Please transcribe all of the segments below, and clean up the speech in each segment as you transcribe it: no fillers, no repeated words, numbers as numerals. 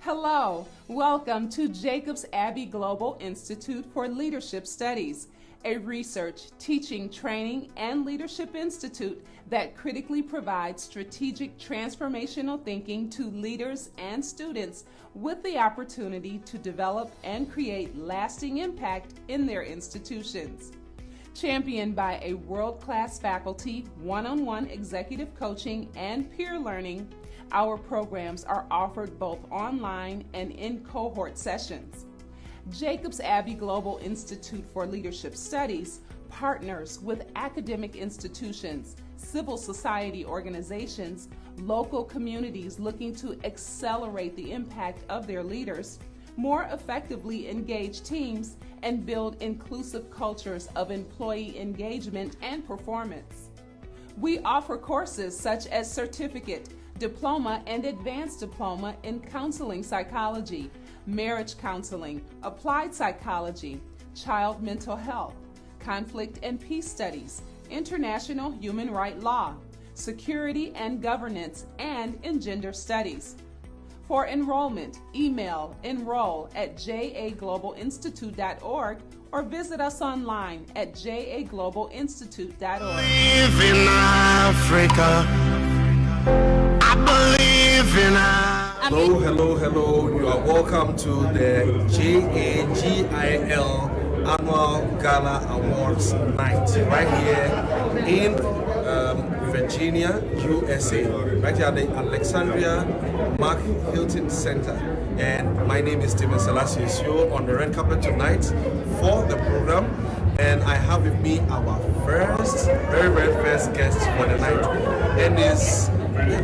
Hello, welcome to Jacobs Abbey Global Institute for Leadership Studies, a research, teaching, training, and leadership institute that critically provides strategic transformational thinking to leaders and students with the opportunity to develop and create lasting impact in their institutions. Championed by a world-class faculty, one-on-one executive coaching, and peer learning, our programs are offered both online and in cohort sessions. Jacobs Abbey Global Institute for Leadership Studies partners with academic institutions, civil society organizations, local communities looking to accelerate the impact of their leaders, more effectively engage teams, and build inclusive cultures of employee engagement and performance. We offer courses such as certificate, diploma, and advanced diploma in counseling psychology, marriage counseling, applied psychology, child mental health, conflict and peace studies, international human rights law, security and governance, and in gender studies. For enrollment, email enroll@jaglobalinstitute.org or visit us online at jaglobalinstitute.org. Live in Africa. I believe in Africa. Hello. You are welcome to the JAGIL Annual Gala Awards Night right here in Virginia, USA, right here at the Alexandria Mark Hilton Center. And my name is Selasie on the red carpet tonight for the program. And I have with me our very first guest for the night. And is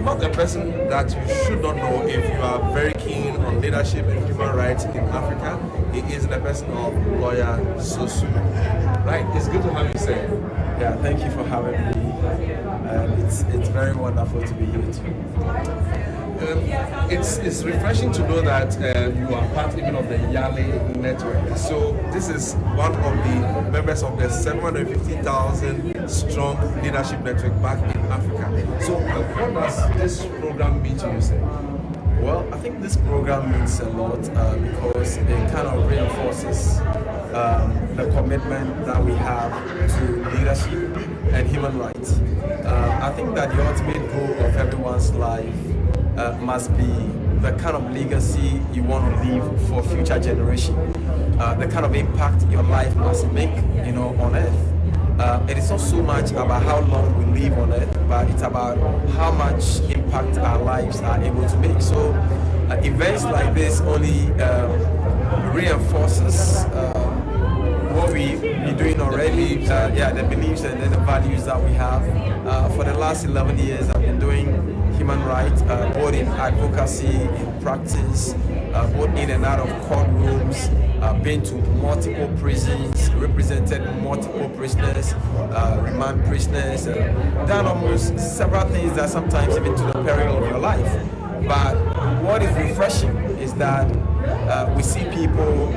not a person that you should not know if you are very keen on leadership and human rights in Africa. He is the person of lawyer Sosu. Right, it's good to have you, sir. Yeah, thank you for having me. It's very wonderful to be here too. It's refreshing to know that you are part even of the YALI network. So this is one of the members of the 750,000 strong leadership network back in Africa. So what does this program mean to you, sir? Well, I think this program means a lot because it kind of reinforces the commitment that we have to leadership and human rights. I think that the ultimate goal of everyone's life must be the kind of legacy you want to leave for future generation, the kind of impact your life must make, on earth. It is not so much about how long we live on earth, but it's about how much impact our lives are able to make. So events like this only reinforces what we've been doing already, the beliefs and the values that we have. For the last 11 years, I've been doing human rights, both in advocacy, in practice, both in and out of courtrooms, been to multiple prisons, represented multiple prisoners, remand prisoners, done almost several things that sometimes even to the peril of your life. But what is refreshing is that we see people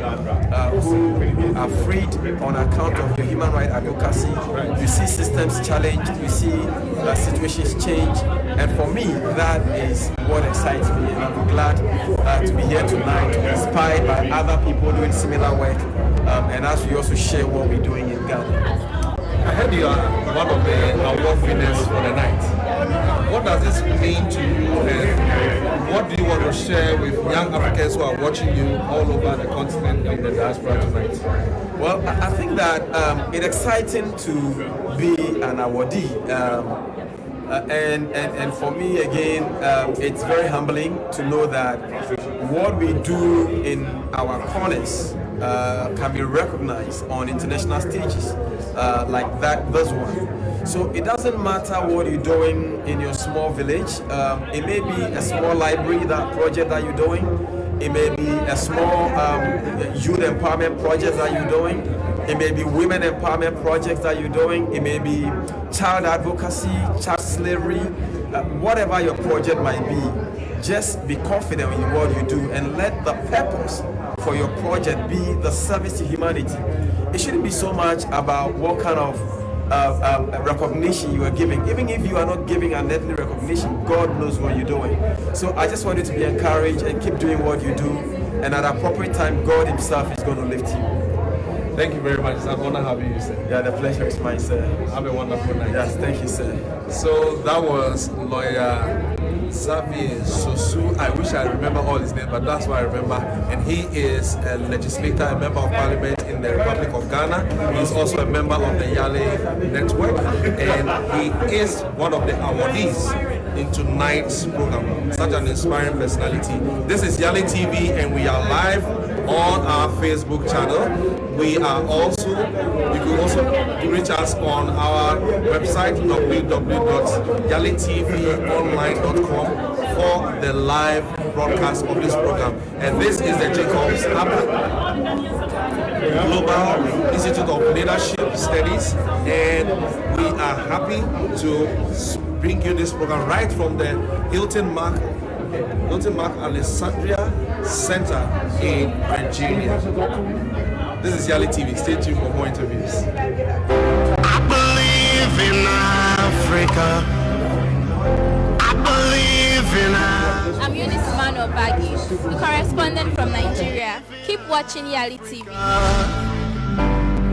who are freed on account of your human rights advocacy. We see systems challenged, we see situations change, and for me, that is what excites me. And I'm glad to be here tonight, inspired by other people doing similar work, and as we also share what we're doing in Ghana. I heard you are one of the award winners for the night. What does this mean to you, and what do you want to share with young Africans who are watching you all over the continent and the diaspora tonight? Well, I think that it's exciting to be an awardee. And for me, again, it's very humbling to know that what we do in our corners can be recognized on international stages like this one. So it doesn't matter what you're doing in your small village. It may be a small library, that project that you're doing. It may be a small youth empowerment project that you're doing. It may be women empowerment projects that you're doing. It may be child advocacy, child slavery, whatever your project might be. Just be confident in what you do and let the purpose for your project be the service to humanity. It shouldn't be so much about what kind of recognition you are giving. Even if you are not giving an earthly recognition, God knows what you're doing. So I just want you to be encouraged and keep doing what you do, and at appropriate time, God Himself is going to lift you. Thank you very much. It's an honor having you, sir. Yeah, the pleasure is mine, sir. Have a wonderful night. Yes, thank you, sir. So that was lawyer Xavier Sosu. I wish I remember all his name, but that's what I remember. And he is a legislator, a member of parliament in the Republic of Ghana. He's also a member of the YALI network, and he is one of the awardees in tonight's program. Such an inspiring personality. This is YALI TV, and we are live on our Facebook channel. We are also, you can also reach us on our website www.yalitvonline.com for the live broadcast of this program. And this is the Jagils Global Institute of Leadership Studies, and we are happy to bring you this program right from the Hilton Mark Alexandria Center in Regina. This is YALI TV. Stay tuned for more interviews. I believe in Africa. I believe in Africa. I'm Eunice Emmanuel Bagish, the correspondent from Nigeria. Keep watching YALI TV.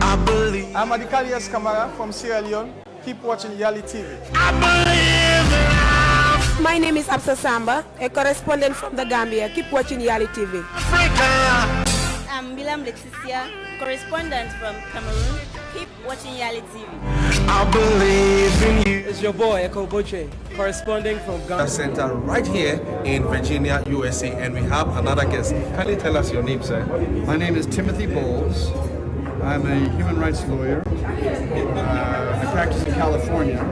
I believe. I'm Adikalias Kamara from Sierra Leone. Keep watching YALI TV. I believe in Africa. My name is Absa Samba, a correspondent from the Gambia. Keep watching YALI TV. I'm Bilam Leticia, correspondent from Cameroon. Keep watching YALI TV. I believe in you. It's your boy, Eko Boche, corresponding from Ghana. Center right here in Virginia, USA, and we have another guest. Can you tell us your name, sir? My name is Timothy Bowles. I'm a human rights lawyer. I practice in California,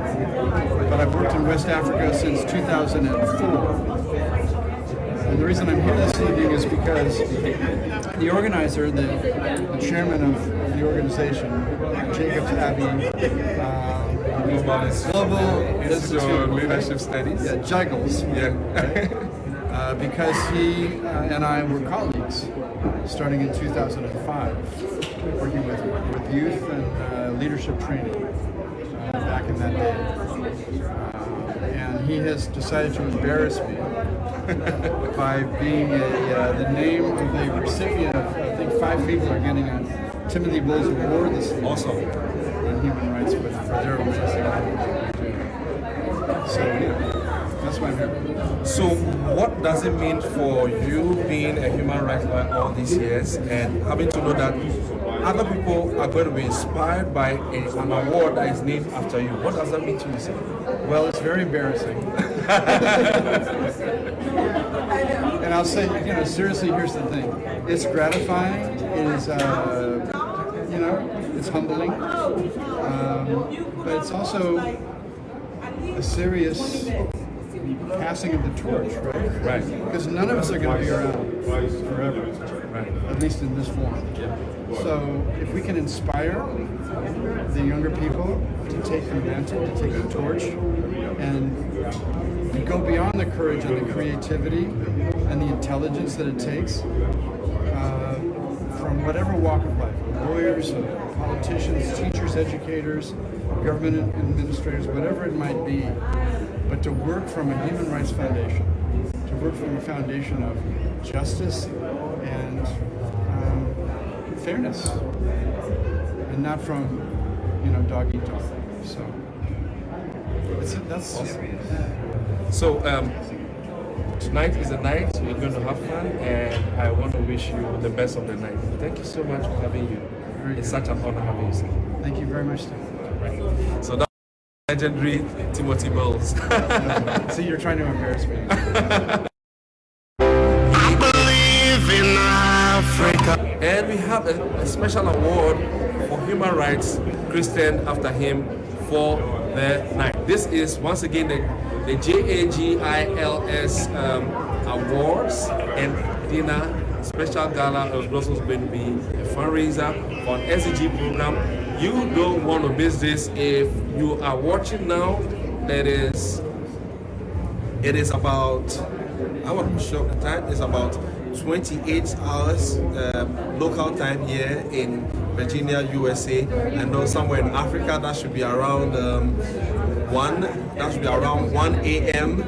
but I've worked in West Africa since 2004. And the reason I'm here this evening is because the organizer, the chairman of the organization, Jacobs Abbey, Global Institute of Leadership Studies. Yeah, Jagils. Yeah. Because he and I were colleagues starting in 2005, working with youth and leadership training back in that day. And he has decided to embarrass me by being the name of the recipient of, I think 5 people are getting a Timothy Bowles Award this year. Awesome. On human rights for their amazing. So yeah, that's why I'm here. So what does it mean for you being a human rights lawyer all these years and having to know that other people are going to be inspired by an award that is named after you? What does that mean to you, sir? Well, it's very embarrassing. And I'll say, seriously, here's the thing. It's gratifying. It is, it's humbling. But it's also a serious passing of the torch, right? Right. Because none of us are going to be around forever, right? At least in this form. So if we can inspire the younger people to take the mantle, to take the torch, and go beyond the courage and the creativity and the intelligence that it takes from whatever walk of life, lawyers, politicians, teachers, educators, government administrators, whatever it might be, but to work from a human rights foundation, to work from a foundation of justice and fairness, and not from, dog eat dog. So that's awesome. So tonight is the night. We're going to have fun, and I want to wish you the best of the night. Thank you so much for having you. It's such an honor having you, sir. Thank you very much, Steve. So that's legendary Timothy Bowles. See, you're trying to embarrass me. I believe in Africa. And we have a special award for human rights christened after him for the night. This is once again the JAGILS awards and dinner special gala. It was also going to be a fundraiser for an SDG program. You don't want to miss this. If you are watching now, it is about, I want to show the time, it's about 28 hours local time here in Virginia, USA. I know somewhere in Africa that should be around 1 a.m.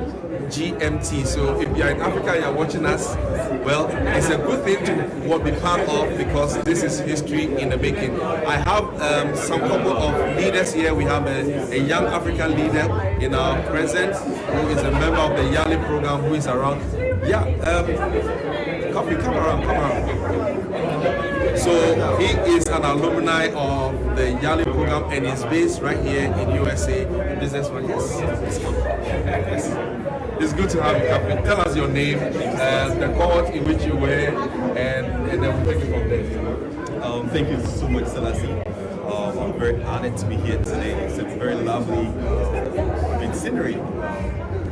GMT. So if you're in Africa and you're watching us, well, it's a good thing to be part of because this is history in the making. I have some couple of leaders here. We have a young African leader in our presence who is a member of the YALI program who is around. Yeah, Kofi, come around. So he is an alumni of the YALI program and is based right here in USA. Businessman, yes. It's good to have you, Kofi. Tell us your name, the cohort in which you were, and then we'll take it from there. Thank you so much, Selasie. I'm very honored to be here today. It's a very lovely big scenery.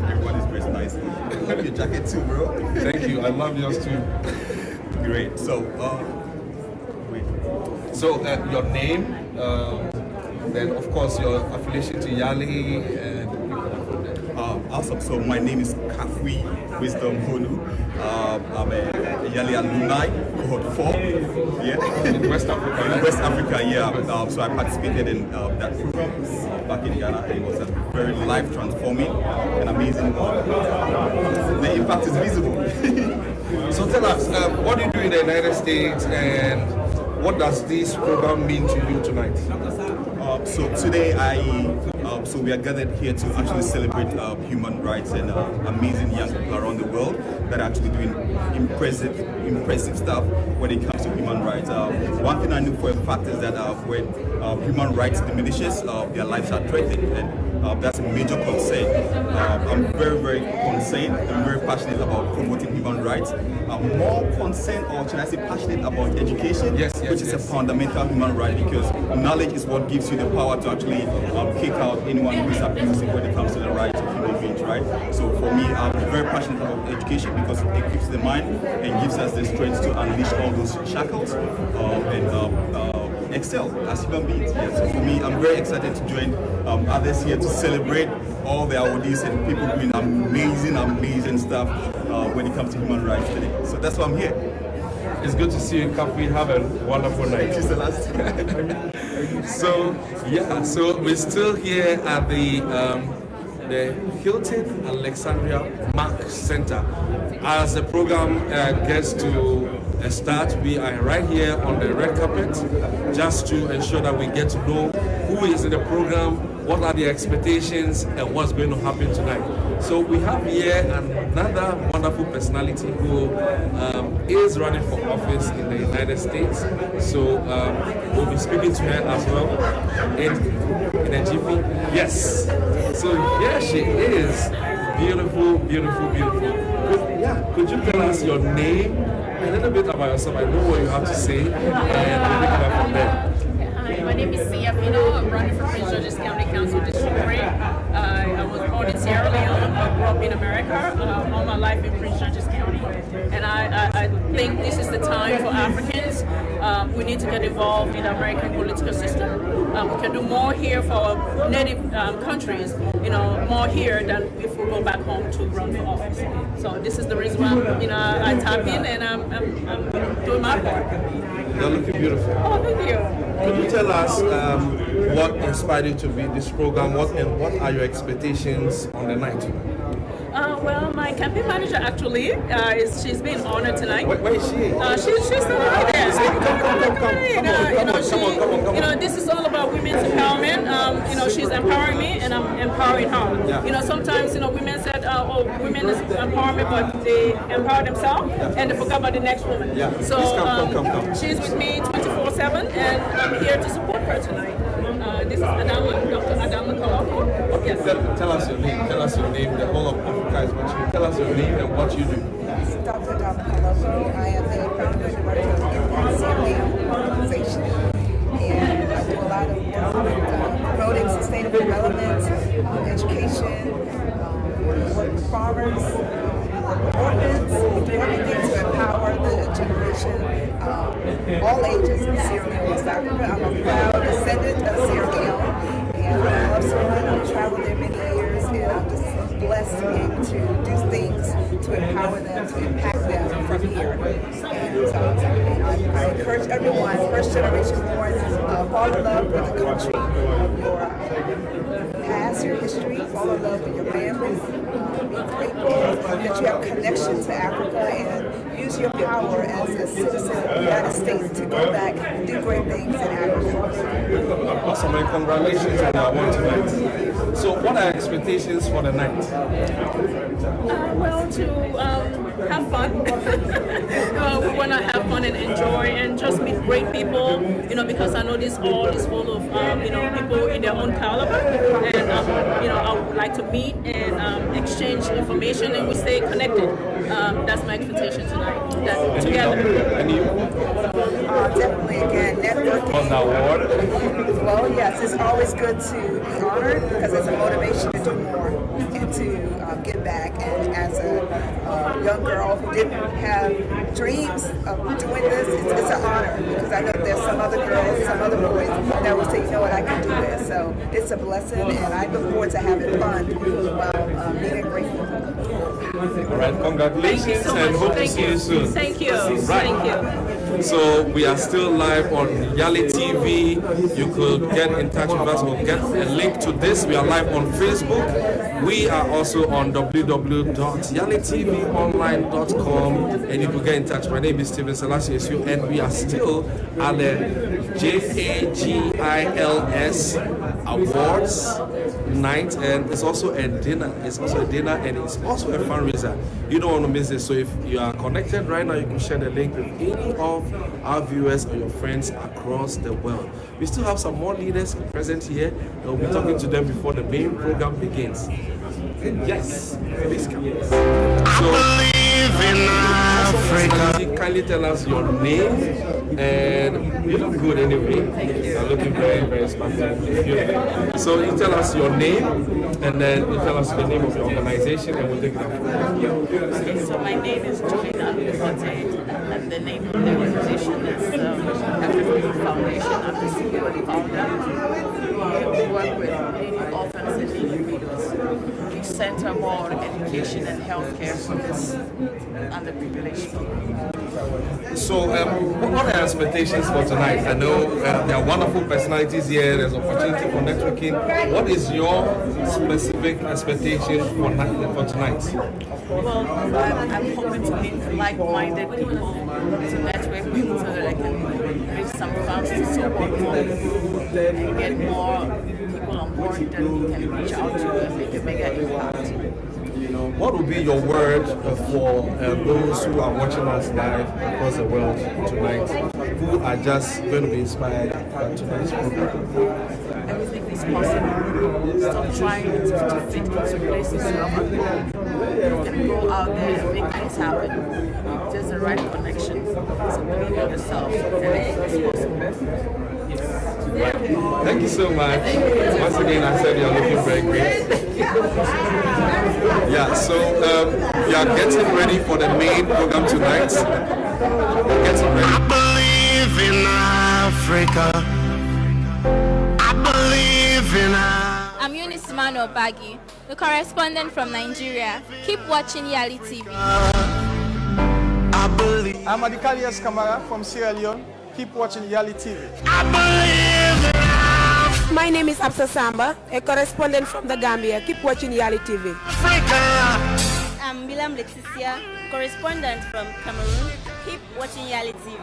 Everyone is dressed nicely. I love your jacket too, bro. Thank you. I love yours too. Great. So, your name, then of course your affiliation to YALI, and awesome. So my name is Kofi Wynston-Boye. I'm a YALI alumni, cohort 4. Yeah. In West Africa. In West Africa, yeah. So I participated in that program back in Ghana. It was a very life transforming and amazing. The impact is visible. So tell us, what do you do in the United States, and what does this program mean to you tonight? So today so we are gathered here to actually celebrate human rights and amazing young people around the world that are actually doing impressive stuff when it comes to human rights. One thing I know for a fact is that when human rights diminishes, their lives are threatened, and that's a major concern. I'm very, very concerned and very passionate about promoting human rights. I'm more concerned, or should I say passionate, about education, which is a fundamental human right, because knowledge is what gives you the power to actually kick out anyone who is abusive when it comes to the rights of human beings, right? So for me, I'm very passionate about education because it equips the mind and gives us the strength to unleash all those shackles and excel as human beings. Yeah, so for me, I'm very excited to join others here to celebrate all the awardees and people doing amazing stuff when it comes to human rights today. So that's why I'm here. It's good to see you, Kofi. Have a wonderful night. Thank you, Selasie. So we're still here at the Hilton Alexandria Mark Center. As the program gets to start, we are right here on the red carpet just to ensure that we get to know who is in the program, what are the expectations, and what's going to happen tonight. So we have here another wonderful personality who is running for office in the United States. So we'll be speaking to her as well in a jiffy. Yes. So here she is. Beautiful. Could you tell us your name, a little bit about yourself? I know what you have to say, and we'll pick it up from there. Hi, my name is Finoh. I'm running for Prince George's County Council District 3. I was born in Sierra Leone, but grew up in America, all my life in Prince George's County. And I think this is the time for Africans. We need to get involved in the American political system. We can do more here for our native countries, more here than if we go back home to run for office. So this is the reason why I tap in and I'm doing my part. You're looking beautiful. Oh, thank you. Could you tell us what inspired you to be in this program? What are your expectations on the night? Well, my campaign manager actually she's being honored tonight. Where is she? She's still right there. Come on. This is all about women's empowerment. She's empowering me, and I'm empowering her. Yeah. Sometimes women said, women is empowerment, but they empower themselves and they forget about the next woman. Yeah. So come. she's with me 24/7, and I'm here to support her tonight. This is Dr. Adam Koloko. Okay, yes. Tell us your name. The whole of Africa is watching. Tell us your name and what you do. This is Dr. Adam Koloko. I am the founder and director of the organization, and I do a lot of promoting sustainable development, education, work with farmers, orphans, do everything to empower the generation, all ages in Sierra Leone, West Africa. I'm a proud descendant of Sierra Leone, and I love Sierra Leone. I've traveled there many years, and I'm just blessed to be able to do things to empower them, to impact them from the here. And I encourage everyone, first generation born, fall in love with the country, your past, your history, fall in love with your family, be grateful that you have connection to Africa, and use your power as a citizen of the United States to go back and do great things in Africa. Awesome, and congratulations on your award tonight. So what are expectations for the night? Well, to have fun. We want to have fun and enjoy and just meet great people, because I know this hall is full of, people in their own caliber. And, I would like to meet and exchange information, and we stay connected. That's my expectation tonight. That together. Definitely, again, networking. On the award? Well, yes, it's always good to be honored because it's a motivation to do more and to give back. And as a young girl who didn't have dreams of doing this, it's an honor because I know there's some other girls, some other boys that will say, you know what, I can do this. So it's a blessing, and I look forward to having fun while being grateful. All right, congratulations and hope to see you soon. Thank you. Right. Thank you. So we are still live on YALI TV. You could get in touch with us or get a link to this. We are live on Facebook. We are also on www.yalitvonline.com, and you can get in touch. My name is Selasie, and we are still at the JAGILS Awards night, and it's also a dinner. It's also a dinner, and it's also a fundraiser. You don't want to miss this. So if you are connected right now, you can share the link with any of our viewers or your friends across the world. We still have some more leaders present here. We'll be talking to them before the main program begins. Yes, please come. So, Africa. Kindly tell us your name, and you look good anyway. You're looking very, very special. So you tell us your name, and then you tell us the name of your organization, and we'll take it up from there. Okay, so my name is Joelene, and the name of the organization is Afrobeat Foundation. I'm the CEO and founder. We work with needy orphans and needy widows. We center more on education and healthcare for this underprivileged people. So, what are your expectations for tonight? I know there are wonderful personalities here. There's opportunity for networking. What is your specific expectation for tonight? Well, I'm hoping to meet like-minded people to network with so that I can raise some funds to support more and get more people on board that we can reach out to and make a bigger impact. What would be your word for those who are watching us live across the world tonight, who are just going to be inspired by tonight's program? Everything is possible. Stop trying to fit into places you can go out there and make things happen. Just the right connection. So believe in yourself. Everything is possible. Thank you so much. Once again, I said you're looking very great. Yeah, so we are getting ready for the main program tonight. Getting ready. I believe in Africa. I believe in Africa. I'm Unismano Bagi, the correspondent from Nigeria. Keep watching YALI TV. I'm Adikalias Kamara from Sierra Leone. Keep watching YALI TV. My name is Absa Samba, a correspondent from the Gambia. Keep watching YALI TV. I'm Milam Leticia, correspondent from Cameroon. Keep watching YALI TV.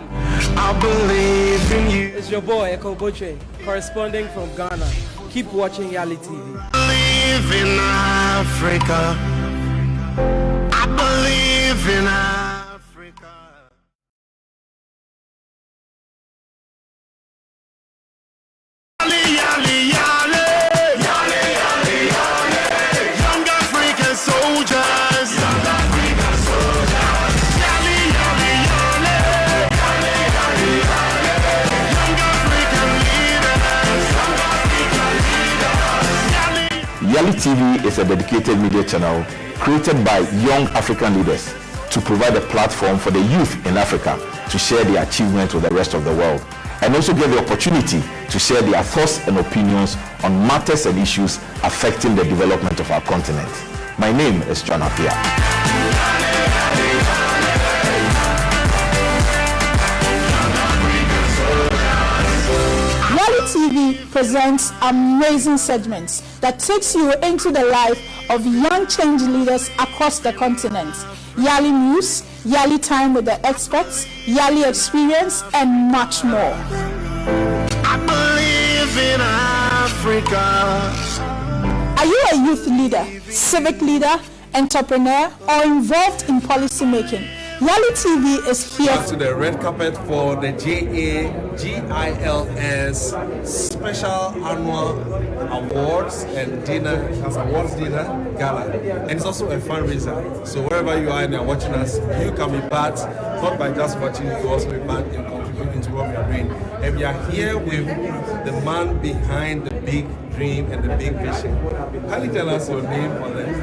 I believe in you. It's your boy, Kojo, corresponding from Ghana. Keep watching YALI TV. I believe in Africa. I believe in Africa. Yali, yali, yali, yali, yali. Young African soldiers. Young African soldiers. Yali, yali, yali. Yali, yali, yali. Young African leaders. Young African leaders. YALI TV is a dedicated media channel created by young African leaders to provide a platform for the youth in Africa to share their achievements with the rest of the world, and also get the opportunity to share their thoughts and opinions on matters and issues affecting the development of our continent. My name is John Apia. presents amazing segments that takes you into the life of young change leaders across the continent. YALI News, YALI Time with the Experts, YALI Experience, and much more. I believe in Africa. Are you a youth leader, civic leader, entrepreneur, or involved in policy making? YALI TV is here. To the red carpet for the JAGILS special annual awards and dinner, as awards dinner, gala. And it's also a fundraiser. So wherever you are and you're watching us, you can be part, not by just watching, you also be part and contribute to what we are doing. And we are here with the man behind the big dream and the big vision. Can you tell us your name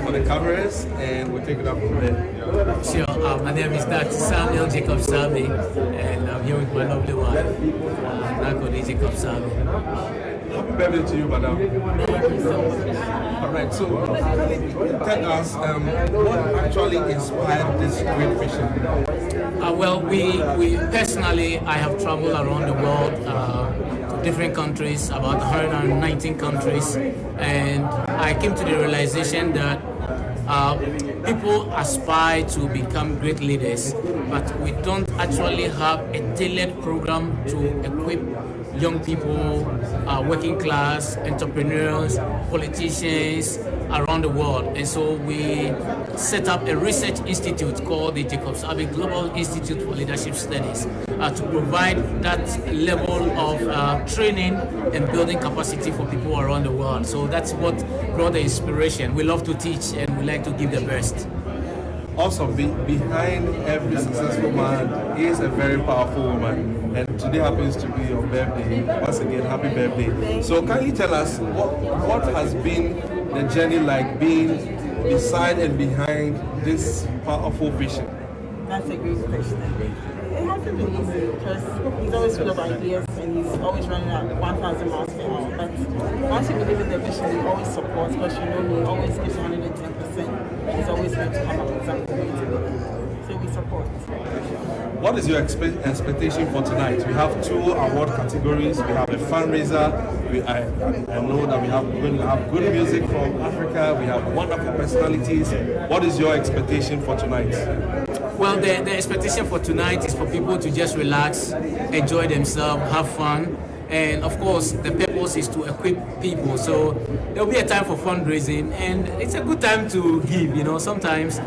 for the cameras, and we'll take it up from there? Sure. My name is Dr. Samuel Jacob Sabi, and I'm here with my lovely wife, Nakode Jacob Sabi. Happy birthday to you, madam. Thank you so much. All right, so tell us what actually inspired this great vision? Well, we personally, I have traveled around the world, different countries, about 119 countries, and I came to the realization that people aspire to become great leaders, but we don't actually have a tailored program to equip young people, working class, entrepreneurs, politicians around the world. And so we set up a research institute called the Jacob Sabi Global Institute for Leadership Studies to provide that level of training and building capacity for people around the world. So that's what brought the inspiration. We love to teach and we like to give the best. Also, behind every successful man is a very powerful woman, and today happens to be your birthday. Once again, happy birthday. So can you tell us what has been the journey like being beside and behind this powerful vision? That's a great question. It hasn't been easy because he's always full of ideas and he's always running at 1,000 miles per hour. But once you believe in the vision, you always support because you know he always gives 110%. He's always going to come up with something great to do. So we support. What is your expectation for tonight? We have 2 award categories. We have a fundraiser. I know that we're going to have good music from Africa. We have wonderful personalities. What is your expectation for tonight? Well, the expectation for tonight is for people to just relax, enjoy themselves, have fun. And of course, the purpose is to equip people. So there'll be a time for fundraising, and it's a good time to give. You know, sometimes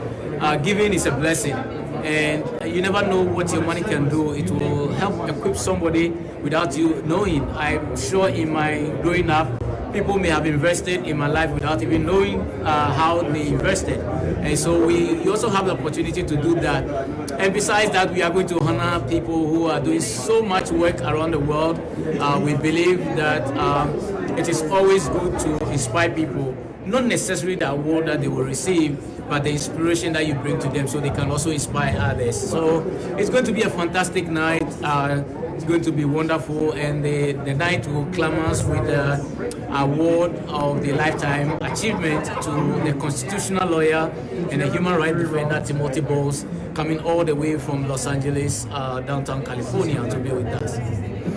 giving is a blessing, and you never know what your money can do. It will help equip somebody without you knowing. I'm sure in my growing up, people may have invested in my life without even knowing how they invested. And so you also have the opportunity to do that. And besides that, we are going to honor people who are doing so much work around the world. We believe that it is always good to inspire people, not necessarily the award that they will receive, but the inspiration that you bring to them so they can also inspire others. So it's going to be a fantastic night. It's going to be wonderful, and the night will clamors with the award of the lifetime achievement to the constitutional lawyer and the human rights defender Timothy Bowles, coming all the way from Los Angeles, downtown California, to be with us.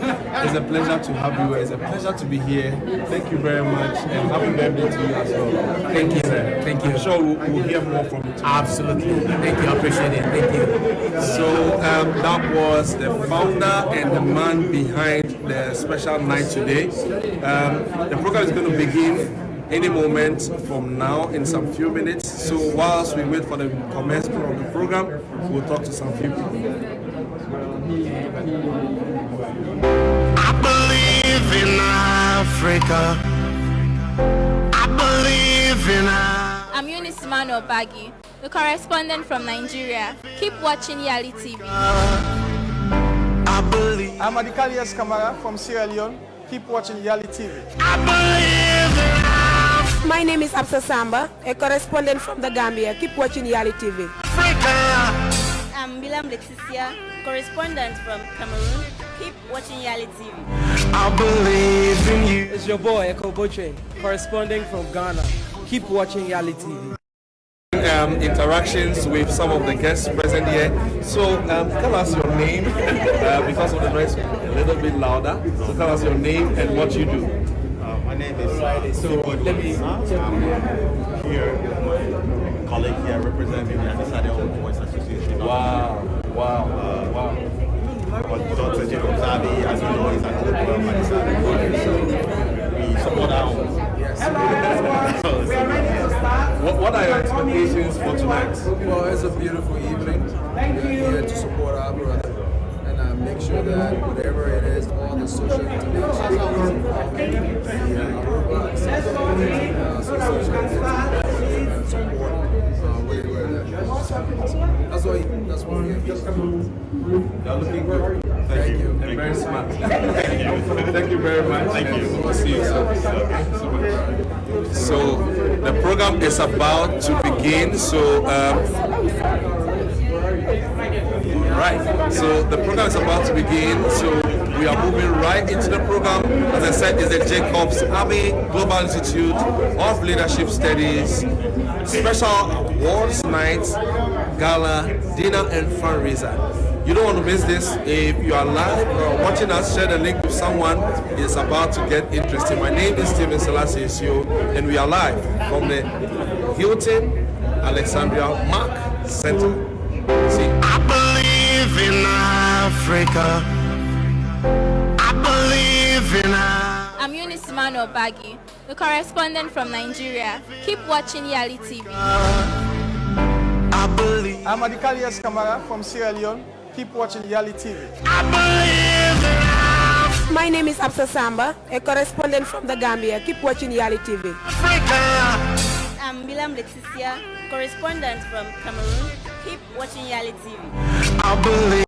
It's a pleasure to have you. It's a pleasure to be here. Thank you very much, and happy birthday to you as well. Thank you, sir. Thank you. I'm sure we'll hear more from you. Absolutely. Thank you. I appreciate it. Thank you. So that was the founder and the man behind the special night today. The program is going to begin any moment from now in some few minutes. So whilst we wait for the commencement of the program, we'll talk to some few people. I believe in Africa. I believe in Africa. I'm Eunice Emmanuel Baggy, the correspondent from Nigeria. Keep watching YALI TV. I'm Adikalias Kamara from Sierra Leone. Keep watching YALI TV. My name is Absa Samba, a correspondent from the Gambia. Keep watching YALI TV. I'm Bilam Leticia, correspondent from Cameroon. Keep watching YALI TV. I believe in you. It's your boy, Kojo, corresponding from Ghana. Keep watching YALI TV. Interactions with some of the guests present here. So tell us your name, because of the noise a little bit louder. So tell us your name and what you do. name is So let me I'm here with my colleague here representing the ADAEZE Voice Association. Wow. Dr. Jacobs, as you know, is an old member of ADAEZE. We support our own. Yes. What are your expectations for tonight? Well, it's a beautiful evening. We're here to support our brother and make sure that whatever it is, all the social interventions that is involving the Aruba Association and support whatever that's what we're here. You're looking good. Thank you. And very smart. Thank you very much. Thank you. We'll see you soon. So the program is about to begin. So right. So the program is about to begin. So we are moving right into the program. As I said, it's the Jacobs Abbey Global Institute of Leadership Studies Special Awards Night, Gala, Dinner and Fundraiser. You don't want to miss this. If you are live or watching us, share the link with someone. It's about to get interesting. My name is Selasie, Asuo, and we are live from the Hilton Alexandria Mark Center. See. I believe in Africa. I believe in Africa. I'm Unisimano Bagi, the correspondent from Nigeria. Keep watching YALI TV. I'm Adikalias Kamara from Sierra Leone. Keep watching YALI TV. My name is Absa Samba, a correspondent from the Gambia. Keep watching YALI TV. I'm Bilam Leticia, correspondent from Cameroon. Keep watching YALI TV. I believe.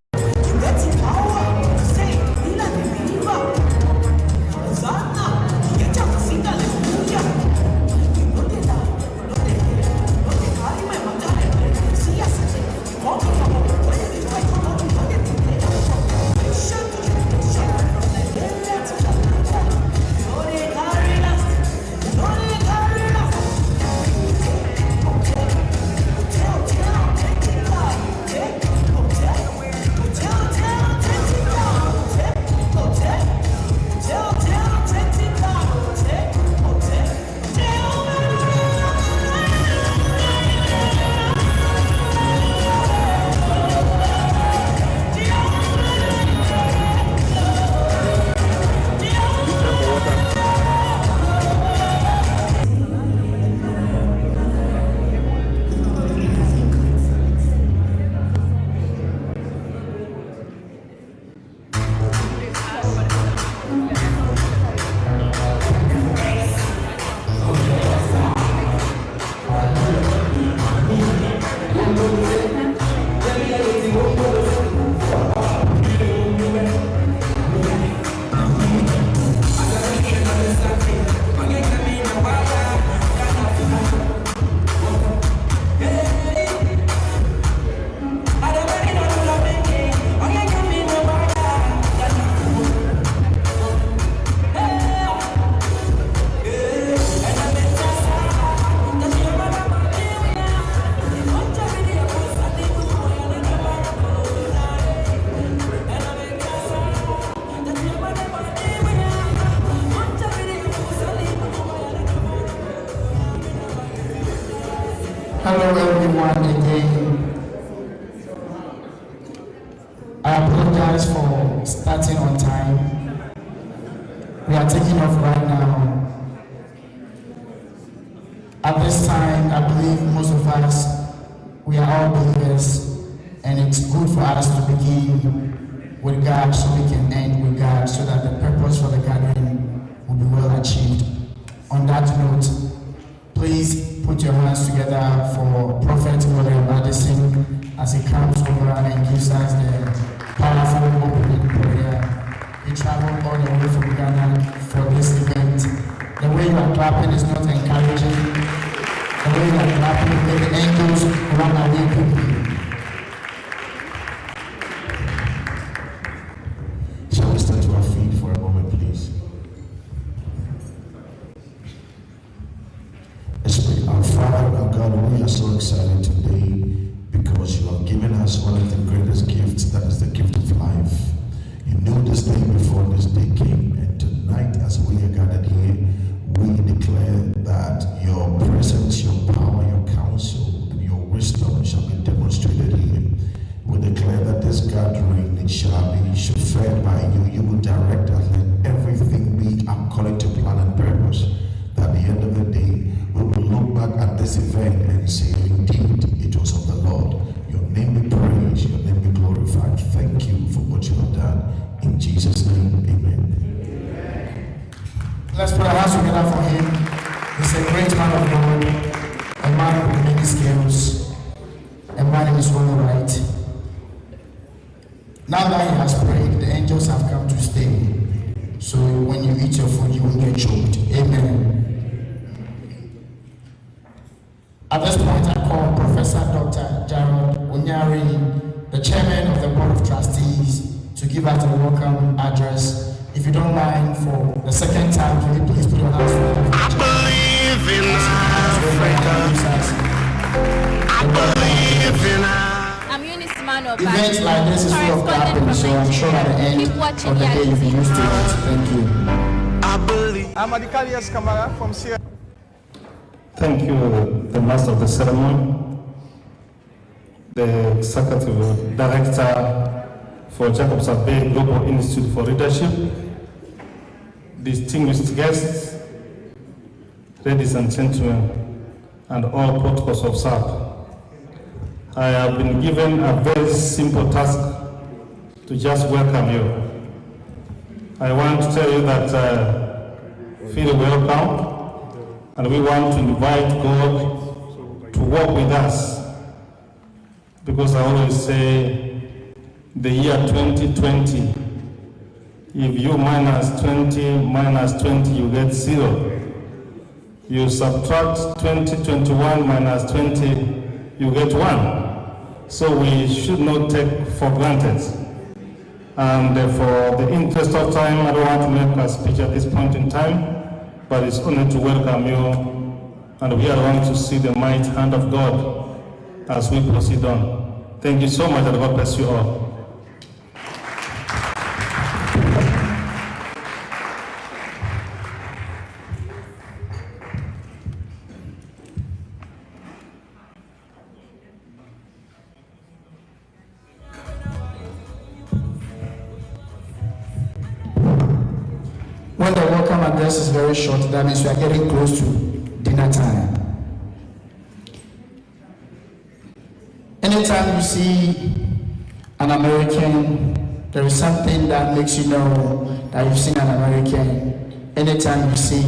Hello everyone again. I apologize for starting on time. We are taking off right now. At this time, I believe most of us, we are all believers, and it's good for us to begin with God so we can end with God, so that the purpose for the gathering will be well achieved. On that note, please put your hands together for Prophet William Madison as he comes over and gives us the powerful opening prayer. He traveled all the way from Ghana for this event. The way you are clapping is not encouraging. The way you are clapping, may the angels run away quickly. Shall we stand to our feet for a moment, please? Our Father, our God, we are so excited today because you have given us one of the greatest gifts, that is the gift of life. You knew this day before this day came, and tonight as we are gathered here, shall be fed by you. You will direct us in everything we are calling to plan and purpose. That at the end of the day, we will look back at this event and say, indeed, it was of the Lord. Your name be praised, your name be glorified. Thank you for what you have done. In Jesus' name, amen. Let's put our hands together for him. He's a great man of God, a man with many skills, a man in his own right. Now that he has prayed, the angels have come to stay. So when you eat your food, you won't get choked. Amen. At this point, I call Professor Dr. Onyari, the chairman of the Board of Trustees, to give us a welcome address. If you don't mind, for the second time, can you please put your hands together? I believe in Africa. I believe in Events like this is full of clapping, so I'm sure at the end of the day you'll be used to it. Thank you. I'm Adikalias Kamara from Sierra. Thank you, the master of the ceremony, the executive director for Jacobs Bay Global Institute for Leadership, distinguished guests, ladies and gentlemen, and all protocols observed. I have been given a very simple task to just welcome you. I want to tell you that feel welcome, and we want to invite God to work with us, because I always say the year 2020, if you minus 20, you get 0. You subtract 2021 minus 20, you get 1. So we should not take for granted. And for the interest of time, I don't want to make a speech at this point in time, but it's only to welcome you, and we are going to see the mighty hand of God as we proceed on. Thank you so much, and God bless you all. When the welcome address is very short, that means we are getting close to dinner time. Anytime you see an American, there is something that makes you know that you've seen an American. Anytime you see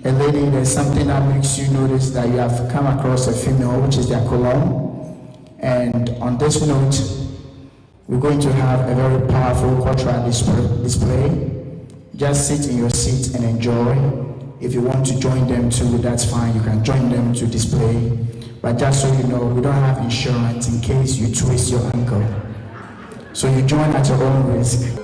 a lady, there's something that makes you notice that you have come across a female, which is their cologne. And on this note, we're going to have a very powerful cultural display. Just sit in your seat and enjoy. If you want to join them too, that's fine. You can join them to display. But just so you know, we don't have insurance in case you twist your ankle. So you join at your own risk.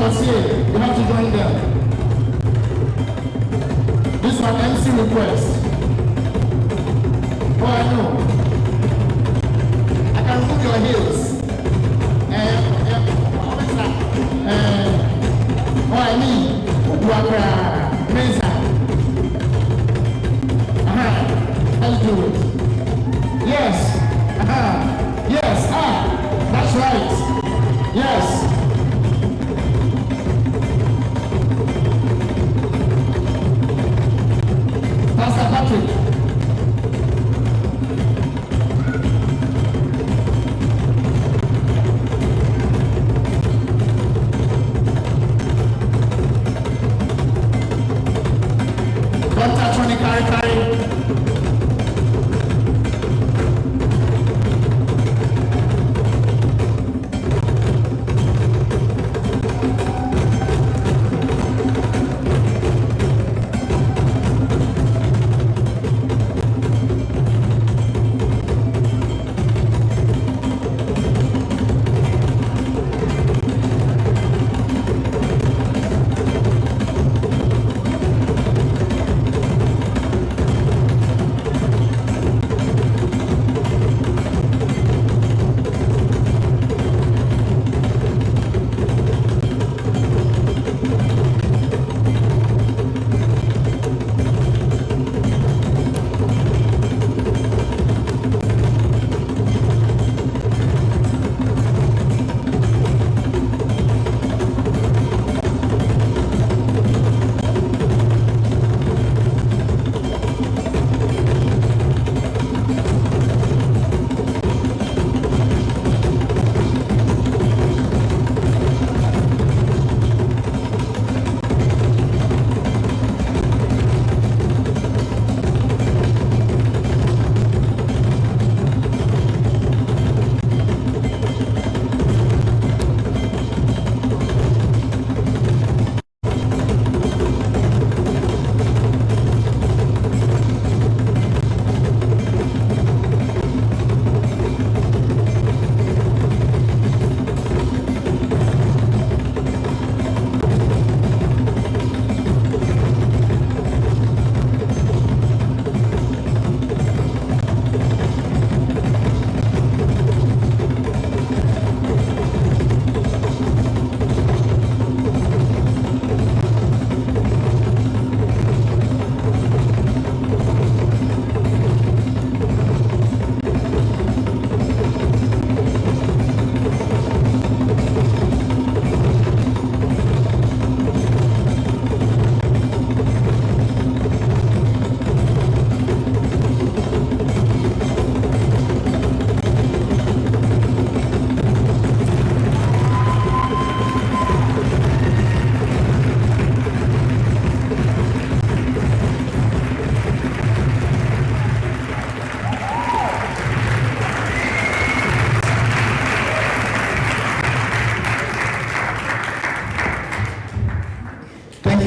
was here. You have to join them. This one, MC request. Oh, I know. I can move your heels. Oh, I mean, Mesa. Let's do it. Yes. Yes. That's right. Yes. Pastor Patrick. Dr. Tony Kari.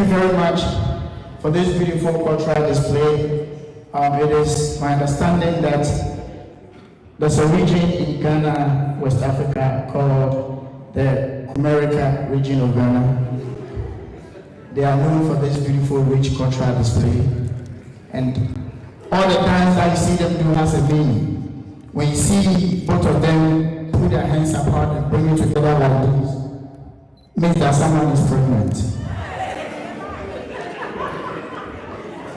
Very much for this beautiful cultural display. It is my understanding that there's a region in Ghana, West Africa, called the America region of Ghana. They are known for this beautiful, rich cultural display. And all the times that you see them do has a meaning. When you see both of them put their hands apart and bring it together like this, means that someone is pregnant.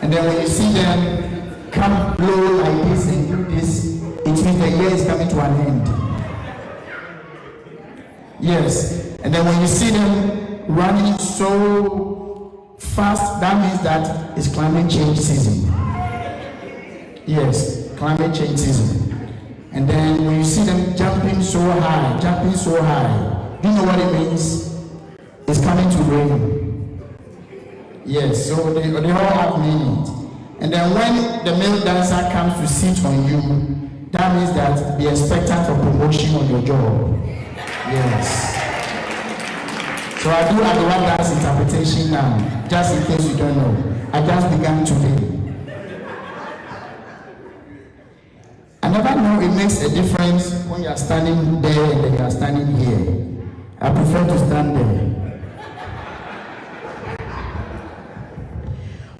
And then when you see them come blow like this and do this, it means the year is coming to an end. Yes. And then when you see them running so fast, that means that it's climate change season. Yes, climate change season. And then when you see them jumping so high, do you know what it means? It's coming to rain. Yes, so they all have meaning. And then when the male dancer comes to sit on you, that means that be expectant for promotion on your job. Yes. So I do have the one dance interpretation now, just in case you don't know. I just began today. I never know it makes a difference when you are standing there and then you are standing here. I prefer to stand there.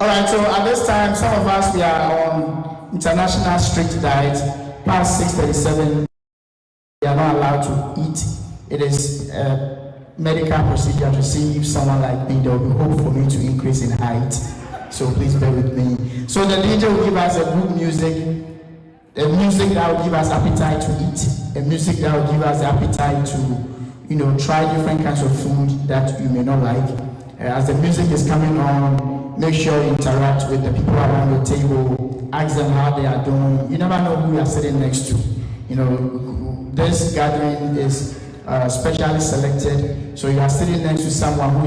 All right, so at this time, some of us, we are on international strict diet. Past 6:37, we are not allowed to eat. It is a medical procedure to see if someone like me, there will be hope for me to increase in height. So please bear with me. So the DJ will give us a good music, a music that will give us appetite to eat, a music that will give us the appetite to, try different kinds of food that you may not like. As the music is coming on, make sure you interact with the people around the table, ask them how they are doing. You never know who you are sitting next to. This gathering is specially selected, so you are sitting next to someone who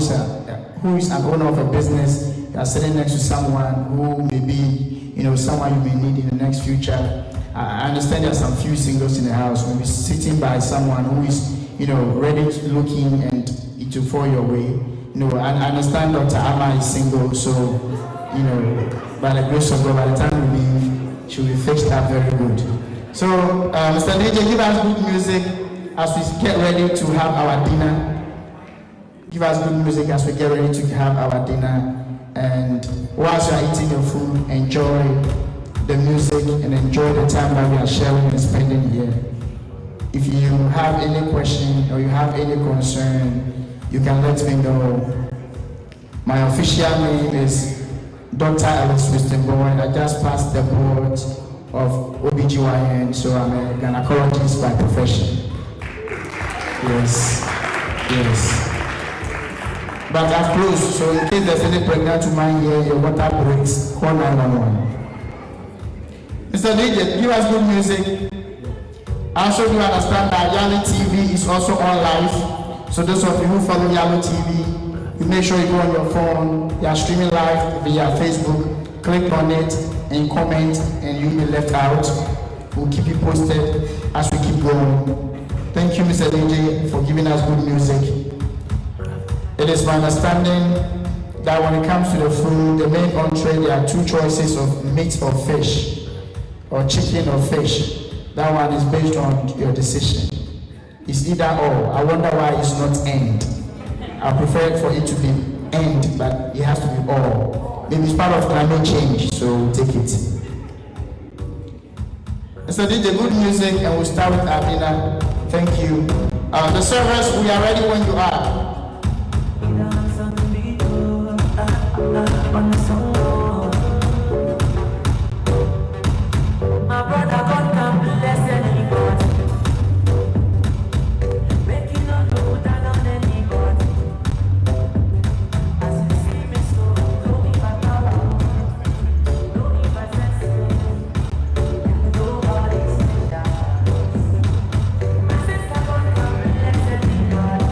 is an owner of a business. You are sitting next to someone who may be, someone you may need in the next future. I understand there are some few singles in the house. We'll be sitting by someone who is, ready to looking and to fall your way. I understand Dr. Ama is single, so, by the grace of God, by the time we leave, she will be fixed up very good. So, Mr. DJ, give us good music as we get ready to have our dinner. Give us good music as we get ready to have our dinner. And whilst you are eating your food, enjoy the music and enjoy the time that we are sharing and spending here. If you have any question or you have any concern, you can let me know. My official name is Dr. Wynston-Boye. I just passed the board of OBGYN, so I'm a gynecologist by profession. Yes. But I'm close, so in case there's any pregnant woman here, your water breaks, call 911. Mr. DJ, give us good music. I also do understand that YALI TV is also on live. So those of you who follow YALI TV, you make sure you go on your phone, you are streaming live via Facebook, click on it and comment and you'll be left out. We'll keep you posted as we keep going. Thank you, Mr. DJ, for giving us good music. It is my understanding that when it comes to the food, the main entree, there are two choices of meat or fish, or chicken or fish. That one is based on your decision. It's either or. I wonder why it's not end. I prefer for it to be end, but it has to be all. Maybe it's part of climate change, so take it. So DJ, good music, and we'll start with our dinner. Thank you. The servers, we are ready when you are. My brother, God can bless anybody. Make you not look down on anybody. As you see me so, don't be my power. Don't be my sense. Nobody's in that. My sister, God can bless anybody.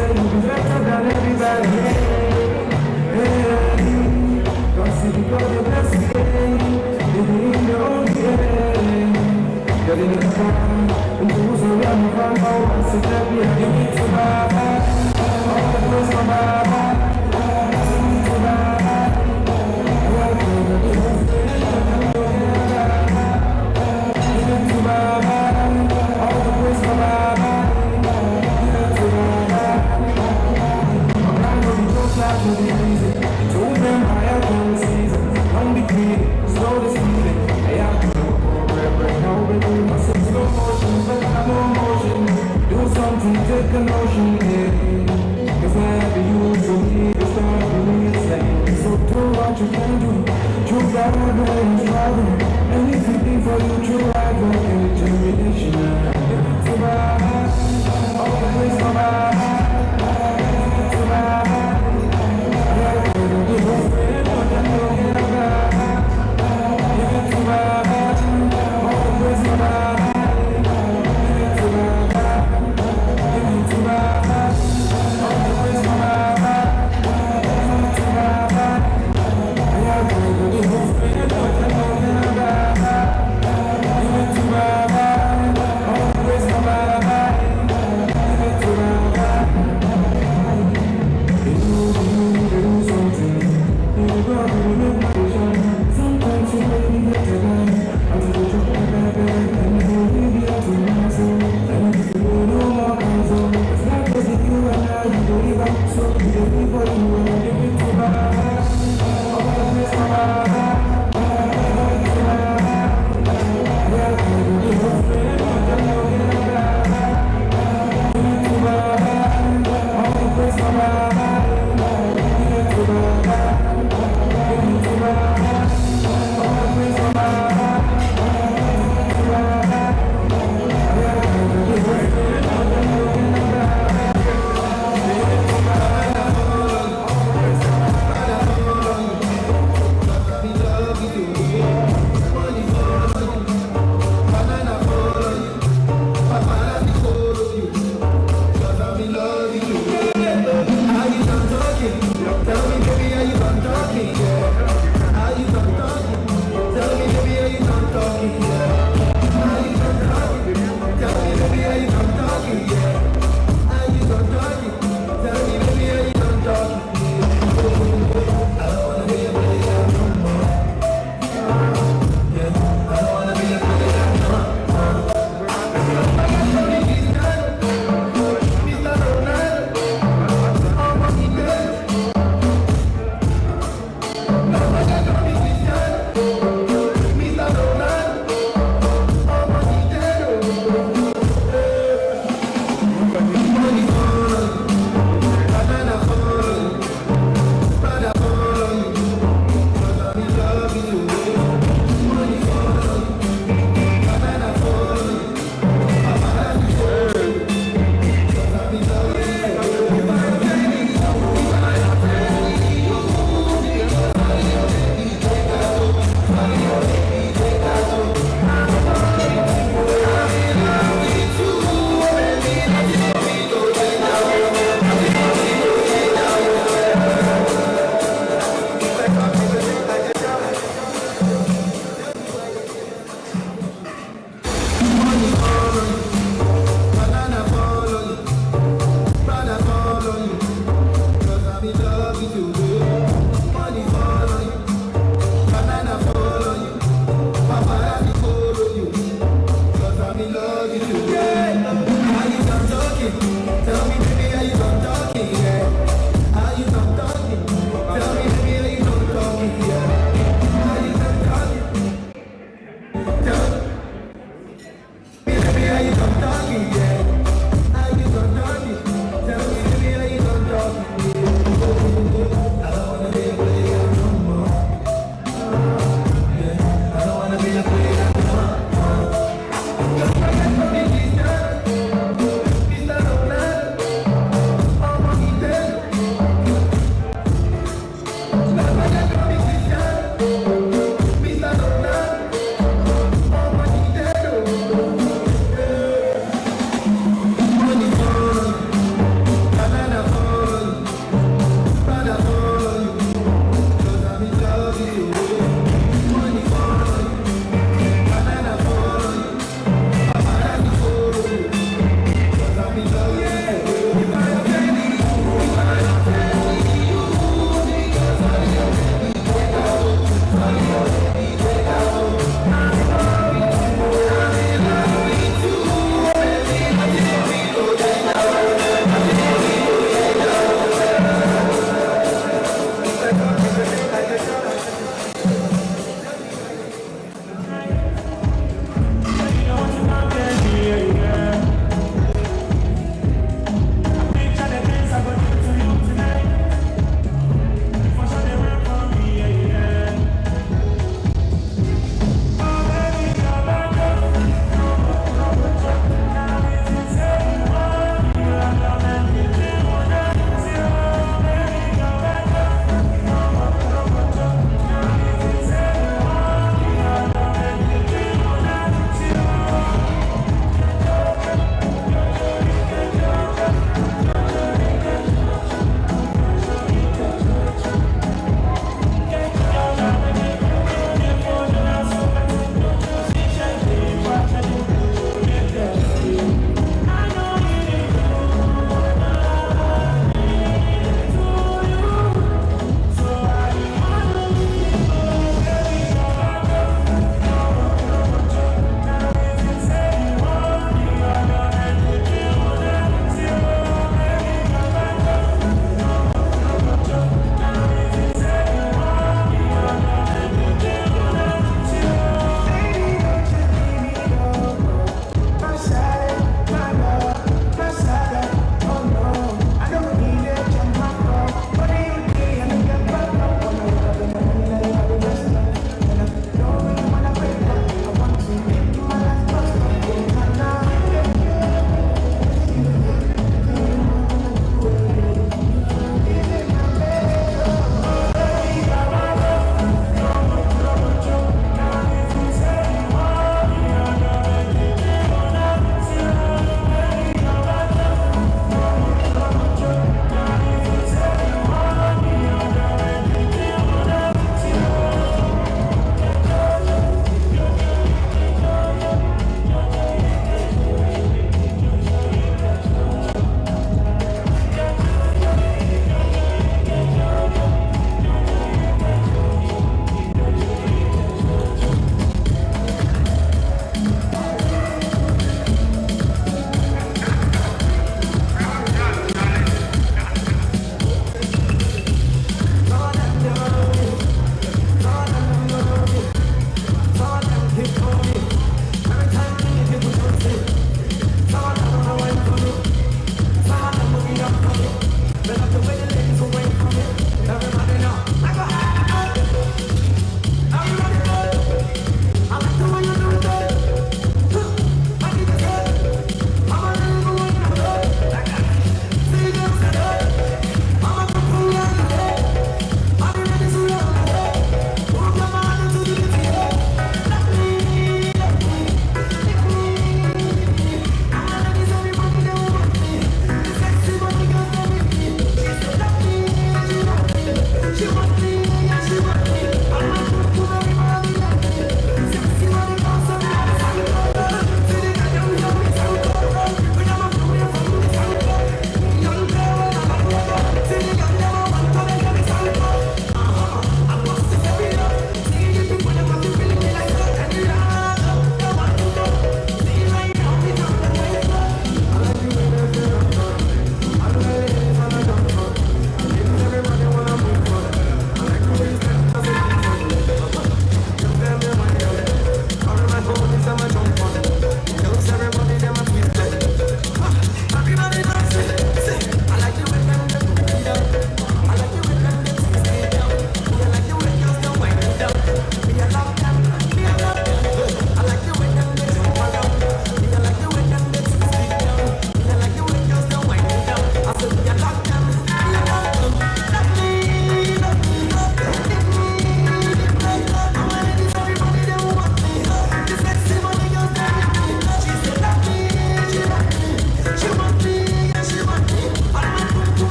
say you be better than everybody. Cause if you got the best game, you be in your own game. Getting it done, into who's around the front, oh, I said that we are giving it to Baba. All the praise for Baba. To Baba. Give it to Baba. All the praise for Baba. Give it to Baba. I'm not gonna be so flat to be easy. Told them I have no season. Don't be greedy, slow this feeling. I have to know. Now we do my slow motion, but I'm no motion. Do something, take a notion, yeah. Cause I have you to me, the start of me is like. So do what you can do. True God, I'm struggling. Anything for you, true life, like a generation. Give it to Baba, all the praise for Baba. Give it to Baba. Give it to Baba.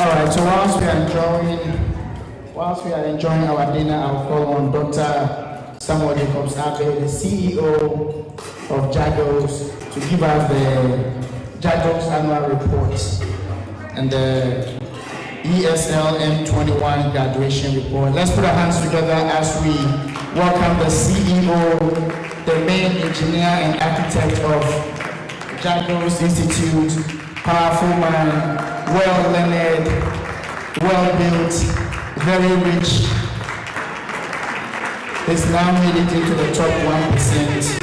All right, so whilst we are enjoying our dinner, I'll call on Dr. Samuel Jacobs-Abe, the CEO of Jagils, to give us the Jagils annual report and the ESL M21 graduation report. Let's put our hands together as we welcome the CEO, the main engineer and architect of Jagils Institute, powerful man, well-learned, well-built, very rich. Is now made it into the top 1%.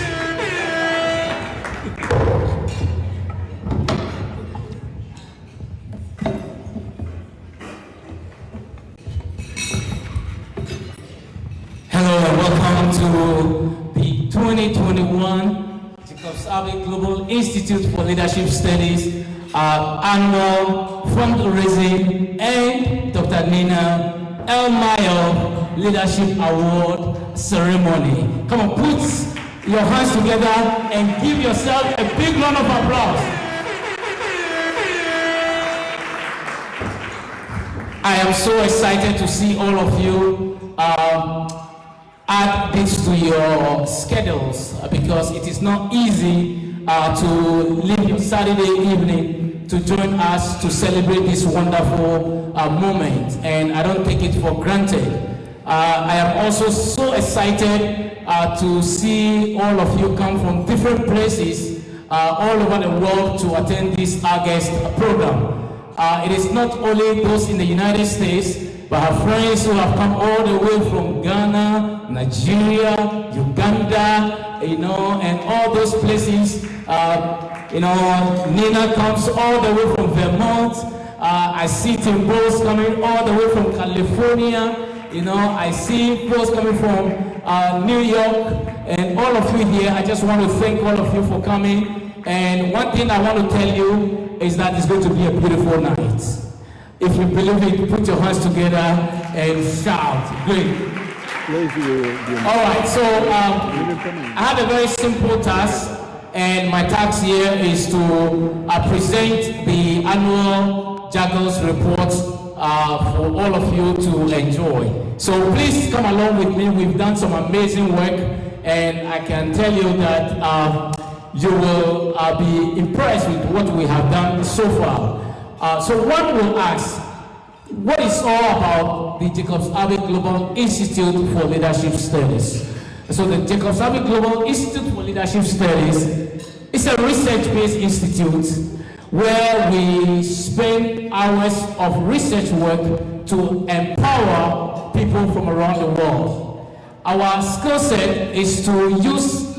Hello and welcome to the 2021 Jacobs-Abe Global Institute for Leadership Studies annual fundraising and Dr. Nina Elmayo Leadership Award ceremony. Come on, put your hands together and give yourself a big round of applause. I am so excited to see all of you add this to your schedules because it is not easy to leave your Saturday evening to join us to celebrate this wonderful moment, and I don't take it for granted. I am also so excited to see all of you come from different places all over the world to attend this August program. It is not only those in the United States, but our friends who have come all the way from Ghana, Nigeria, Uganda, and all those places. Nina comes all the way from Vermont. I see Timbos coming all the way from California. I see folks coming from New York, and all of you here. I just want to thank all of you for coming. And one thing I want to tell you is that it's going to be a beautiful night. If you believe it, put your hands together and shout. Great. All right, so I have a very simple task, and my task here is to present the annual Jagils report for all of you to enjoy. So please come along with me. We've done some amazing work, and I can tell you that you will be impressed with what we have done so far. So one will ask, what is all about the Jacobs-Abe Global Institute for Leadership Studies? So the Jacobs-Abe Global Institute for Leadership Studies is a research-based institute where we spend hours of research work to empower people from around the world. Our skill set is to use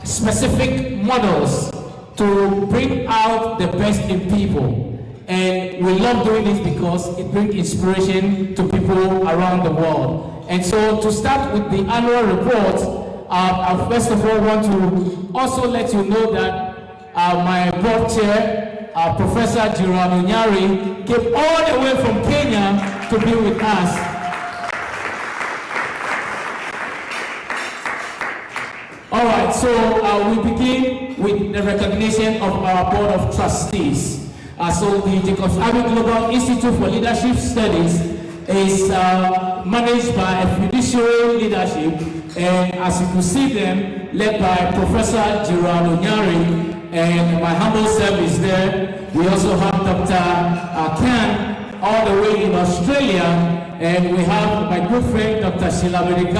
specific models to bring out the best in people. And we love doing this because it brings inspiration to people around the world. And so to start with the annual report, I first of all want to also let you know that my board chair, Professor Onyari, came all the way from Kenya to be with us. All right, so we begin with the recognition of our Board of Trustees. So the Jacobs-Abe Global Institute for Leadership Studies is managed by a fiduciary leadership, and as you can see them, led by Professor Onyari, and my humble self is there. We also have Dr. Khan all the way in Australia, and we have my good friend Dr. Selasie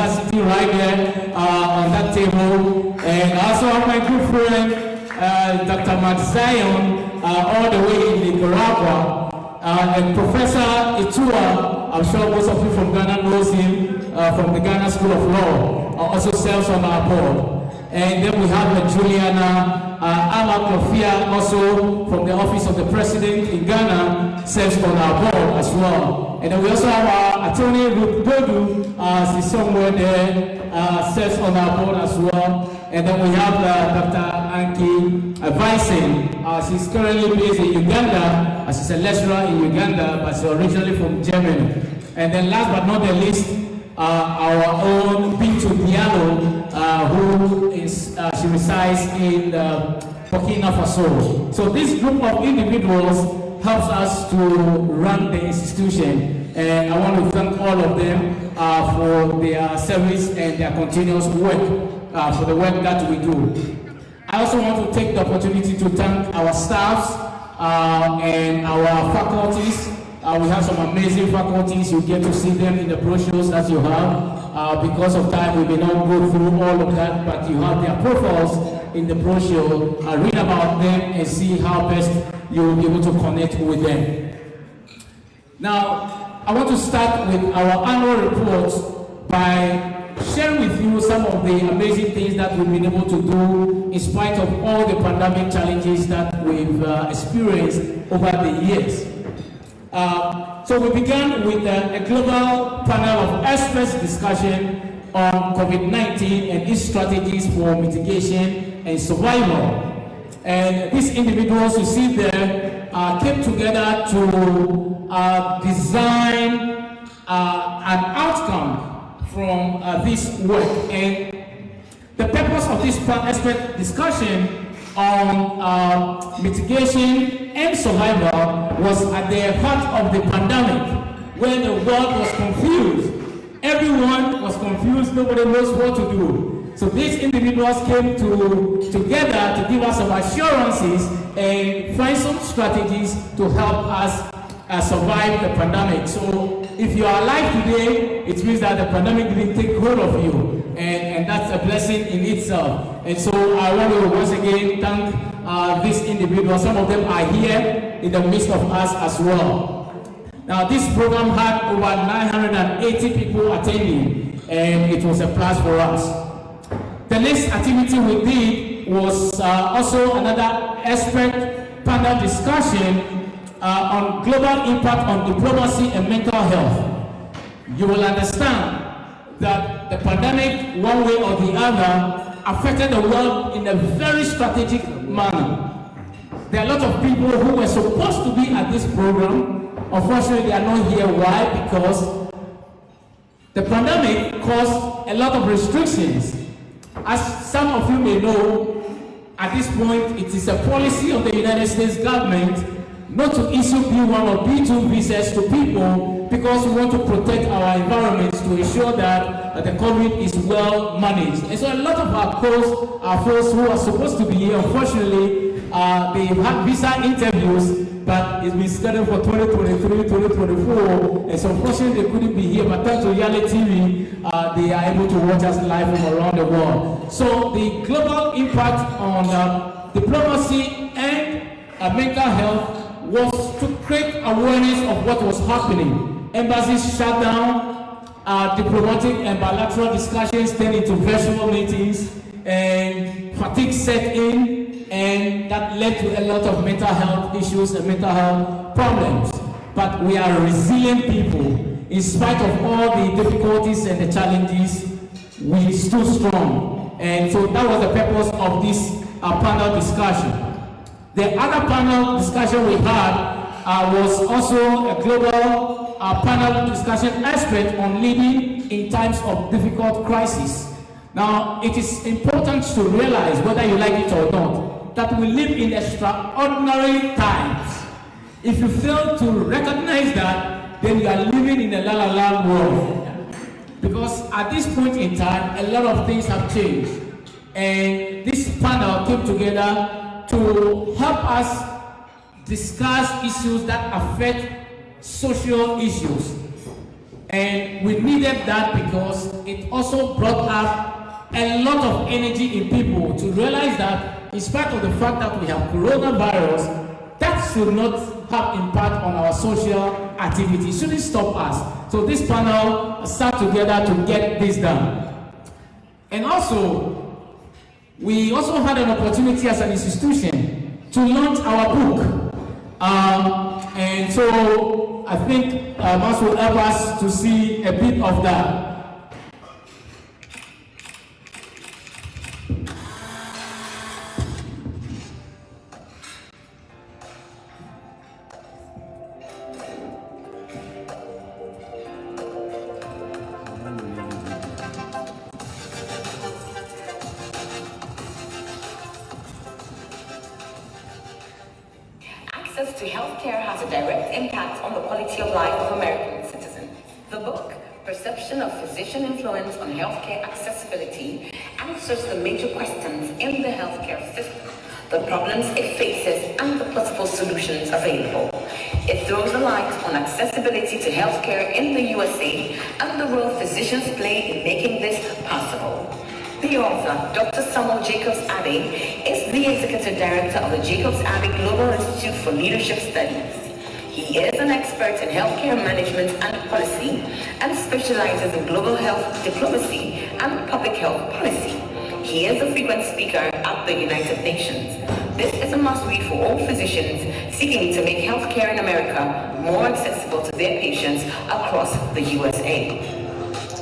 right there on that table, and I also have my good friend Dr. Daeshaun all the way in Nicaragua, and Professor Itua, I'm sure most of you from Ghana knows him from the Ghana School of Law, also serves on our board. And then we have Juliana Amakofia, also from the Office of the President in Ghana, serves on our board as well. And then we also have our attorney Ruth Bodu, she's somewhere there, serves on our board as well. And then we have Dr. Anki Wynston. She's currently based in Uganda. She's a lecturer in Uganda, but she's originally from Germany. And then last but not the least, our own Bintu Diallo, who is, she resides in Burkina Faso. So this group of individuals helps us to run the institution. And I want to thank all of them for their service and their continuous work, for the work that we do. I also want to take the opportunity to thank our staffs and our faculties. We have some amazing faculties. You get to see them in the brochures that you have. Because of time, we may not go through all of that, but you have their profiles in the brochure. Read about them and see how best you will be able to connect with them. Now, I want to start with our annual report by sharing with you some of the amazing things that we've been able to do in spite of all the pandemic challenges that we've experienced over the years. So we began with a global panel of experts discussion on COVID-19 and its strategies for mitigation and survival. And these individuals you see there came together to design an outcome from this work. And the purpose of this expert discussion on mitigation and survival was at the heart of the pandemic, when the world was confused. Everyone was confused, nobody knows what to do. So these individuals came together to give us some assurances and find some strategies to help us survive the pandemic. So if you are alive today, it means that the pandemic didn't take hold of you, and that's a blessing in itself. And so I want to once again thank these individuals. Some of them are here in the midst of us as well. Now this program had over 980 people attending, and it was a plus for us. The next activity we did was also another expert panel discussion on global impact on diplomacy and mental health. You will understand that the pandemic, one way or the other, affected the world in a very strategic manner. There are a lot of people who were supposed to be at this program. Unfortunately, they are not here. Why? Because the pandemic caused a lot of restrictions. As some of you may know, at this point, it is a policy of the United States government not to issue B1 or B2 visas to people, because we want to protect our environment to ensure that the COVID is well managed. And so a lot of our folks who are supposed to be here, unfortunately, they had visa interviews, but it's been scheduled for 2023, 2024, and so unfortunately they couldn't be here. But thanks to YALI TV, they are able to watch us live from around the world. So the global impact on diplomacy and mental health was to create awareness of what was happening. Embassies shut down, diplomatic and bilateral discussions turned into virtual meetings, and fatigue set in, and that led to a lot of mental health issues and mental health problems. But we are resilient people. In spite of all the difficulties and the challenges, we stood strong. And so that was the purpose of this panel discussion. The other panel discussion we had was also a global panel discussion expert on leading in times of difficult crisis. Now, it is important to realize, whether you like it or not, that we live in extraordinary times. If you fail to recognize that, then you are living in a la-la-la world. Because at this point in time, a lot of things have changed. And this panel came together to help us discuss issues that affect social issues. And we needed that because it also brought up a lot of energy in people to realize that in spite of the fact that we have coronavirus, that should not have impact on our social activity. It shouldn't stop us. So this panel sat together to get this done. And also, we also had an opportunity as an institution to launch our book. And so I think Mas will help us to see a bit of that. Access to healthcare has a direct impact on the quality of life of American citizens. The book, Perception of Physician Influence on Healthcare Accessibility, answers the major questions in the healthcare system, the problems it faces, and the possible solutions available. It throws a light on accessibility to healthcare in the USA and the role physicians play in making this possible. The author, Dr. Samuel Jacobs-Abbey, is the Executive Director of the Jacobs-Abbey Global Institute for Leadership Studies. He is an expert in healthcare management and policy and specializes in global health diplomacy and public health policy. He is a frequent speaker at the United Nations. This is a must-read for all physicians seeking to make healthcare in America more accessible to their patients across the USA.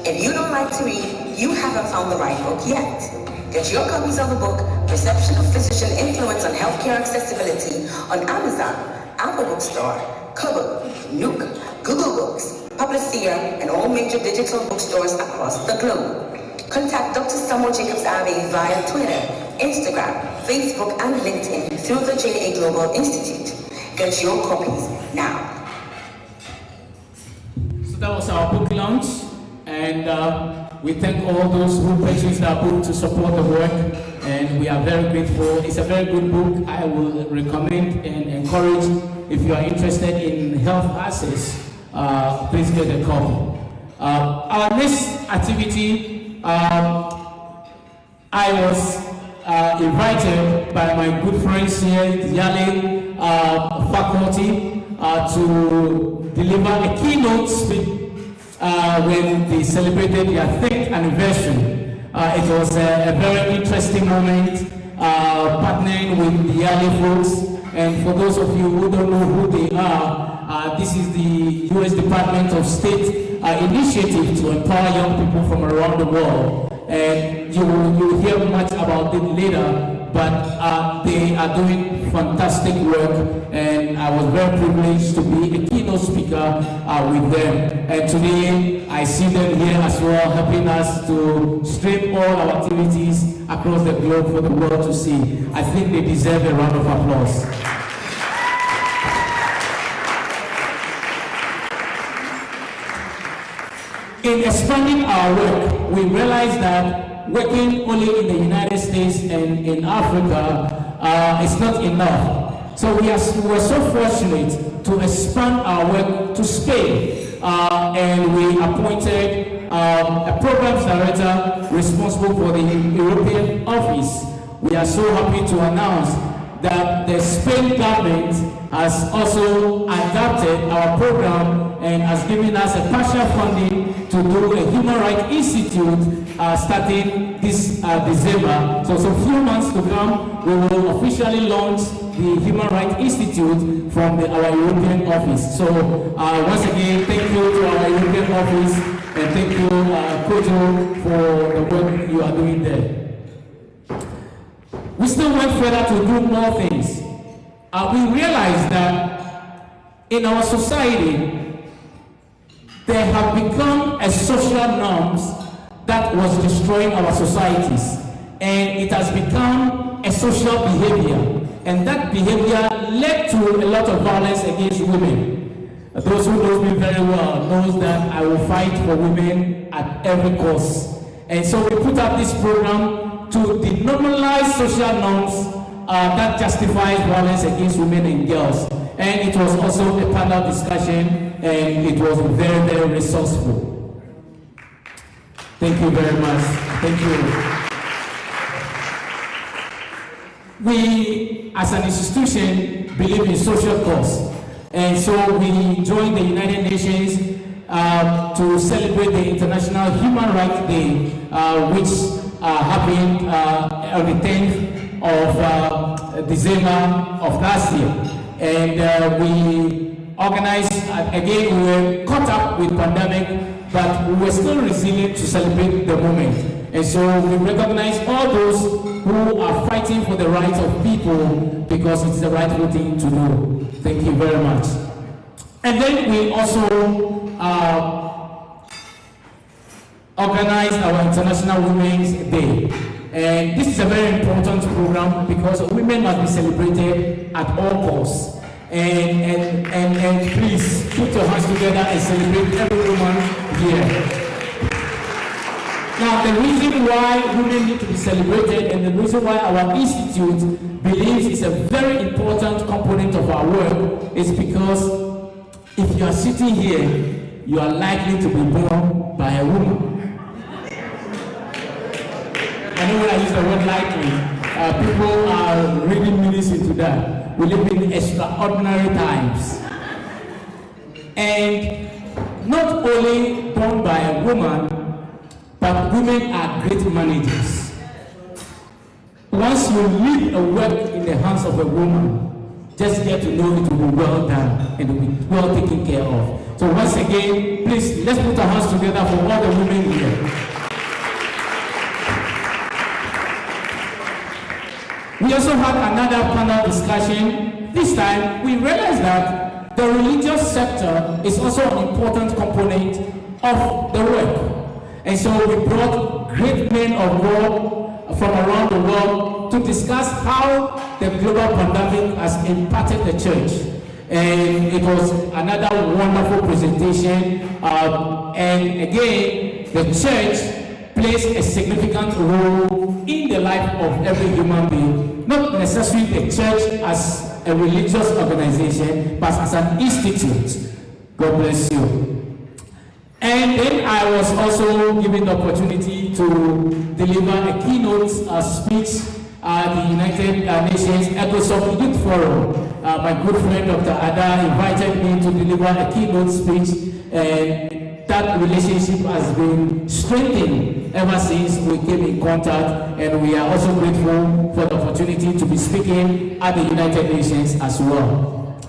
If you don't like to read, you haven't found the right book yet. Get your copies of the book, Perception of Physician Influence on Healthcare Accessibility, on Amazon, Apple Bookstore, Kobo, Nook, Google Books, Publishing, and all major digital bookstores across the globe. Contact Dr. Samuel Jacobs-Abbey via Twitter, Instagram, Facebook, and LinkedIn through the JA Global Institute. Get your copies now. So that was our book launch, and we thank all those who purchased our book to support the work, and we are very grateful. It's a very good book. I will recommend and encourage, if you are interested in health access, please get a copy. Our next activity, I was invited by my good friends here at the YALI faculty to deliver a keynote speech when they celebrated their 5th anniversary. It was a very interesting moment, partnering with the YALI folks. And for those of you who don't know who they are, this is the U.S. Department of State initiative to empower young people from around the world. And you will hear much about it later, but they are doing fantastic work, and I was very privileged to be a keynote speaker with them. And today I see them here as well, helping us to stream all our activities across the globe for the world to see. I think they deserve a round of applause. In expanding our work, we realized that working only in the United States and in Africa is not enough. So we were so fortunate to expand our work to Spain, and we appointed a programs director responsible for the European office. We are so happy to announce that the Spain government has also adapted our program and has given us a partial funding to do a Human Rights Institute starting this December. So a few months to come, we will officially launch the Human Rights Institute from our European office. So once again, thank you to our European office, and thank you, Kojo, for the work you are doing there. We still went further to do more things. We realized that in our society, there have become a social norms that was destroying our societies, and it has become a social behavior, and that behavior led to a lot of violence against women. Those who know me very well knows that I will fight for women at every cost, and so we put up this program to denormalize social norms that justifies violence against women and girls. And it was also a panel discussion, and it was very, very resourceful. Thank you very much. Thank you. We, as an institution, believe in social cause. And so we joined the United Nations to celebrate the International Human Rights Day, which happened on the 10th of December of last year. And we organized, again, we were caught up with pandemic, but we were still resilient to celebrate the moment. And so we recognize all those who are fighting for the rights of people, because it's the rightful thing to do. Thank you very much. And then we also organized our International Women's Day. And this is a very important program because women must be celebrated at all costs. And please put your hands together and celebrate every woman here. Now, the reason why women need to be celebrated and the reason why our institute believes it's a very important component of our work is because if you are sitting here, you are likely to be born by a woman. I know when I use the word likely, people are reading meanings into that. We live in extraordinary times. And not only born by a woman, but women are great managers. Once you leave a work in the hands of a woman, just get to know it will be well done and it will be well taken care of. So once again, please, let's put our hands together for all the women here. We also had another panel discussion. This time, we realized that the religious sector is also an important component of the work. And so we brought great men of God from around the world to discuss how the global pandemic has impacted the church. And it was another wonderful presentation. And again, the church plays a significant role in the life of every human being. Not necessarily the church as a religious organization, but as an institute. God bless you. And then I was also given the opportunity to deliver a keynote speech at the United Nations ECOSOC Youth Forum. My good friend Dr. Ada invited me to deliver a keynote speech, and that relationship has been strengthened ever since we came in contact, and we are also grateful for the opportunity to be speaking at the United Nations as well.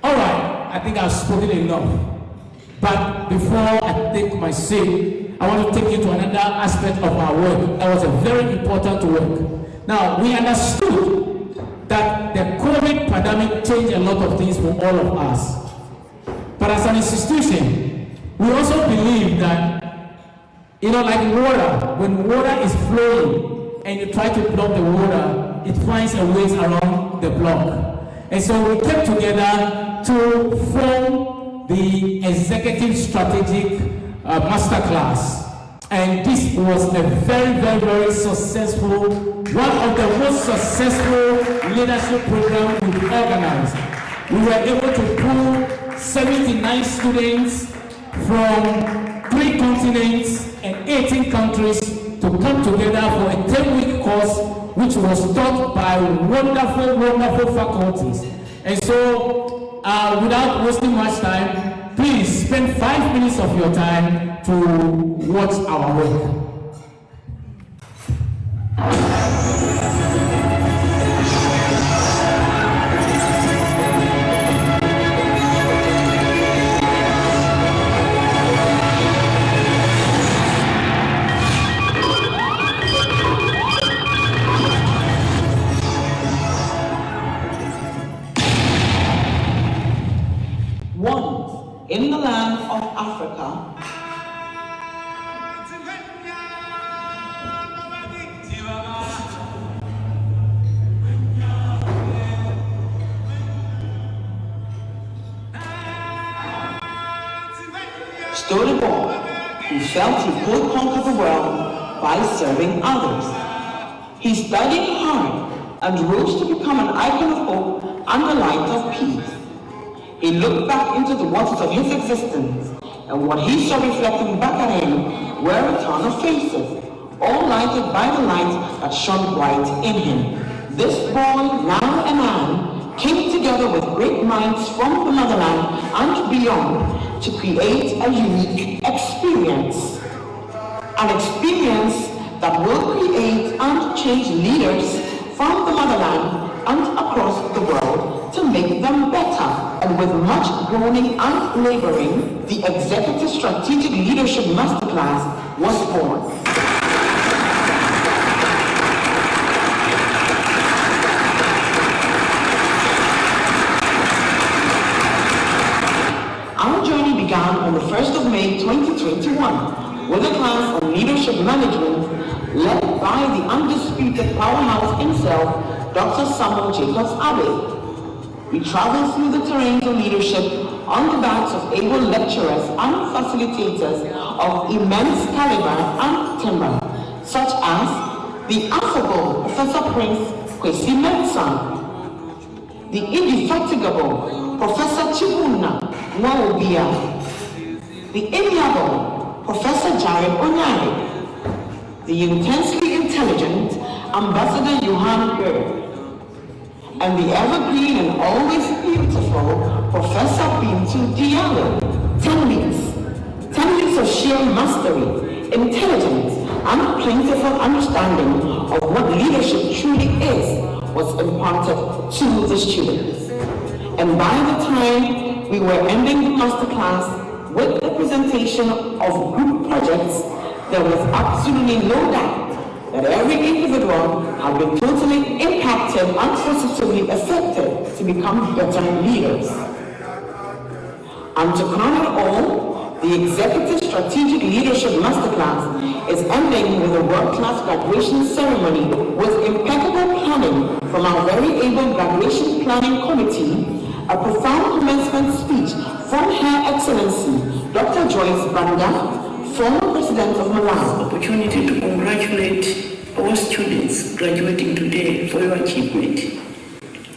All right, I think I've spoken enough. But before I take my seat, I want to take you to another aspect of our work. That was a very important work. Now, we understood that the COVID pandemic changed a lot of things for all of us. But as an institution, we also believe that, like water, when water is flowing and you try to block the water, it finds a way around the block. And so we came together to form the Executive Strategic Masterclass. And this was a very, very, very successful, one of the most successful leadership programs we've organized. We were able to pull 79 students from 3 continents and 18 countries to come together for a 10-week course, which was taught by wonderful, wonderful faculties. And so, without wasting much time, please spend 5 minutes of your time to watch our work. In the land of Africa, stood a boy who felt he could conquer the world by serving others. He studied hard and rose to become an icon of hope and the light of peace. He looked back into the waters of his existence, and what he saw reflecting back at him were a ton of faces, all lighted by the light that shone bright in him. This boy, now a man, came together with great minds from the motherland and beyond to create a unique experience. An experience that will create and change leaders from the motherland and across the world to make them better. And with much groaning and laboring, the Executive Strategic Leadership Masterclass was born. Our journey began on the 1st of May 2021 with a class on leadership management led by the undisputed powerhouse himself, Dr. Samuel Jacobs Abbey. We travel through the terrains of leadership on the backs of able lecturers and facilitators of immense caliber and timber, such as the affable Professor Prince Kwesi Mensah, the indefatigable Professor Chibuna Nwawobia, the amiable Professor Jared Onyari, the intensely intelligent Ambassador Johan Berg, and the evergreen and always beautiful Professor Bintu Diallo. 10 weeks of sheer mastery, intelligence, and plentiful understanding of what leadership truly is was imparted to the students. And by the time we were ending the masterclass with the presentation of group projects, there was absolutely no doubt that every individual had been totally impacted and positively affected to become better leaders. And to crown it all, the Executive Strategic Leadership Masterclass is ending with a world-class graduation ceremony with impeccable planning from our very able graduation planning committee, a profound commencement speech from Her Excellency Dr. Joyce Banda, former President of Malawi. Opportunity to congratulate our students graduating today for your achievement.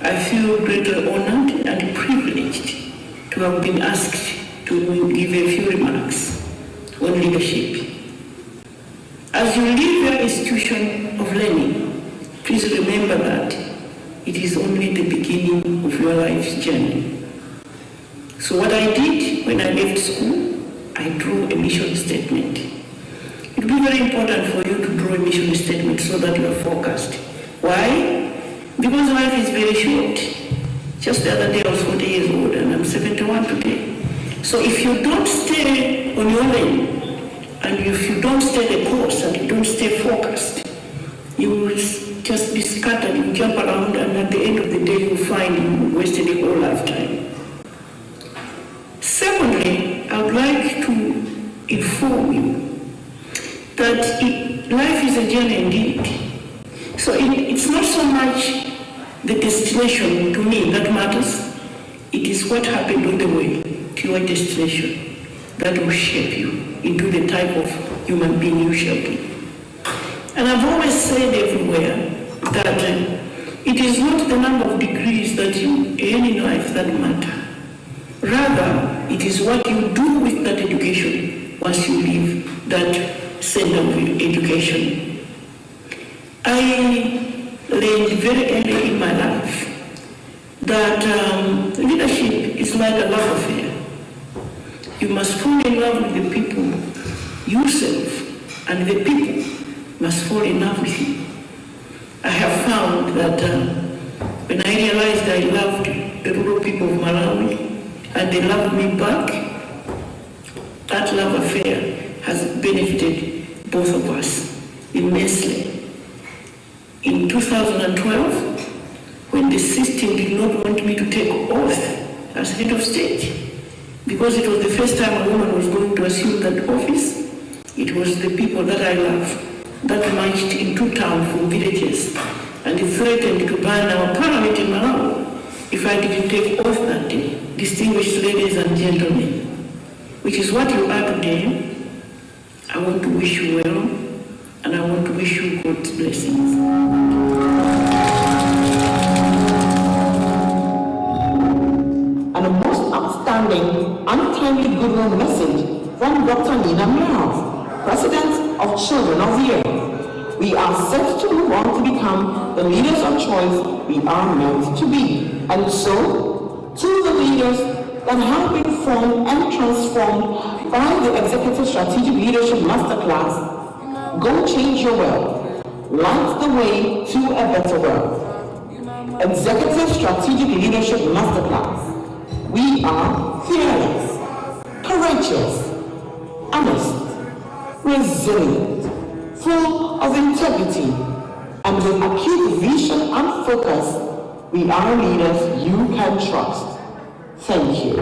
I feel greatly honored and privileged to have been asked to give a few remarks on leadership. As you leave your institution of learning, please remember that it is only the beginning of your life's journey. So what I did when I left school, I drew a mission statement. It will be very important for you to draw a mission statement so that you are focused. Why? Because life is very short. Just the other day I was 40 years old and I'm 71 today. So if you don't stay on your lane, and if you don't stay the course and you don't stay focused, you will just be scattered, you jump around, and at the end of the day you find you wasted a whole lifetime. Secondly, I would like to inform you that life is a journey indeed. So it's not so much the destination to me that matters. It is what happened on the way to your destination that will shape you into the type of human being you shall be. And I've always said everywhere that it is not the number of degrees that you earn in life that matter. Rather, it is what you do with that education once you leave that center of education. I learned very early in my life that leadership is like a love affair. You must fall in love with the people yourself, and the people must fall in love with you. I have found that when I realized I loved the rural people of Malawi and they loved me back, that love affair has benefited both of us immensely. In 2012, when the system did not want me to take oath as head of state, because it was the first time a woman was going to assume that office, it was the people that I love that marched into town from villages and threatened to burn our parliament in Malawi if I didn't take oath that day. Distinguished ladies and gentlemen, which is what you are today, I want to wish you well, and I want to wish you God's blessings. And a most outstanding, untimely goodwill message from Dr. Nina Meroff, President of Children of the Earth. We are set to move on to become the leaders of choice we are meant to be. And so, to the leaders that have been formed and transformed by the Executive Strategic Leadership Masterclass, go change your world. Light the way to a better world. Executive Strategic Leadership Masterclass. We are fearless, courageous, honest, resilient, full of integrity, and with acute vision and focus. We are leaders you can trust. Thank you.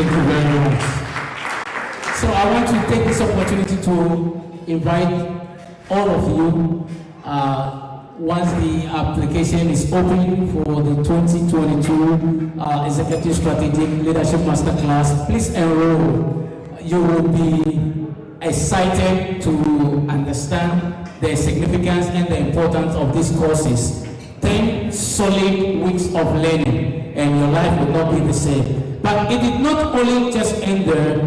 Thank you very much. So I want to take this opportunity to invite all of you, once the application is open for the 2022 Executive Strategic Leadership Masterclass, please enroll. You will be excited to understand the significance and the importance of these courses. 10 solid weeks of learning, and your life will not be the same. But it did not only just end there.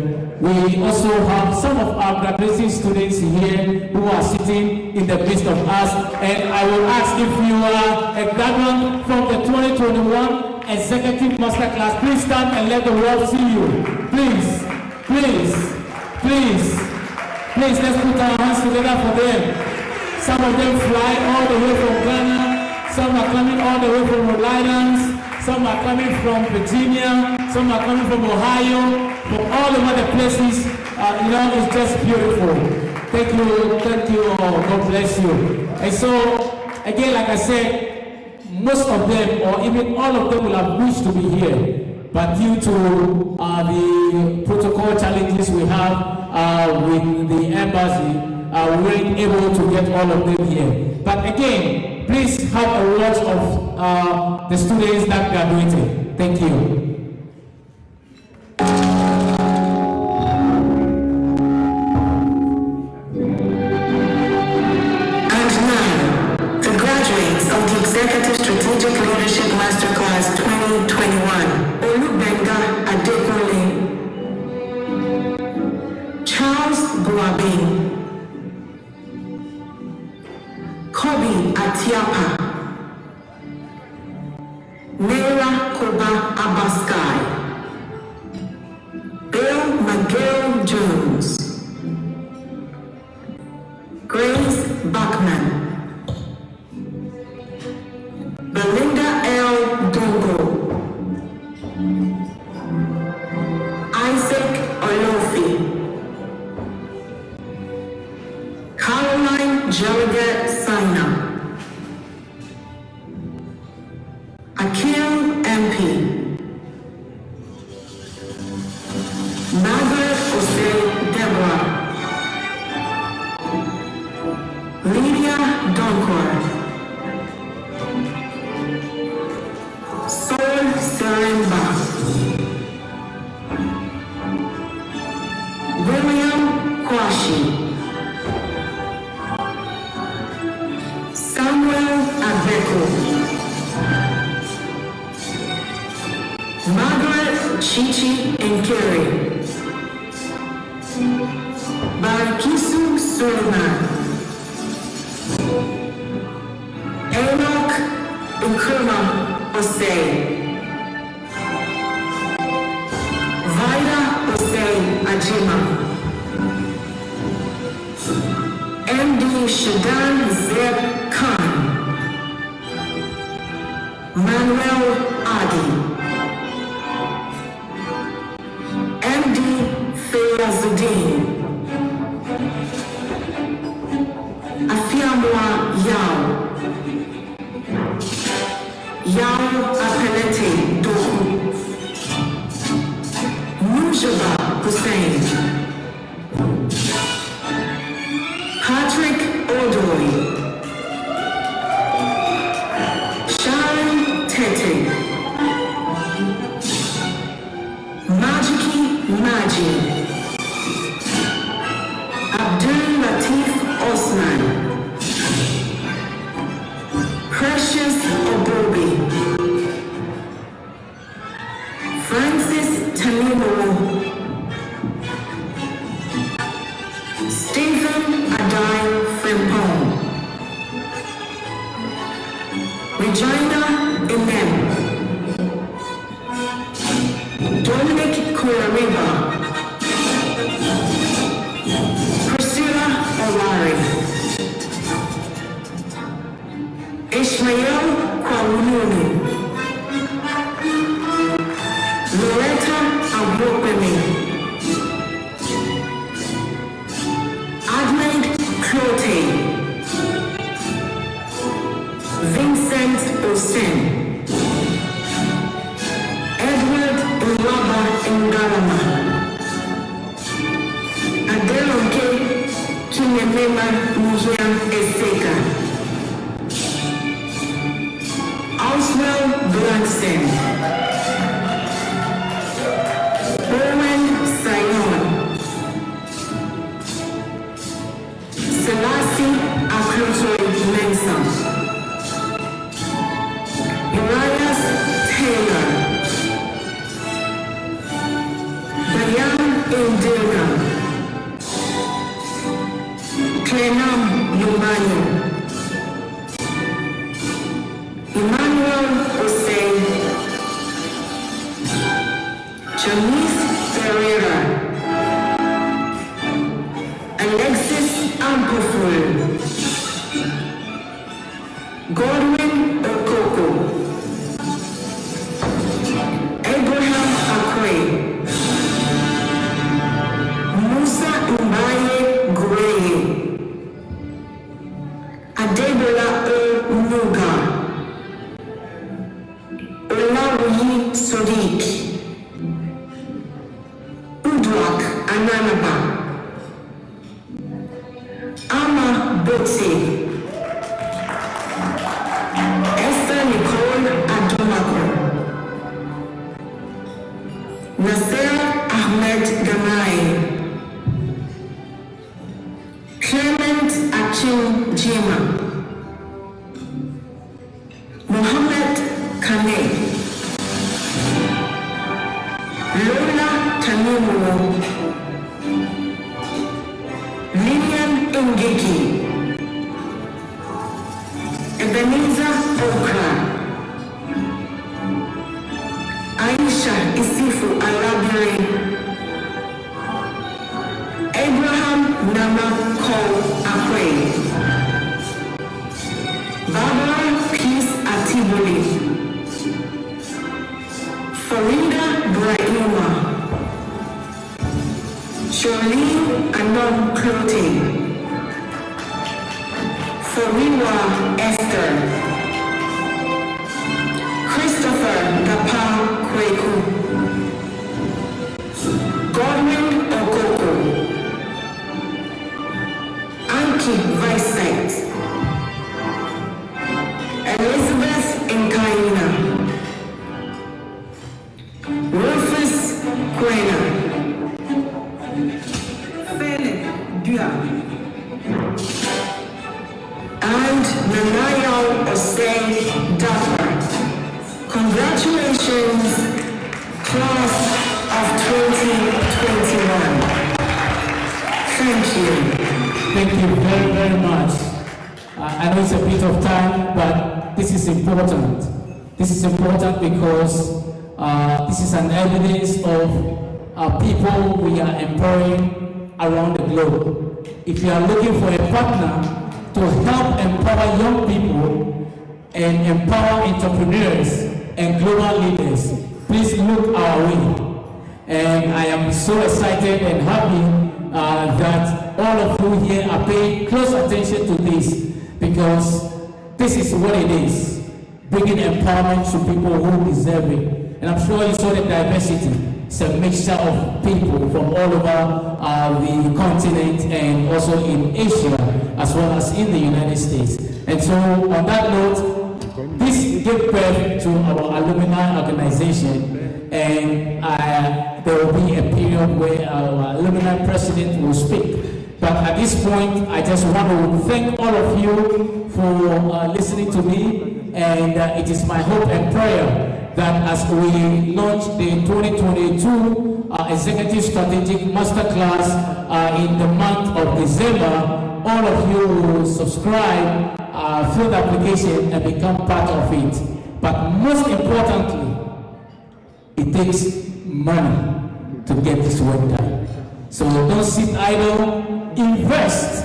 We also have some of our graduating students here who are sitting in the midst of us, and I will ask if you are a graduate from the 2021 Executive Masterclass, please stand and let the world see you. Please, please, please, please, let's put our hands together for them. Some of them fly all the way from Ghana, some are coming all the way from Rhode Island, some are coming from Virginia, some are coming from Ohio, from all over the places. It's just beautiful. Thank you all. God bless you. And so, again, like I said, most of them, or even all of them, will have wished to be here. But due to the protocol challenges we have with the embassy, we weren't able to get all of them here. But again, please have a watch of the students that graduated. Thank you. Executive Strategic Leadership Masterclass 2021. Olubenga Adekunle, Charles Buabin, Kobi Atiapa, Naira Koba Abaskai, Bill Miguel Jones, Grace Bachman, Belinda L. Dongo, Isaac Olofi, Caroline Joliga Saina, Akil MP, Margaret Osei-Darkwa, Lydia Donkor, Sol Seremba, William Kwashi, Samuel Abeko, Margaret Chichi Nkeri, Barikisu Suleiman, Enoch Nkrumah Osei, Vida Osei Ajima, MD Shadan Zeb Khan, Manuel Adi, MD Feyazuddin, Afiamwa Yao, Yao Apelete Doku, Mujaba Hussein, Patrick Odoy, Sharon Tete, Majiki Maji, Abdul Latif Osman, Precious Obobi, Francis Tanimu, Stephen Adai Frimpong, Regina Inem, Dominic Kurariba, Priscilla Olari, Ishmael Kwawununi, Loretta Agbokwemi, Ahmed Clote, Vincent Osen, Edward Nwaba Ngalama, Emmanuel Osei, Janice Ferreira, Alexis Ampoful, Godwin Okoko, Abraham Akwe, Musa Mbaye Gray, Adebola Nuga, Olawi Sodiq, Udwak Ananaba, Ama Botse, Esther Nicole Adomako, Nasser Ahmed Gamai, Clement Achim Jima, Mohammed Kane, Lola Tanimu, Lilian Ngeki, Ebenezer Okra, Aisha Isifu Alabiri, Abraham Nama Cole Akwe, Barbara Peace Atibuli, Farida Brahima, Joelene Anom Clothing, Fariwa Esther, Christopher Gapa Kweku, Godwin Okoko, Anki Visite, Elizabeth Nkaina, Rufus Kwena, Philip Dua, and Nanayo Osei-Darkwa. Congratulations, class of 2021. Thank you. Thank you very, very much. I know it's a bit of time, but this is important. This is important because this is an evidence of people we are empowering around the globe. If you are looking for a partner to help empower young people and empower entrepreneurs and global leaders, please look our way. And I am so excited and happy that all of you here are paying close attention to this, because this is what it is, bringing empowerment to people who deserve it. And I'm sure you saw the diversity. It's a mixture of people from all over the continent and also in Asia, as well as in the United States. And so on that note, this gave birth to our alumni organization, and there will be a period where our alumni president will speak. But at this point, I just want to thank all of you for listening to me, and it is my hope and prayer that as we launch the 2022 Executive Strategic Masterclass in the month of December, all of you will subscribe, fill the application and become part of it. But most importantly, it takes money to get this work done. So don't sit idle, invest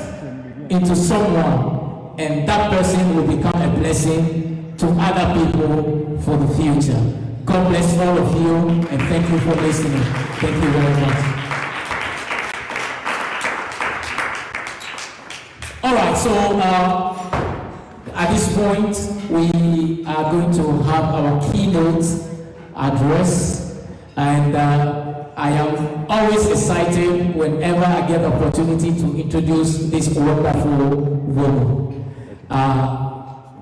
into someone, and that person will become a blessing to other people for the future. God bless all of you, and thank you for listening. Thank you very much. All right, so at this point, we are going to have our keynote address, and I am always excited whenever I get the opportunity to introduce this wonderful woman.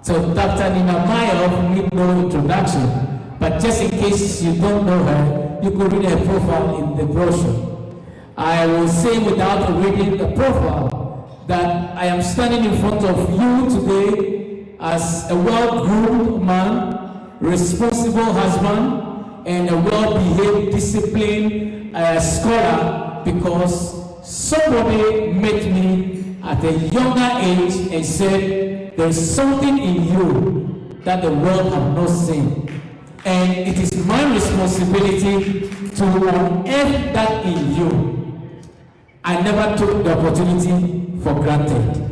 So Dr. Nina Mayo need no introduction, but just in case you don't know her, you could read her profile in the brochure. I will say without reading the profile that I am standing in front of you today as a well-groomed man, responsible husband, and a well-behaved, disciplined scholar, because somebody met me at a younger age and said, there's something in you that the world have not seen. And it is my responsibility to unearth that in you. I never took the opportunity for granted.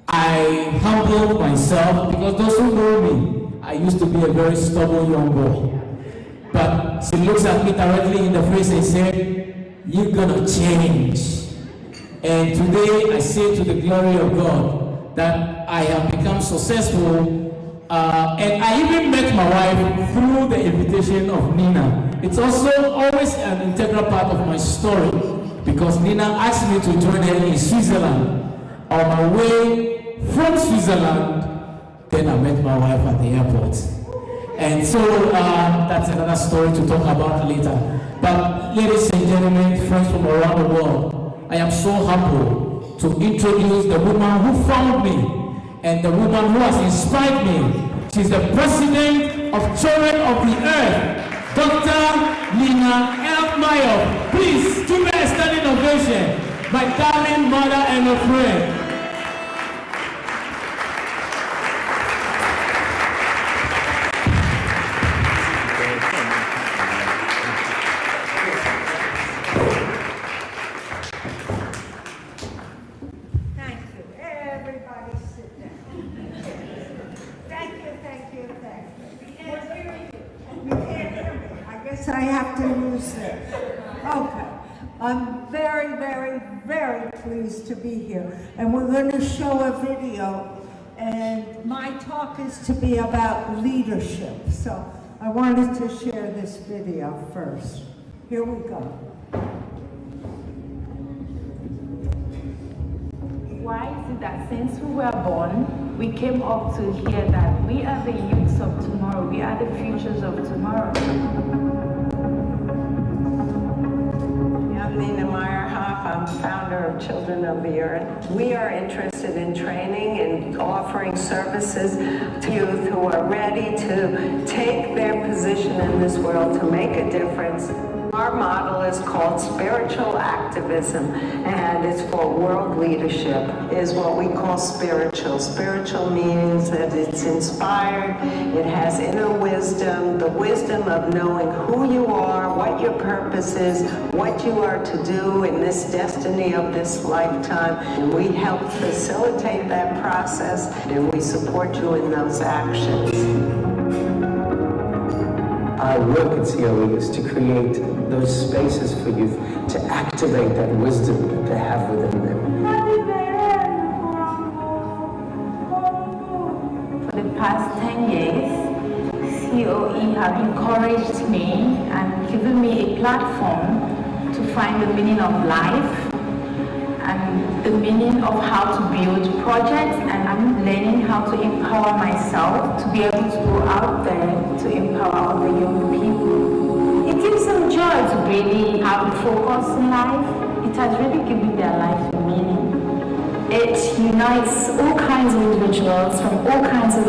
I humbled myself because those who know me, I used to be a very stubborn young boy. But she looks at me directly in the face and said, you're gonna change. And today I say to the glory of God that I have become successful. And I even met my wife through the invitation of Nina. It's also always an integral part of my story because Nina asked me to join her in Switzerland. On my way from Switzerland, then I met my wife at the airport. And so that's another story to talk about later. But ladies and gentlemen, friends from around the world, I am so humbled to introduce the woman who found me and the woman who has inspired me. She's the president of Children of the Earth, Dr. Nina Elmayo. Please give her a standing ovation, my darling mother and a friend. I have to use this. Okay. I'm very, very, very pleased to be here. And we're going to show a video. And my talk is to be about leadership. So I wanted to share this video first. Here we go. Why is it that since we were born, we came up to hear that we are the youths of tomorrow, we are the futures of tomorrow? I'm Nina Meyerhoff. I'm founder of Children of the Earth. We are interested in training and offering services to youth who are ready to take their position in this world to make a difference. Our model is called spiritual activism, and it's for world leadership, is what we call spiritual. Spiritual means that it's inspired, it has inner wisdom, the wisdom of knowing who you are, what your purpose is, what you are to do in this destiny of this lifetime. And we help facilitate that process, and we support you in those actions. Our work at COE is to create those spaces for youth to activate that wisdom that they have within them. For the past 10 years, COE have encouraged me and given me a platform to find the meaning of life and the meaning of how to build projects, and I'm learning how to empower myself to be able to go out there to empower other young people. It gives them joy to really have a focus in life. It has really given their life a meaning. It unites all kinds of individuals from all kinds of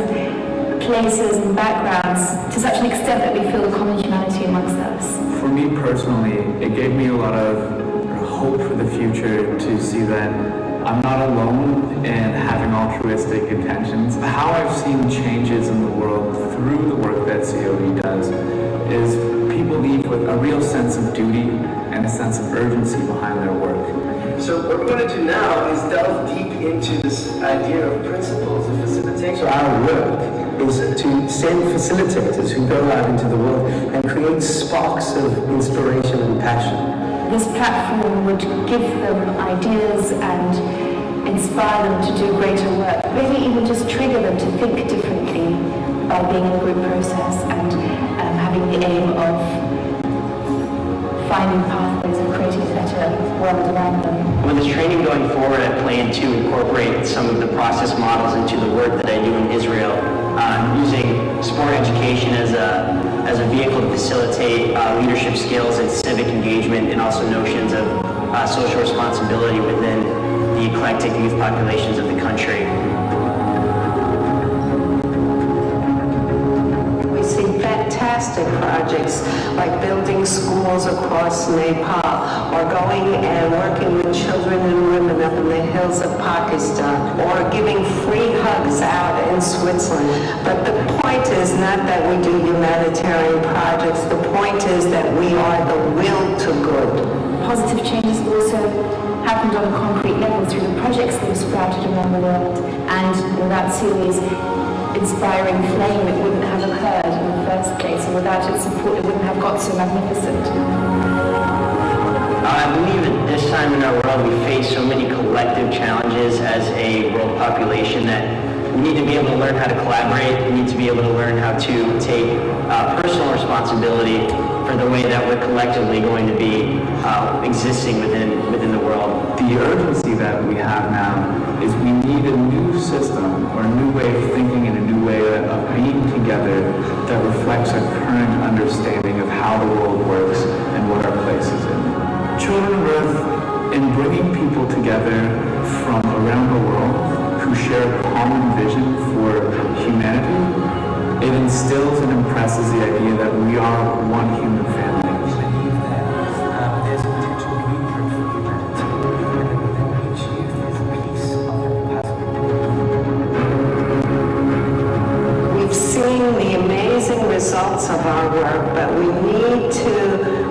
places and backgrounds to such an extent that we feel the common humanity amongst us. For me personally, it gave me a lot of hope for the future to see that I'm not alone in having altruistic intentions. How I've seen changes in the world through the work that COE does is people leave with a real sense of duty and a sense of urgency behind their work. So what we're going to do now is delve deep into this idea of principles of facilitation. So our work is to send facilitators who go out into the world and create sparks of inspiration and passion. This platform would give them ideas and inspire them to do greater work, maybe even just trigger them to think differently by being in a group process and having the aim of finding pathways and creating a better world around them. With this training going forward, I plan to incorporate some of the process models into the work that I do in Israel, using sport education as a vehicle to facilitate leadership skills and civic engagement, and also notions of social responsibility within the eclectic youth populations of the country. We see fantastic projects like building schools across Nepal, or going and working with children and women up in in the hills of Pakistan or giving free hugs out in Switzerland. But the point is not that we do humanitarian projects. The point is that we are the will to good. Positive changes also happened on a concrete level through the projects that were sprouted around the world, and without Celia's inspiring flame, it wouldn't have occurred in the first place, and without its support, it wouldn't have got so magnificent. I believe at this time in our world we face so many collective challenges as a world population that we need to be able to learn how to collaborate. We need to be able to learn how to take personal responsibility for the way that we're collectively going to be existing within the world. The urgency that we have now is we need a new system or a new way of thinking and a new way of being together that reflects our current understanding of how the world works and what our place is in. Children of Earth, in bringing people together from around the world who share a common vision for humanity, it instills and impresses the idea that we are one human family. We believe that there's a potential blueprint for humanity, and within each youth is a piece of that puzzle. We've seen the amazing results of our work, but we need to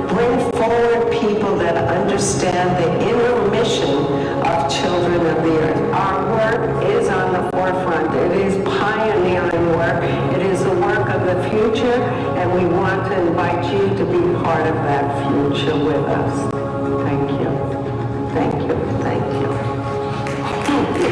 bring forward people that understand the inner mission of Children of the Earth. Our work is on the forefront. It is pioneering work. It is the work of the future, and we want to invite you to be part of that future with us. Thank you. Thank you. Thank you. Thank you.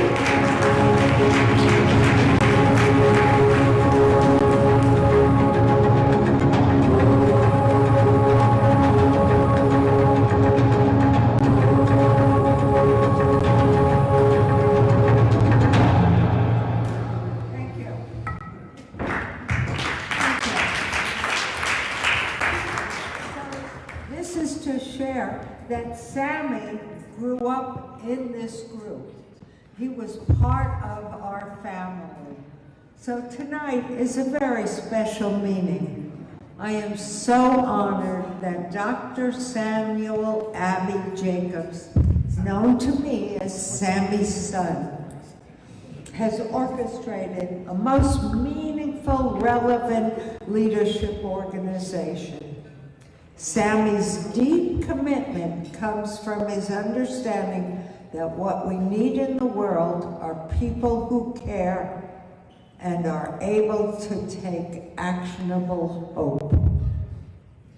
That Sammy grew up in this group. He was part of our family. So tonight is a very special meeting. I am so honored that Dr. Samuel Abbey Jacobs, known to me as Sammy's son, has orchestrated a most meaningful, relevant leadership organization. Sammy's deep commitment comes from his understanding that what we need in the world are people who care and are able to take actionable hope.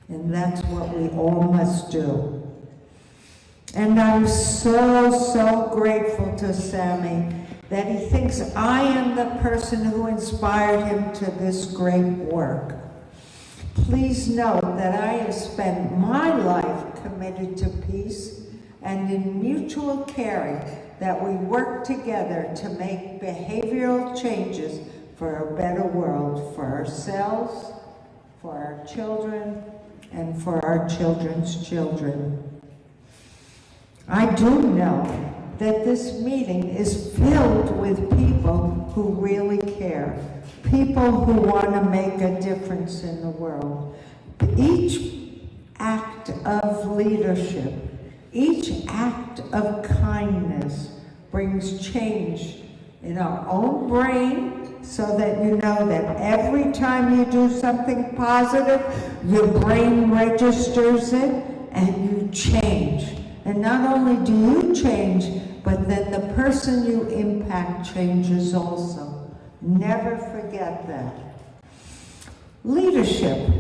And that's what we all must do. And I'm so grateful to Sammy that he thinks I am the person who inspired him to this great work. Please note that I have spent my life committed to peace and in mutual caring, that we work together to make behavioral changes for a better world for ourselves, for our children, and for our children's children. I do know that this meeting is filled with people who really care. People who want to make a difference in the world. Each act of leadership, each act of kindness brings change in our own brain, so that you know that every time you do something positive, your brain registers it and you change. And not only do you change, but then the person you impact changes also. Never forget that. Leadership,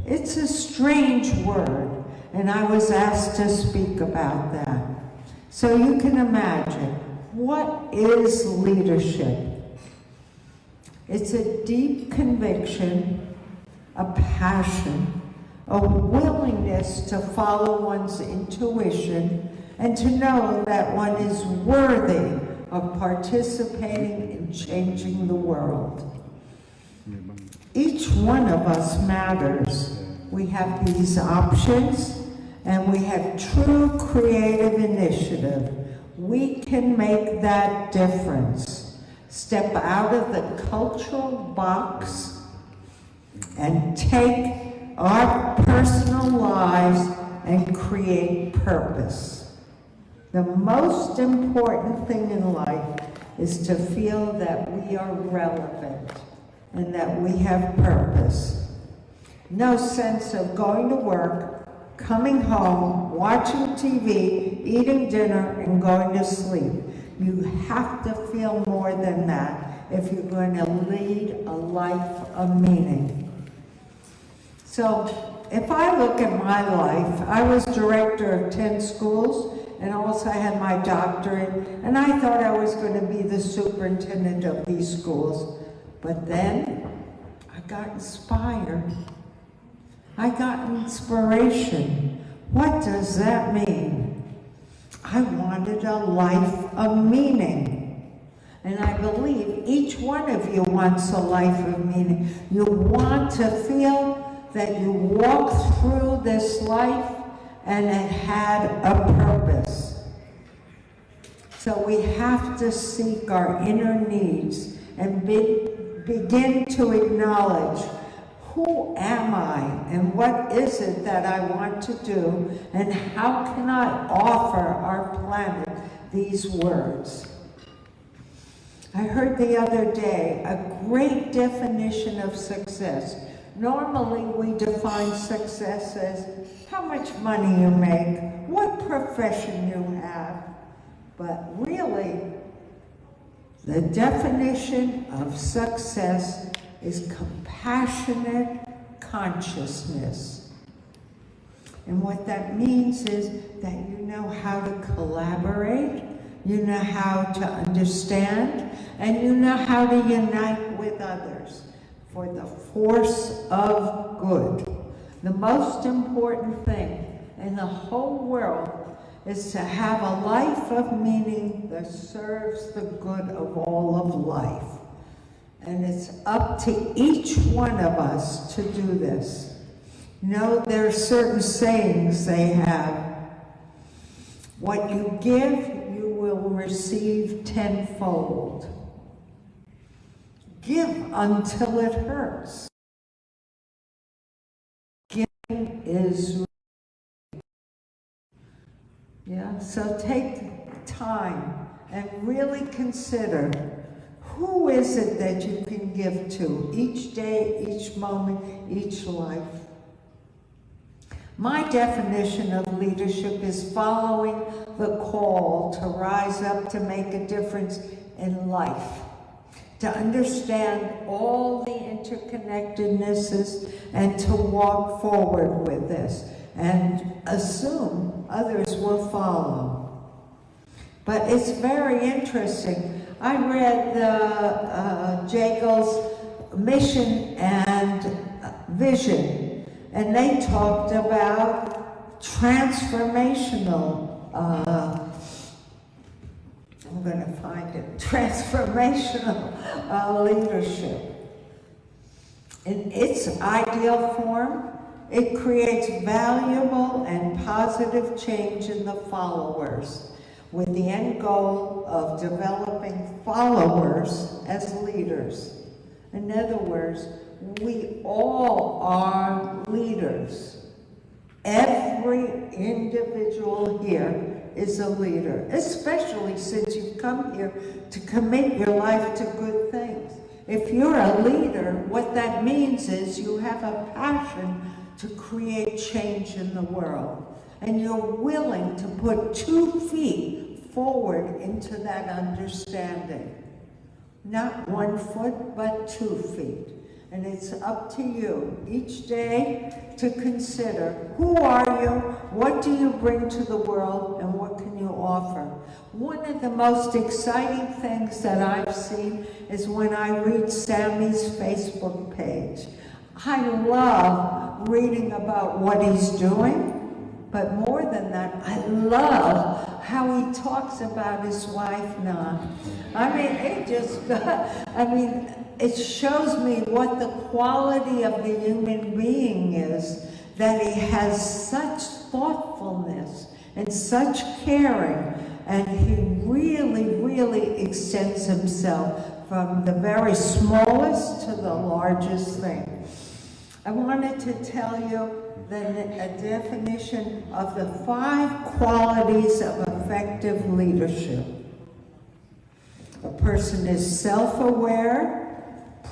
it's a strange word, and I was asked to speak about that. So you can imagine, what is leadership? It's a deep conviction, a passion, a willingness to follow one's intuition, and to know that one is worthy of participating in changing the world. Each one of us matters. We have these options, and we have true creative initiative. We can make that difference. Step out of the cultural box and take our personal lives and create purpose. The most important thing in life is to feel that we are relevant and that we have purpose. No sense of going to work, coming home, watching TV, eating dinner, and going to sleep. You have to feel more than that if you're going to lead a life of meaning. So if I look at my life, I was director of 10 schools and also had my doctorate, and I thought I was going to be the superintendent of these schools. But then I got inspired. I got inspiration. What does that mean? I wanted a life of meaning. And I believe each one of you wants a life of meaning. You want to feel that you walked through this life and it had a purpose. So we have to seek our inner needs and begin to acknowledge, who am I and what is it that I want to do, and how can I offer our planet these words? I heard the other day a great definition of success. Normally we define success as how much money you make, what profession you have, but really the definition of success is compassionate consciousness. And what that means is that you know how to collaborate, you know how to understand, and you know how to unite with others for the force of good. The most important thing in the whole world is to have a life of meaning that serves the good of all of life. And it's up to each one of us to do this. You know, there are certain sayings they have. What you give, you will receive tenfold. Give until it hurts. Giving is, yeah, so take time and really consider, who is it that you can give to each day, each moment, each life? My definition of leadership is following the call to rise up to make a difference in life, to understand all the interconnectednesses and to walk forward with this and assume others will follow. But it's very interesting. I read the Jagils' mission and vision, and they talked about transformational, I'm going to find it, transformational leadership. In its ideal form, it creates valuable and positive change in the followers, with the end goal of developing followers as leaders. In other words, we all are leaders. Every individual here is a leader, especially since you've come here to commit your life to good things. If you're a leader, what that means is you have a passion to create change in the world, and you're willing to put 2 feet forward into that understanding. Not 1 foot, but 2 feet. And it's up to you each day to consider, who are you, what do you bring to the world, and what can you offer? One of the most exciting things that I've seen is when I read Sammy's Facebook page. I love reading about what he's doing, but more than that, I love how he talks about his wife, Nah. I mean, it just, it shows me what the quality of the human being is, that he has such thoughtfulness and such caring, and he really, really extends himself from the very smallest to the largest thing. I wanted to tell you a definition of the 5 qualities of effective leadership. A person is self-aware,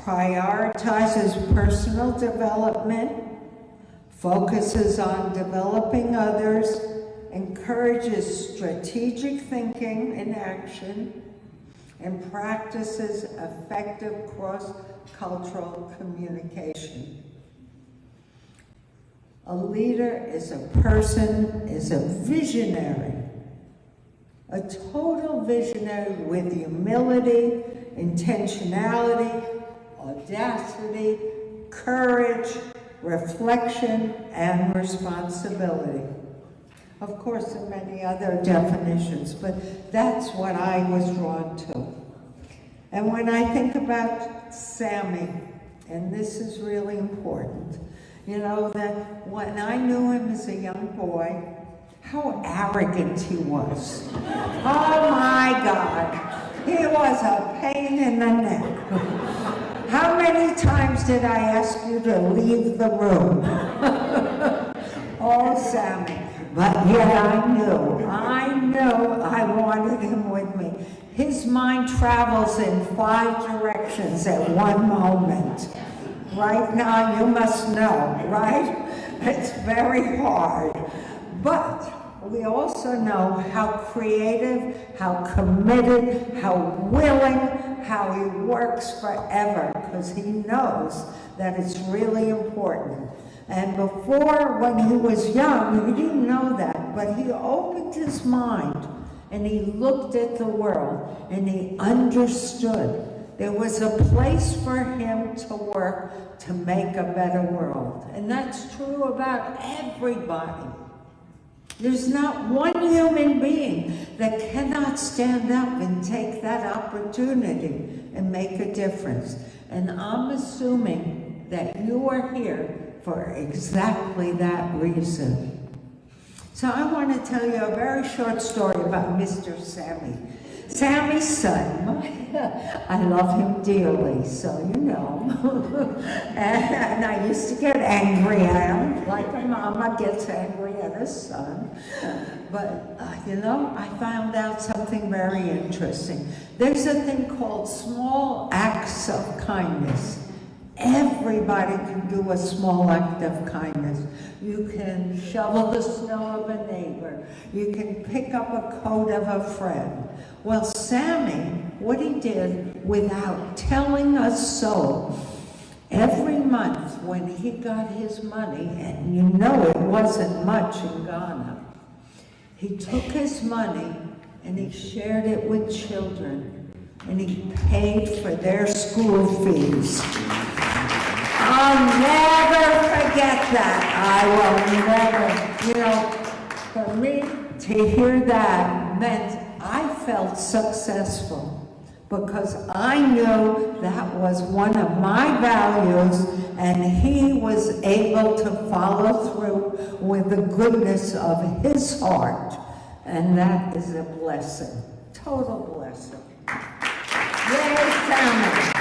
prioritizes personal development, focuses on developing others, encourages strategic thinking and action, and practices effective cross-cultural communication. A leader is a person, is a visionary, a total visionary with humility, intentionality, audacity, courage, reflection, and responsibility. Of course, there are many other definitions, but that's what I was drawn to. And when I think about Sammy, and this is really important, you know, that when I knew him as a young boy, how arrogant he was. Oh my God, he was a pain in the neck. How many times did I ask you to leave the room? Oh, Sammy. But yet I knew I wanted him with me. His mind travels in 5 directions at one moment. Right now, you must know, right? It's very hard. But we also know how creative, how committed, how willing, how he works forever, because he knows that it's really important. And before, when he was young, he didn't know that, but he opened his mind and he looked at the world and he understood there was a place for him to work to make a better world. And that's true about everybody. There's not one human being that cannot stand up and take that opportunity and make a difference. And I'm assuming that you are here for exactly that reason. So I want to tell you a very short story about Mr. Sammy. Sammy's son, I love him dearly, so you know. And I used to get angry at him, like a mama gets angry at her son. But, you know, I found out something very interesting. There's a thing called small acts of kindness. Everybody can do a small act of kindness. You can shovel the snow of a neighbor. You can pick up a coat of a friend. Well, Sammy, what he did without telling us so, every month when he got his money, and you know it wasn't much in Ghana, he took his money and he shared it with children, and he paid for their school fees. I'll never forget that. I will never, you know, for me to hear that meant I felt successful because I knew that was one of my values and he was able to follow through with the goodness of his heart. And that is a blessing, total blessing. Yay, Sammy.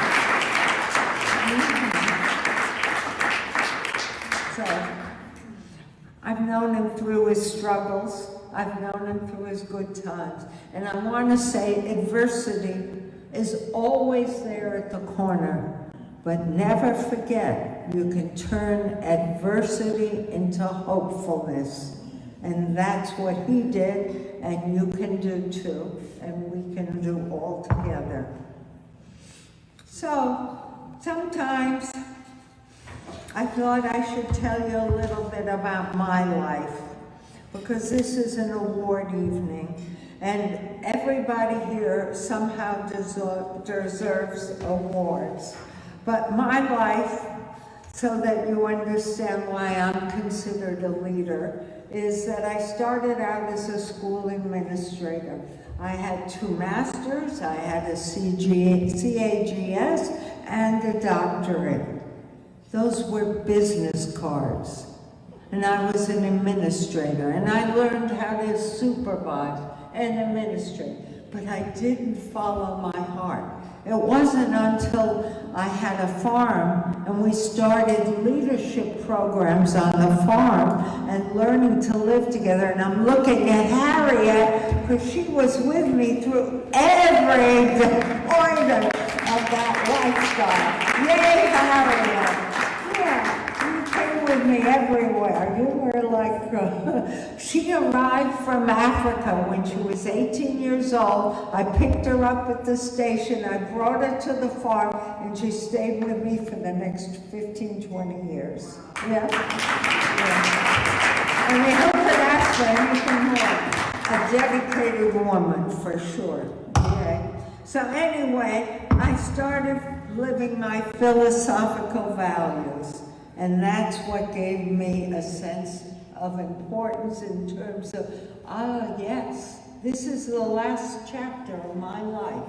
I've known him through his struggles. I've known him through his good times. And I want to say adversity is always there at the corner. But never forget, you can turn adversity into hopefulness. And that's what he did, and you can do too. And we can do all together. So, sometimes I thought I should tell you a little bit about my life, because this is an award evening, and everybody here somehow deserves awards. But my life, so that you understand why I'm considered a leader, is that I started out as a school administrator. I had 2 masters, I had a CAGS, and a doctorate. Those were business cards. And I was an administrator, and I learned how to supervise and administrate. But I didn't follow my heart. It wasn't until I had a farm and we started leadership programs on the farm and learning to live together. And I'm looking at Harriet because she was with me through every point of that lifestyle. Yay, Harriet! Yeah, you came with me everywhere. You were like, she arrived from Africa when she was 18 years old. I picked her up at the station. I brought her to the farm, and she stayed with me for the next 15, 20 years. Yeah? And we hope to ask for anything more. A dedicated woman, for sure. Okay? So anyway, I started living my philosophical values. And that's what gave me a sense of importance in terms of, yes, this is the last chapter of my life.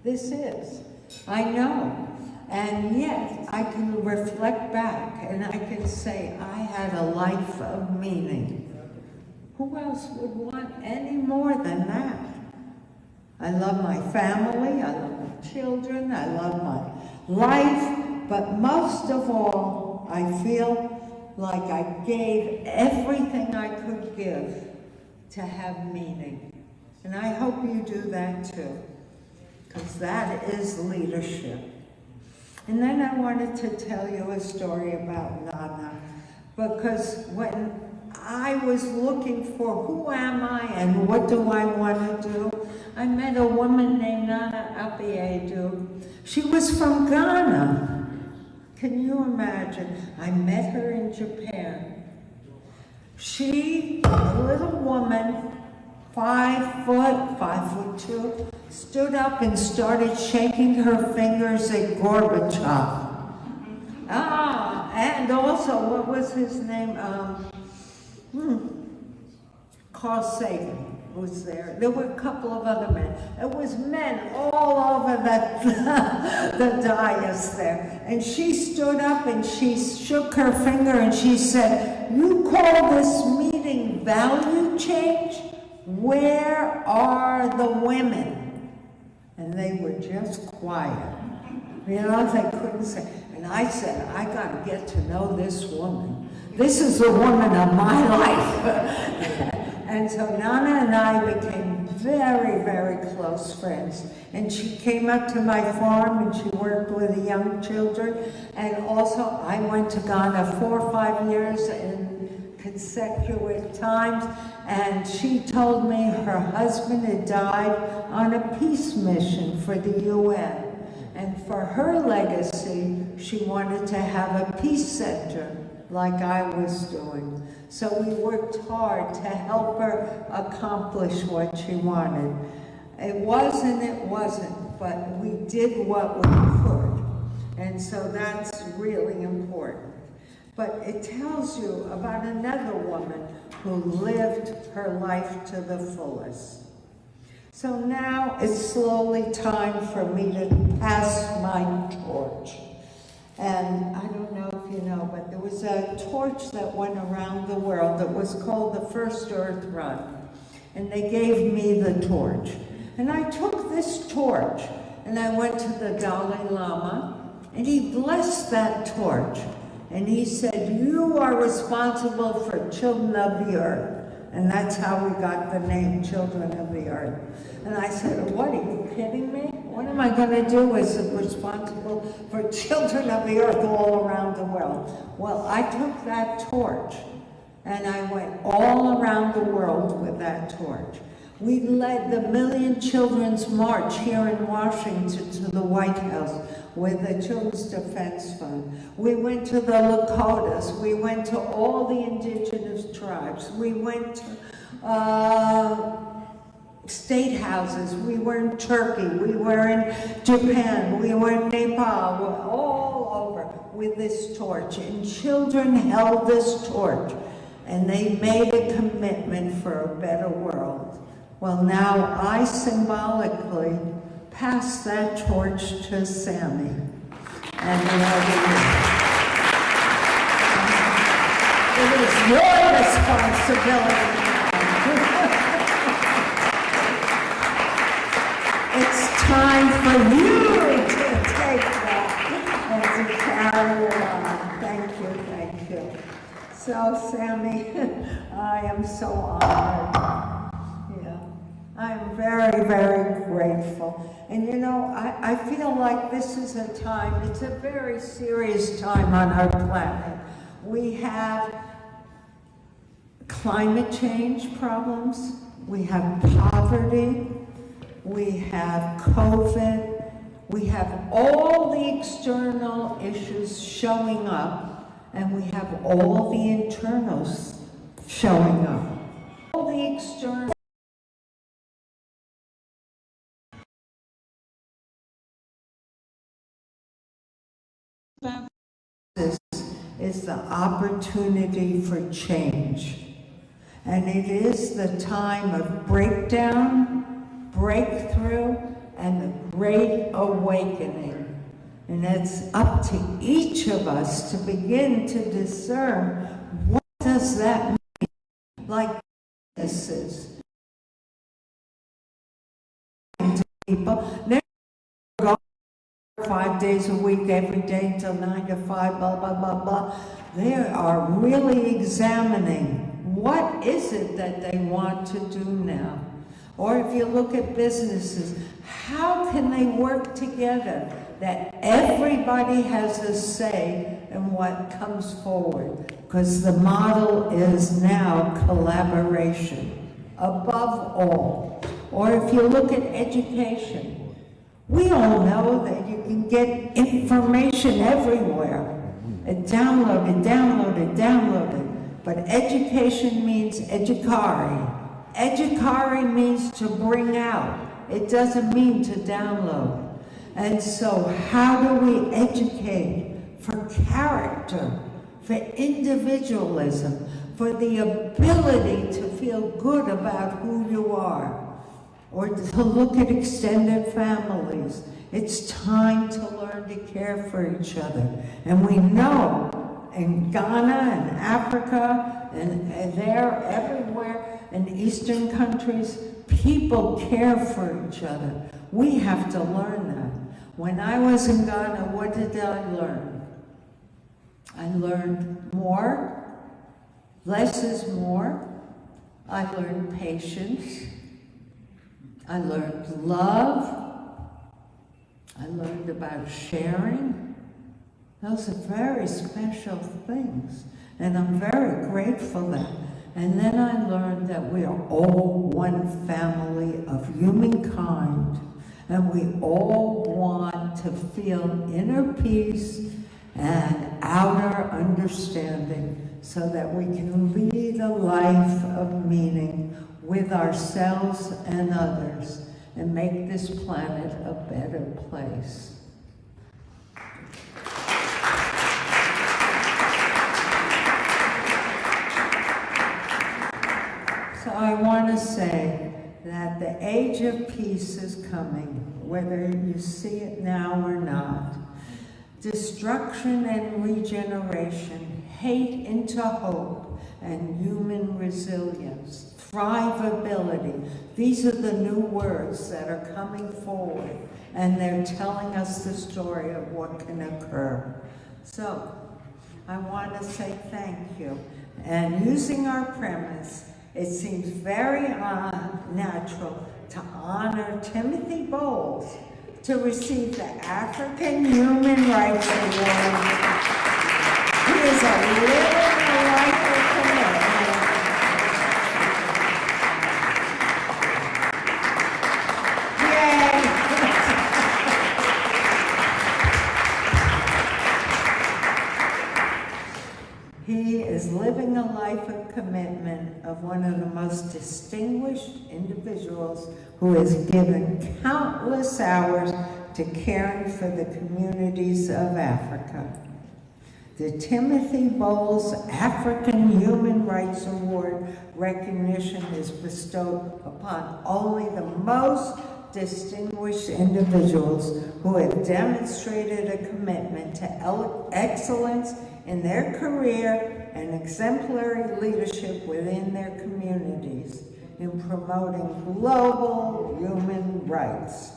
This is. I know. And yet, I can reflect back and I can say, I had a life of meaning. Who else would want any more than that? I love my family, I love my children, I love my life, but most of all, I feel like I gave everything I could give to have meaning. And I hope you do that too, because that is leadership. And then I wanted to tell you a story about Nana, because when I was looking for who am I and what do I want to do, I met a woman named Nana Appiah-Adu. She was from Ghana. Can you imagine? I met her in Japan. She, a little woman, 5'2", stood up and started shaking her fingers at Gorbachev. And also, what was his name? Carl Sagan was there. There were a couple of other men. It was men all over the dais there. And she stood up and she shook her finger and she said, "You call this meeting value change? Where are the women?" And they were just quiet. You know, they couldn't say. And I said, I got to get to know this woman. This is the woman of my life. And so Nana and I became very, very close friends. And she came up to my farm and she worked with the young children. And also I went to Ghana 4 or 5 years in consecutive times. And she told me her husband had died on a peace mission for the UN. And for her legacy, she wanted to have a peace center like I was doing. So we worked hard to help her accomplish what she wanted. It wasn't, but we did what we could. And so that's really important. But it tells you about another woman who lived her life to the fullest. So now it's slowly time for me to pass my torch. And I don't know if you know, but there was a torch that went around the world that was called the First Earth Run. And they gave me the torch. And I took this torch and I went to the Dalai Lama and he blessed that torch. And he said, "You are responsible for children of the earth." And that's how we got the name Children of the Earth. And I said, "What, are you kidding me? What am I going to do as responsible for children of the earth all around the world?" Well, I took that torch and I went all around the world with that torch. We led the Million Children's March here in Washington to the White House with the Children's Defense Fund. We went to the Lakotas. We went to all the indigenous tribes. We went to state houses. We were in Turkey. We were in Japan. We were in Nepal. We're all over with this torch. And children held this torch. And they made a commitment for a better world. Well, now I symbolically pass that torch to Sammy. And it is your responsibility. It's time for you to take that and to carry it on. Thank you, thank you. So, Sammy, I am so honored. Yeah, I'm very, very grateful. And you know, I feel like this is a time, it's a very serious time on our planet. We have climate change problems, we have poverty, we have COVID, we have all the external issues showing up, and we have all the internals showing up. All the external is the opportunity for change. And it is the time of breakdown, breakthrough, and the great awakening. And it's up to each of us to begin to discern, what does that mean? Like this is. People, they're going 5 days a week, every day till 9 to 5, blah, blah, blah, blah. They are really examining what is it that they want to do now. Or if you look at businesses, how can they work together that everybody has a say in what comes forward? Because the model is now collaboration, above all. Or if you look at education, we all know that you can get information everywhere. And download it, download it, download it. But education means educare. Educare means to bring out. It doesn't mean to download. And so how do we educate for character, for individualism, for the ability to feel good about who you are, or to look at extended families? It's time to learn to care for each other. And we know in Ghana and Africa and there, everywhere in Eastern countries, people care for each other. We have to learn that. When I was in Ghana, what did I learn? I learned more. Less is more. I learned patience. I learned love. I learned about sharing. Those are very special things. And I'm very grateful that. And then I learned that we are all one family of humankind. And we all want to feel inner peace and outer understanding so that we can lead a life of meaning with ourselves and others and make this planet a better place. So I want to say that the age of peace is coming, whether you see it now or not. Destruction and regeneration, hate into hope, and human resilience, thrivability. These are the new words that are coming forward, and they're telling us the story of what can occur. So, I want to say thank you. And using our premise, it seems very natural to honor Timothy Bowles to receive the African Human Rights Award. He is a living life of commitment. Yay! He is living a life of commitment of one of the most distinguished individuals who has given countless hours to caring for the communities of Africa. The Timothy Bowles African Human Rights Award recognition is bestowed upon only the most distinguished individuals who have demonstrated a commitment to excellence in their career and exemplary leadership within their communities in promoting global human rights.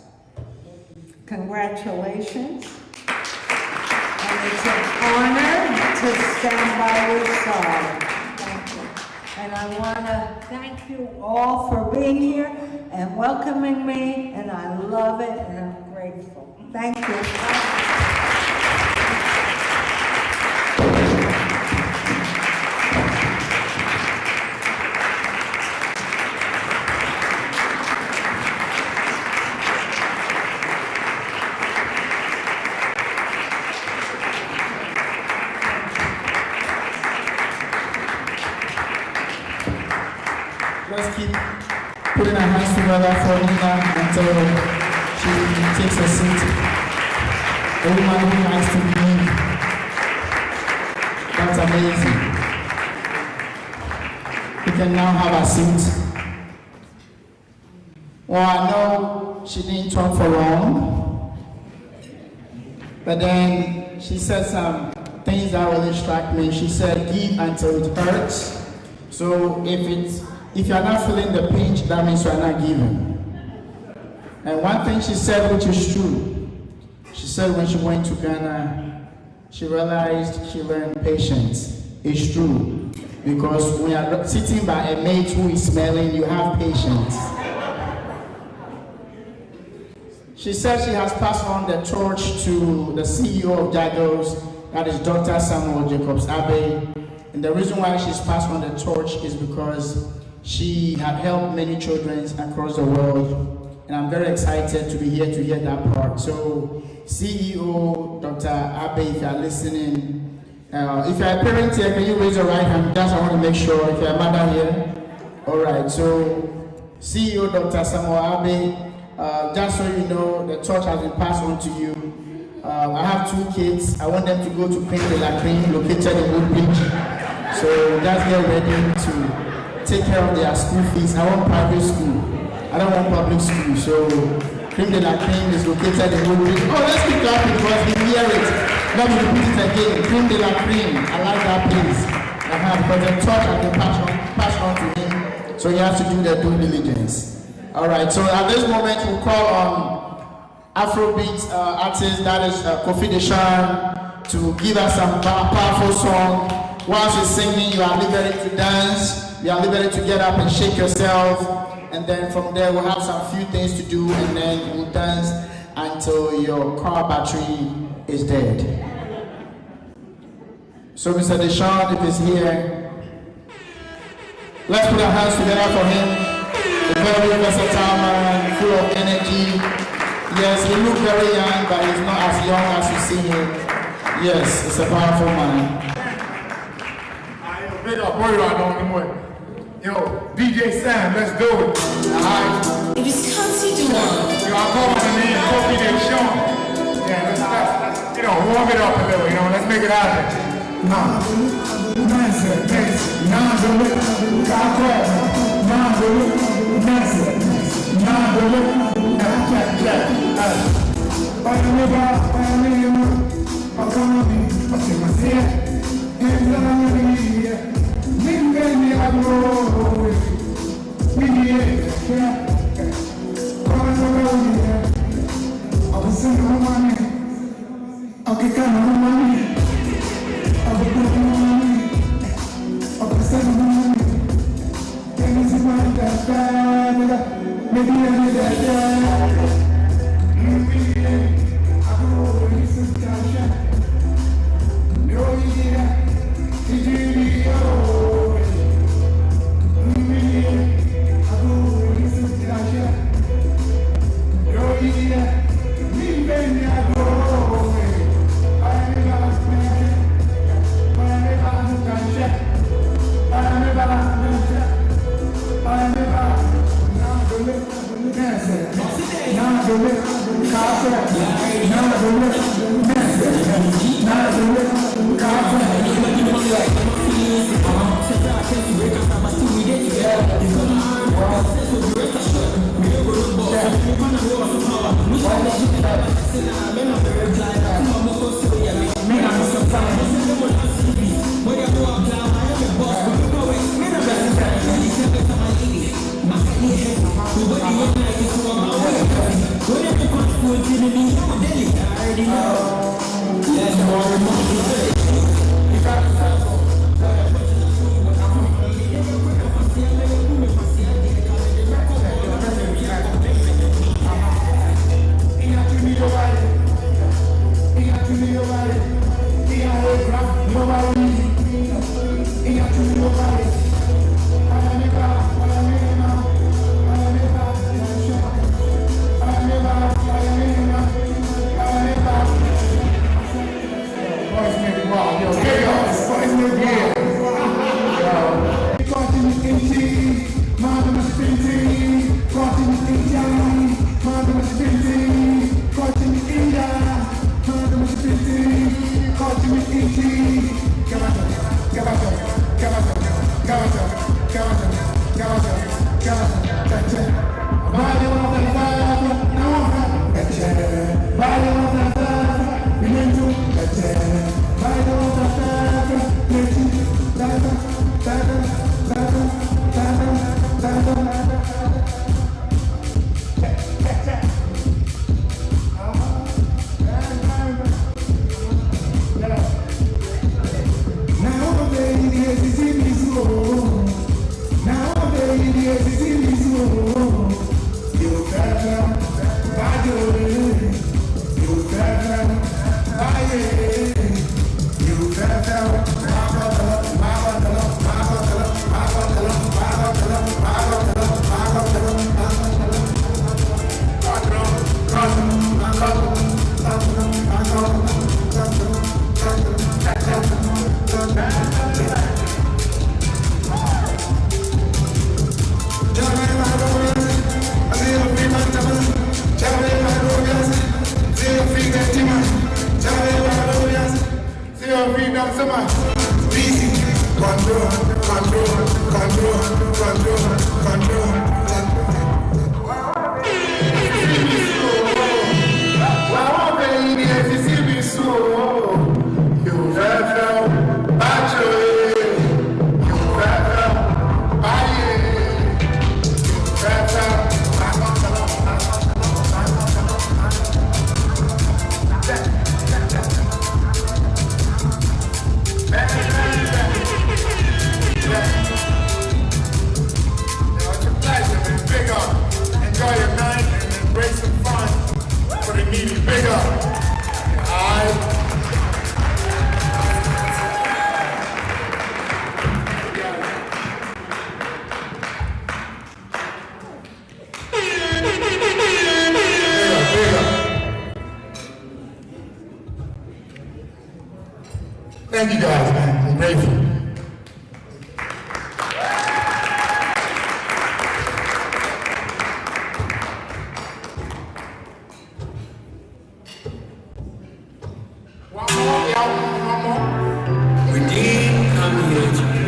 congratulations. And it's an honor to stand by your side. Thank you. And I want to thank you all for being here and welcoming me, and I love it, and I'm grateful. Thank you. Let's keep putting our hands together for Nina until she takes a seat. Everyone who likes to believe. That's amazing. We can now have a seat. Well, I know she didn't talk for long, but then she said some things that really struck me. She said, give until it hurts. So if you're not feeling the pinch, that means you're not giving. And one thing she said, which is true, she said when she went to Ghana, she realized she learned patience. It's true. Because when you're sitting by a mate who is smelling, you have patience. She said she has passed on the torch to the CEO of Jagils, that is Dr. Samuel Jacobs Abbey. And the reason why she's passed on the torch is because she had helped many children across the world. And I'm very excited to be here to hear that part. So, CEO Dr. Abbey, if you're listening, if you're a parent here, can you raise your right hand? Just I want to make sure if you're a mother here. All right, so CEO Dr. Samuel Abbey, just so you know, the torch has been passed on to you. I have 2 kids. I want them to go to Creme de la Creme, located in Woodbridge. So just get ready to take care of their school fees. I want private school. I don't want public school. So Creme de la Creme is located in Woodbridge. Oh, let's keep clapping because we hear it. Let me repeat it again. Creme de la Creme. I like that place. Because the torch has been passed on to him. So he has to do their due diligence. All right, so at this moment we'll call on Afrobeat artist, that is Kofi Daeshaun, to give us some powerful song. Whilst he's singing, you are liberated to dance, you are liberated to get up and shake yourself, and then from there we'll have some few things to do, and then we'll dance until your car battery is dead. So Mr. Daeshaun, if he's here, let's put our hands together for him. A very versatile man, full of energy. Yes, he looks very young, but he's not as young as you see him. Yes, it's a powerful man. Big up, boy, I know anymore. Yo, DJ Sam, let's do it. Alright. It is considered. Yo, I call my name Kofi Daeshaun. Yeah, let's warm it up a little, let's make it happen. Thank you guys, man. I'm grateful. We didn't come here to play.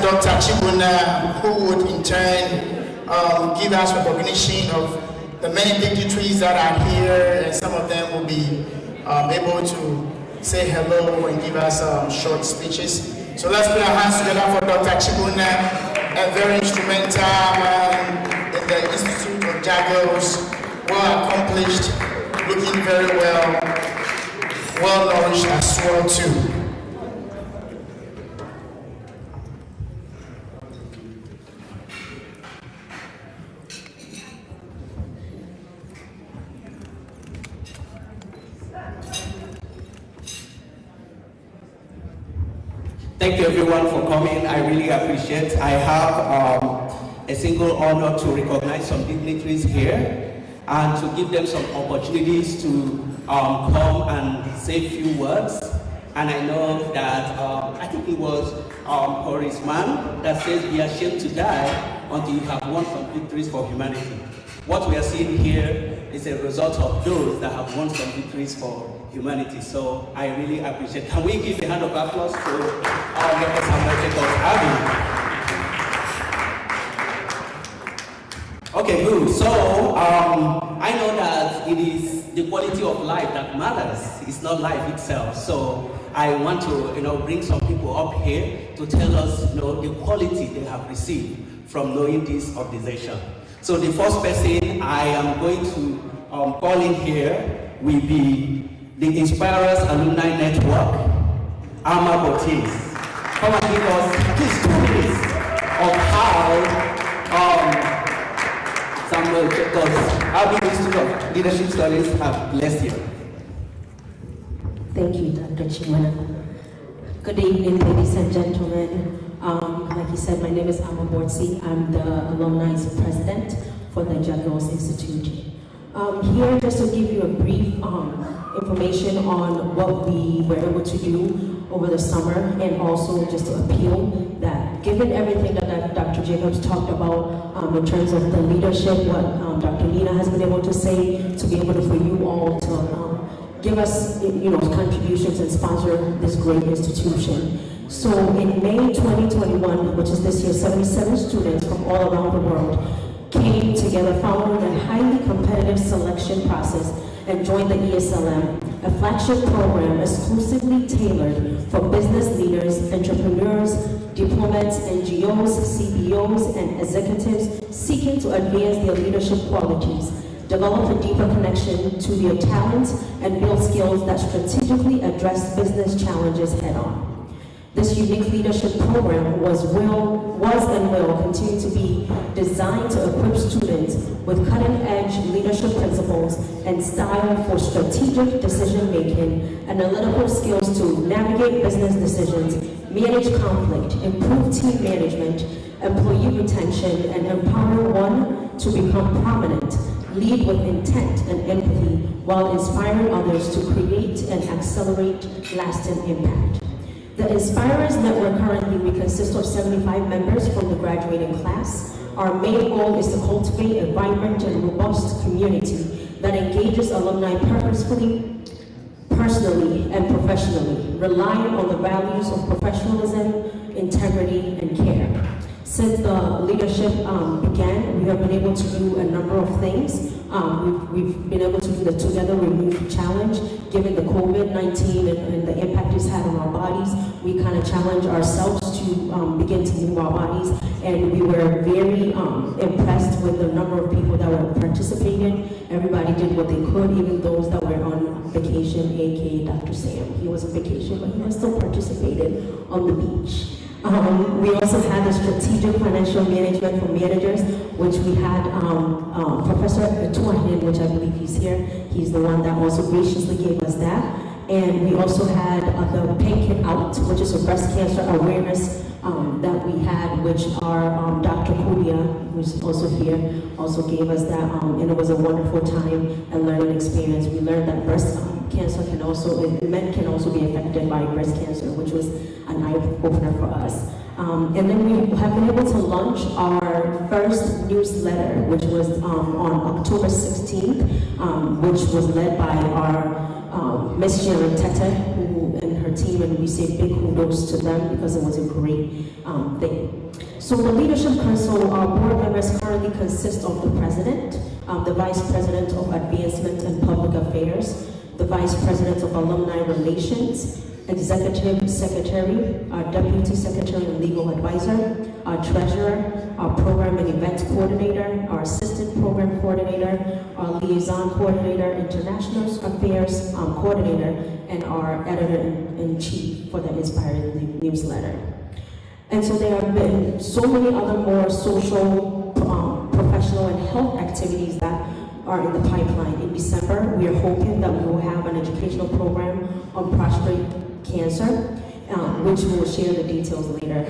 Dr. Chibuna, who would in turn give us recognition of the many dignitaries that are here, and some of them will be able to say hello and give us short speeches. So let's put our hands together for Dr. Chibuna, a very instrumental man in the Institute of Jagils, well accomplished, looking very well nourished as well too. Thank you everyone for coming. I really appreciate it. I have a single honor to recognize some dignitaries here and to give them some opportunities to come and say a few words. And I know that, I think it was Horace Mann that says, be ashamed to die until you have won some victories for humanity. What we are seeing here is a result of those that have won some victories for humanity. So I really appreciate it. Can we give a hand of applause to our members of Army? Okay, good. So I know that it is the quality of life that matters. It's not life itself. So I want to, bring some people up here to tell us, the quality they have received from knowing this organization. So the first person I am going to call in here will be the Inspirers Alumni Network, Ama Botis. Come and give us these stories of how Samuel Jagils, how the Institute of Leadership Studies have blessed you. Thank you, Dr. Chimana. Good evening, ladies and gentlemen. Like you said, my name is Ama Bortsi. I'm the alumni president for the Jagils Institute. Here, just to give you a brief information on what we were able to do over the summer, and also just to appeal that given everything that Dr. Jacobs talked about in terms of the leadership, what Dr. Nina has been able to say, to be able to, for you all to give us contributions and sponsor this great institution. So in May 2021, which is this year, 77 students from all around the world came together following a highly competitive selection process and joined the ESLM, a flagship program exclusively tailored for business leaders, entrepreneurs, diplomats, NGOs, CBOs, and executives seeking to advance their leadership qualities, develop a deeper connection to their talents, and build skills that strategically address business challenges head-on. This unique leadership program was and will continue to be designed to equip students with cutting-edge leadership principles and style for strategic decision-making, analytical skills to navigate business decisions, manage conflict, improve team management, employee retention, and empower one to become prominent, lead with intent and empathy, while inspiring others to create and accelerate lasting impact. The Inspirers Network currently, we consist of 75 members from the graduating class. Our main goal is to cultivate a vibrant and robust community that engages alumni purposefully, personally, and professionally, relying on the values of professionalism, integrity, and care. Since the leadership began, we have been able to do a number of things. We've been able to do the Together We Move challenge. Given the COVID-19 and the impact it's had on our bodies, we kind of challenged ourselves to begin to move our bodies, and we were very impressed with the number of people that were participating. Everybody did what they could, even those that were on vacation, aka Dr. Sam. He was on vacation, but he was still participated on the beach. We also had the strategic financial management for managers, which we had Professor Atuahin, which I believe he's here. He's the one that also graciously gave us that. And we also had the Pink It Out, which is a breast cancer awareness that we had, which our Dr. Kudia, who's also here, also gave us that. And it was a wonderful time and learning experience. We learned that breast cancer can also, men can also be affected by breast cancer, which was an eye-opener for us. And then we have been able to launch our first newsletter, which was on October 16th, which was led by our Miss Sharon Tete, who and her team, and we say big kudos to them because it was a great thing. So the Leadership Council, our board members currently consist of the President, the Vice President of Advancement and Public Affairs, the Vice President of Alumni Relations, Executive Secretary, our Deputy Secretary and Legal Advisor, our Treasurer, our Program and Event Coordinator, our Assistant Program Coordinator, our Liaison Coordinator, International Affairs Coordinator, and our Editor-in-Chief for the Inspiring Newsletter. And so there have been so many other more social, professional, and health activities that are in the pipeline. In December, we are hoping that we will have an educational program on prostate cancer, which we will share the details later.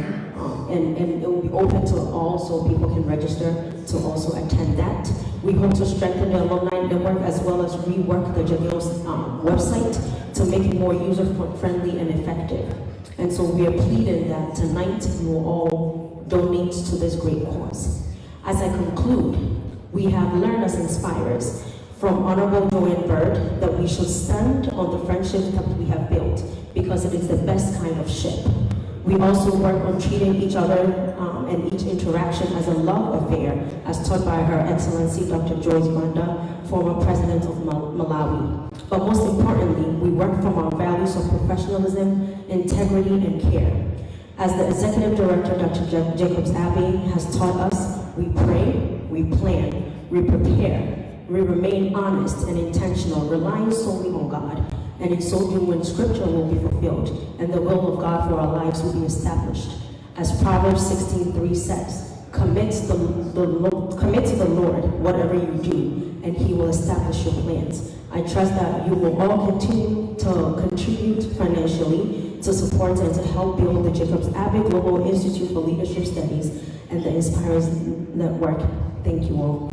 And it will be open to all, so people can register to also attend that. We hope to strengthen the alumni network as well as rework the Jagils website to make it more user-friendly and effective. And so we are pleading that tonight you will all donate to this great cause. As I conclude, we have learned as inspirers from Honorable Joanne Bird that we should stand on the friendship that we have built because it is the best kind of ship. We also work on treating each other and each interaction as a love affair, as taught by Her Excellency Dr. Joyce Banda, former President of Malawi. But most importantly, we work from our values of professionalism, integrity, and care. As the Executive Director, Dr. Jacobs Abbey, has taught us, we pray, we plan, we prepare, we remain honest and intentional, relying solely on God. And in so doing, Scripture will be fulfilled, and the will of God for our lives will be established. As Proverbs 16:3 says, commit to the Lord whatever you do, and He will establish your plans. I trust that you will all continue to contribute financially to support and to help build the Jacobs Abbey Global Institute for Leadership Studies and the Inspires Network. Thank you all.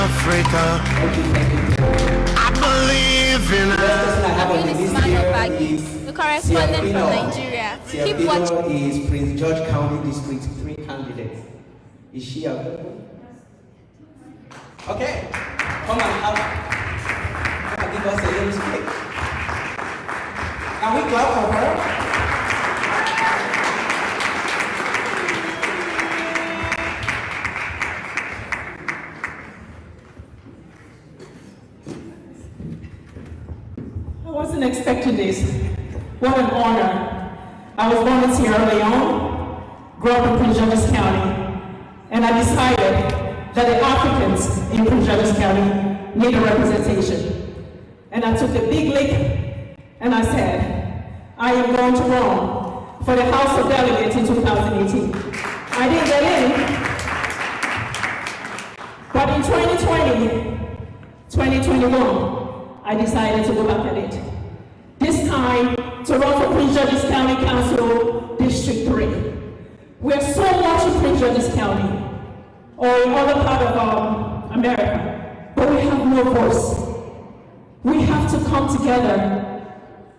Africa. I believe in the correspondent from Nigeria. Keep watching. Finoh is Prince George County District 3 candidate. Is she available? Okay, come and give us a little speech. Can we clap for her? I wasn't expecting this. What an honor. I was born in Sierra Leone, grew up in Prince George's County, and I decided that the Africans in Prince George's County need a representation. And I took a big leap and I said, I am going to run for the House of Delegates in 2018. I didn't get in, but in 2021, I decided to go back at it. This time, to run for Prince George's County Council, District 3. We're so much in Prince George's County, or in other part of America, but we have no voice. We have to come together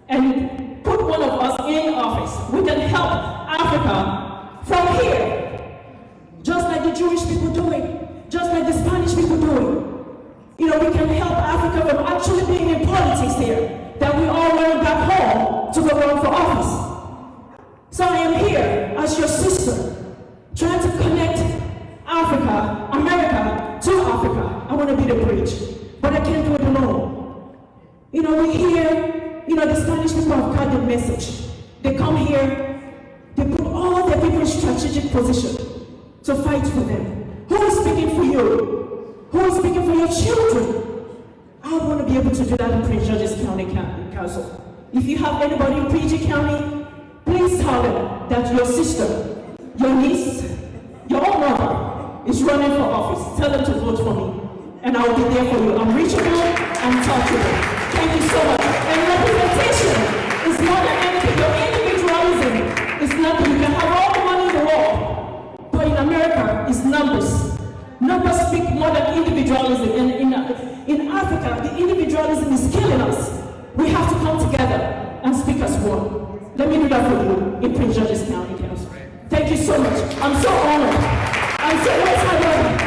and put one of us in office. We can help Africa from here, just like the Jewish people do it, just like the Spanish people do it. You know, we can help Africa from actually being in politics here, that we all learn back home to go run for office. So I am here as your sister, trying to connect Africa, America to Africa. I want to be the bridge, but I can't do it alone. You know, we hear, you know, the Spanish people have got the message. They come here, they put all their people in strategic position to fight for them. Who is speaking for you? Who is speaking for your children? I want to be able to do that in Prince George's County Council. If you have anybody in PG County, please tell them that your sister, your niece, your own mother is running for office. Tell them to vote for me, and I will be there for you. I'm reachable, I'm touchable. Thank you so much. And representation is more than anything. Your individualism is nothing. You can have all the money in the world, but in America, it's numbers. Numbers speak more than individualism. And in Africa, the individualism is killing us. We have to come together and speak as one. Let me do that for you in Prince George's County Council. Thank you so much. I'm so honored. I'm so excited.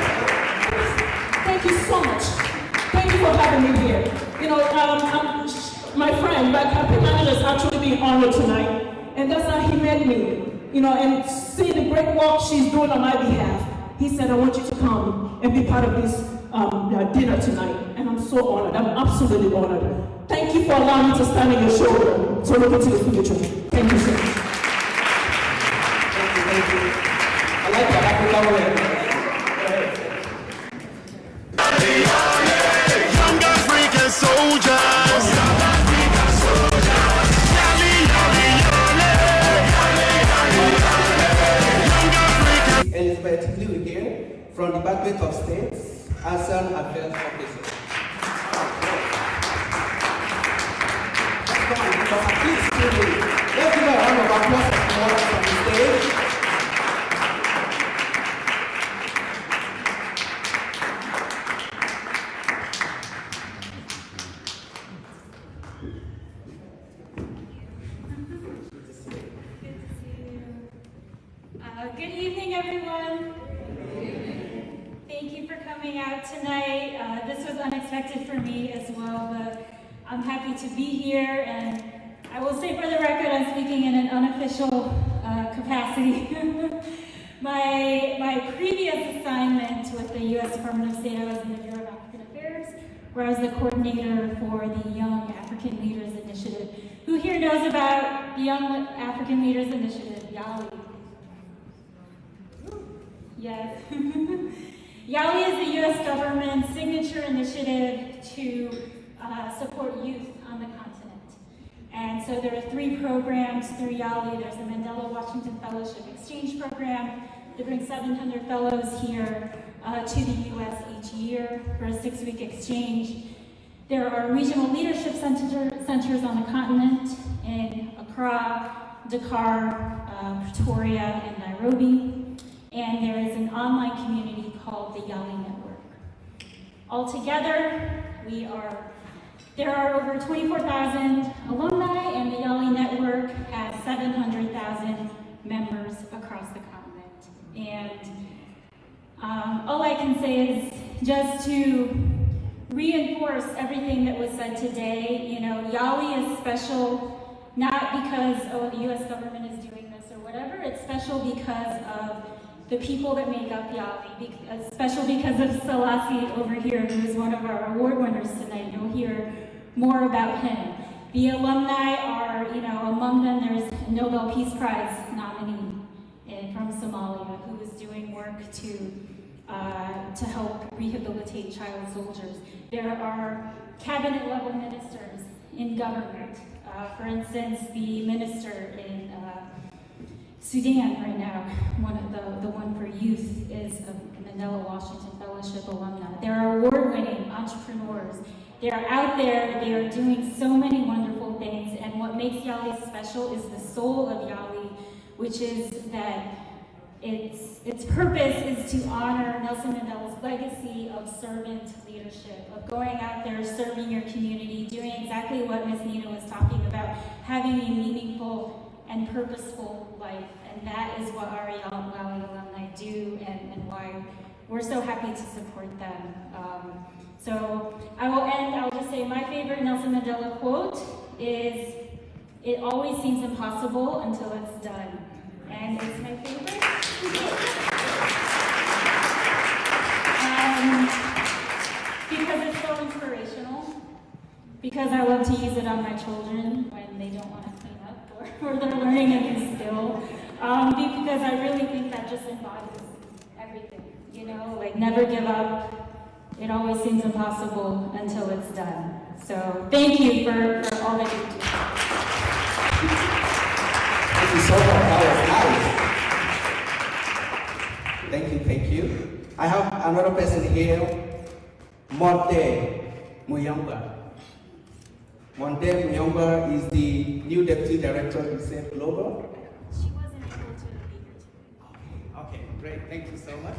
Thank you so much. Thank you for having me here. You know, my friend, my campaign manager, is actually being honored tonight, and that's how he met me. You know, and see the great work she's doing on my behalf. He said, I want you to come and be part of this dinner tonight. And I'm so honored. I'm absolutely honored. Thank you for allowing me to stand on your shoulder to look into the future. Thank you so much. Thank you. I like the African way. Young African soldiers. Young African soldiers. Yali, yali, yali. Young African. Elizabeth Blue here from the Banquet of States, ASEAN Affairs Officer. Let's give a round of applause from the stage. Good evening, everyone. Thank you for coming out tonight. This was unexpected for me as well, but I'm happy to be here. And I will say for the record, I'm speaking in an unofficial capacity. My previous assignment with the U.S. Department of State, I was in the Bureau of African Affairs, where I was the coordinator for the Young African Leaders Initiative. Who here knows about the Young African Leaders Initiative, YALI? Yes. YALI is the U.S. government's signature initiative to support youth on the continent. And so there are 3 programs through YALI. There's the Mandela Washington Fellowship Exchange Program. They bring 700 fellows here to the U.S. each year for a 6-week exchange. There are regional leadership centers on the continent in Accra, Dakar, Pretoria, and Nairobi. And there is an online community called the YALI Network. Altogether, there are over 24,000 alumni, and the YALI Network has 700,000 members across the continent. And all I can say is just to reinforce everything that was said today. You know, YALI is special not because, oh, the US government is doing this or whatever. It's special because of the people that make up YALI, special because of Selasie over here, who is one of our award winners tonight. You'll hear more about him. The alumni are, you know, among them there's a Nobel Peace Prize nominee from Somalia who is doing work to help rehabilitate child soldiers. There are cabinet level ministers in government. For instance, the minister in Sudan right now, the one for youth, is a Mandela Washington Fellowship alumni. There are award-winning entrepreneurs. They are out there, they are doing so many wonderful things, and what makes YALI special is the soul of YALI, which is that its purpose is to honor Nelson Mandela's legacy of servant leadership, of going out there, serving your community, doing exactly what Ms. Nina was talking about, having a meaningful and purposeful life. And that is what our YALI alumni do, and why we're so happy to support them. So I will end, I'll just say my favorite Nelson Mandela quote is, "It always seems impossible until it's done." And it's my favorite. Because it's so inspirational. Because I love to use it on my children when they don't want to clean up or they're learning a new skill. Because I really think that just embodies everything. You know, like never give up. It always seems impossible until it's done. So thank you for all that you do. Thank you so much. That was nice. Thank you. I have another person here, Monte Muyamba. Monte Muyamba is the new Deputy Director of UNICEF Global. She wasn't able to be here. Okay, great. Thank you so much.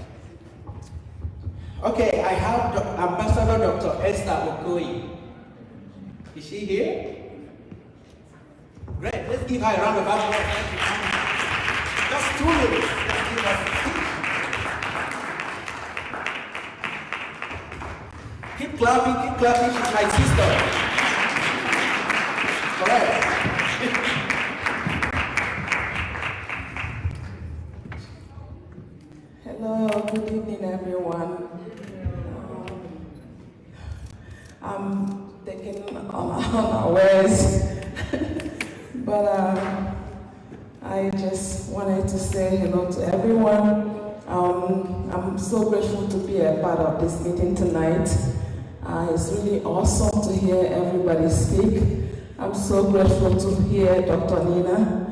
Okay, I have Ambassador Dr. Esther Okoye. Is she here? Great. Let's give her a round of applause. Just 2 minutes. Let's give her. Keep clapping. She's my sister. Correct. Hello, good evening, everyone. I'm taking unawares, but I just wanted to say hello to everyone. I'm so grateful to be a part of this meeting tonight. It's really awesome to hear everybody speak. I'm so grateful to hear Dr. Nina.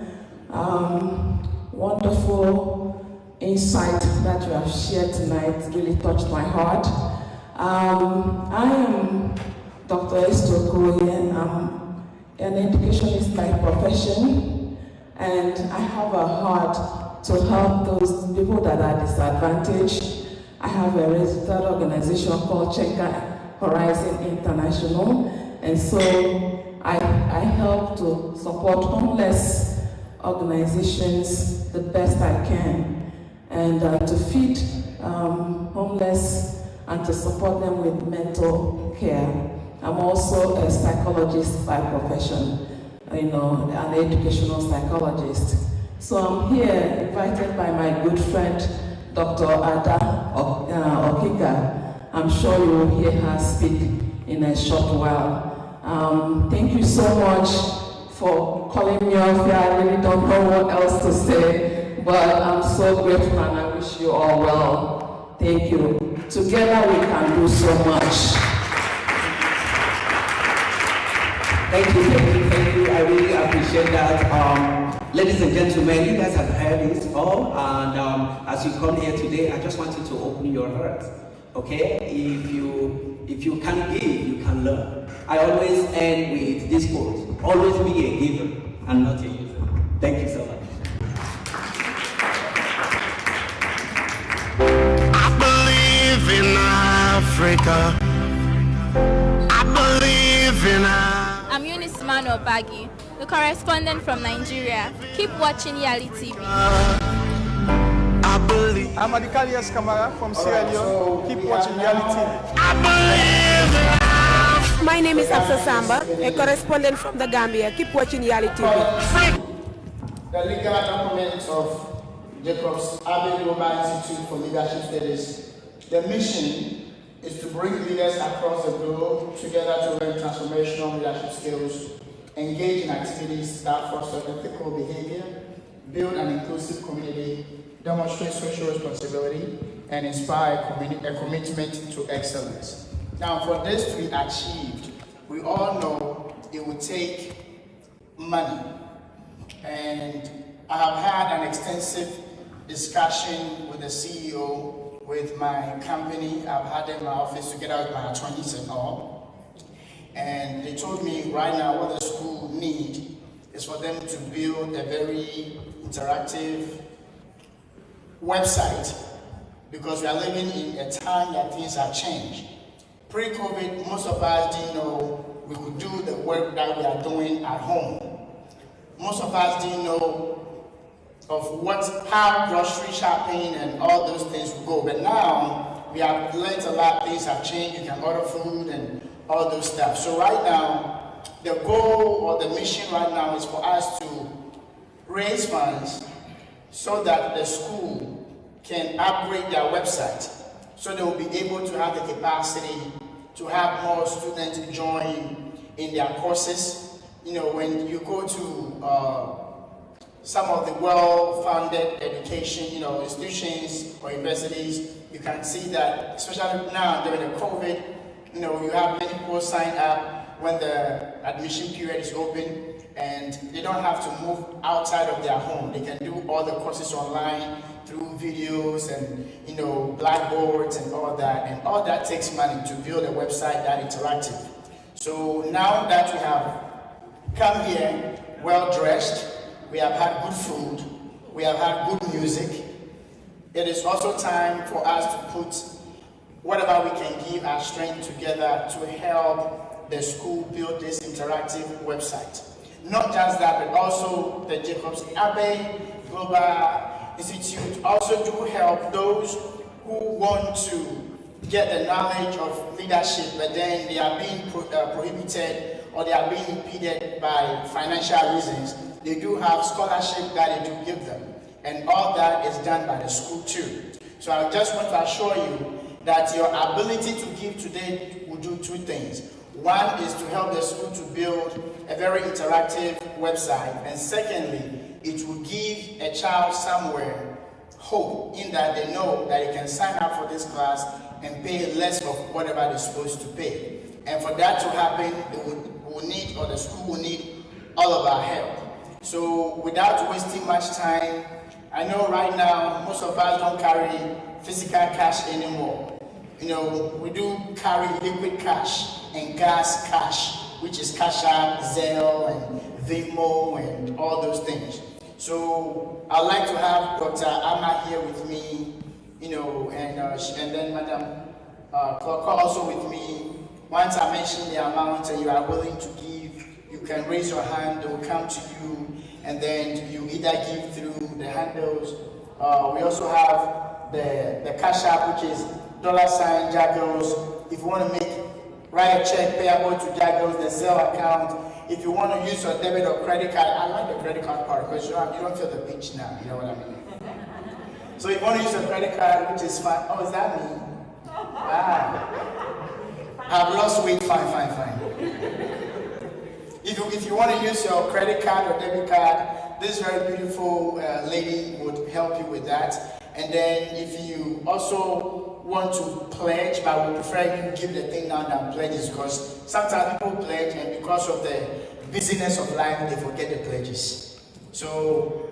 Wonderful insight that you have shared tonight really touched my heart. I am Dr. Esther Okoye. I'm an educationist by profession, and I have a heart to help those people that are disadvantaged. I have a registered organization called Checker Horizon International, and so I help to support homeless organizations the best I can. and to feed homeless and to support them with mental care. I'm also a psychologist by profession, an educational psychologist. So I'm here invited by my good friend, Dr. Ada OKIKA. I'm sure you will hear her speak in a short while. Thank you so much for calling me off here. I really don't know what else to say, but I'm so grateful and I wish you all well. Thank you. Together we can do so much. Thank you. I really appreciate that. Ladies and gentlemen, you guys have heard this all, and as you come here today, I just want you to open your heart. Okay? If you can give, you can learn. I always end with this quote: always be a giver and not a user. Thank you so much. I believe in Africa. I believe in I'm Eunice Mano Bagi, the correspondent from Nigeria. Keep watching YALI TV. I'm Adikalias Kamara from Sierra Leone. Keep watching YALI TV. My name is Afsa Samba, a correspondent from the Gambia. Keep watching YALI TV. The legal document of Jacob's Abbey Global Institute for Leadership Studies. The mission is to bring leaders across the globe together to learn transformational leadership skills, engage in activities that foster ethical behavior, build an inclusive community, demonstrate social responsibility, and inspire a commitment to excellence. Now, for this to be achieved, we all know it would take money. And I have had an extensive discussion with the CEO, with my company. I've had them in my office together with my attorneys and all. And they told me right now what the school needs is for them to build a very interactive website, because we are living in a time that things have changed. Pre-COVID, most of us didn't know we could do the work that we are doing at home. Most of us didn't know of how grocery shopping and all those things will go. But now we have learned a lot, things have changed, you can order food and all those stuff. So right now, the goal or the mission right now is for us to raise funds so that the school can upgrade their website, so they will be able to have the capacity to have more students join in their courses. When you go to some of the well-funded education, institutions or universities, you can see that, especially now during the COVID, you have many people sign up when the admission period is open, and they don't have to move outside of their home. They can do all the courses online through videos and blackboards and all that takes money to build a website that interactive. So now that we have come here well-dressed, we have had good food, we have had good music, it is also time for us to put whatever we can give our strength together to help the school build this interactive website. Not just that, but also the Jacob's Abbey Global Institute also do help those who want to get the knowledge of leadership, but then they are being prohibited or they are being impeded by financial reasons. They do have scholarship that they do give them, and all that is done by the school too. So I just want to assure you that your ability to give today will do two things. One is to help the school to build a very interactive website, and secondly, it will give a child somewhere hope in that they know that they can sign up for this class and pay less of whatever they're supposed to pay. And for that to happen, the school will need all of our help. So without wasting much time, I know right now most of us don't carry physical cash anymore. We do carry liquid cash and gas cash, which is Cash App, Zelle, and Venmo, and all those things. So I'd like to have Dr. Amma here with me, and then Madam Clark also with me. Once I mention the amount and you are willing to give, you can raise your hand, they will come to you, and then you either give through the handles We also have the Cash App, which is $Jagils. If you want to write a check payable to Jagils, the Zelle account. If you want to use your debit or credit card, I like the credit card part because you don't feel the pinch now, you know what I mean? So if you want to use a credit card, which is fine. Oh, is that me? Wow. I've lost weight, fine. If you want to use your credit card or debit card, this very beautiful lady would help you with that. And then if you also want to pledge, but I would prefer you give the thing down than pledges, because sometimes people pledge and because of the busyness of life, they forget the pledges. So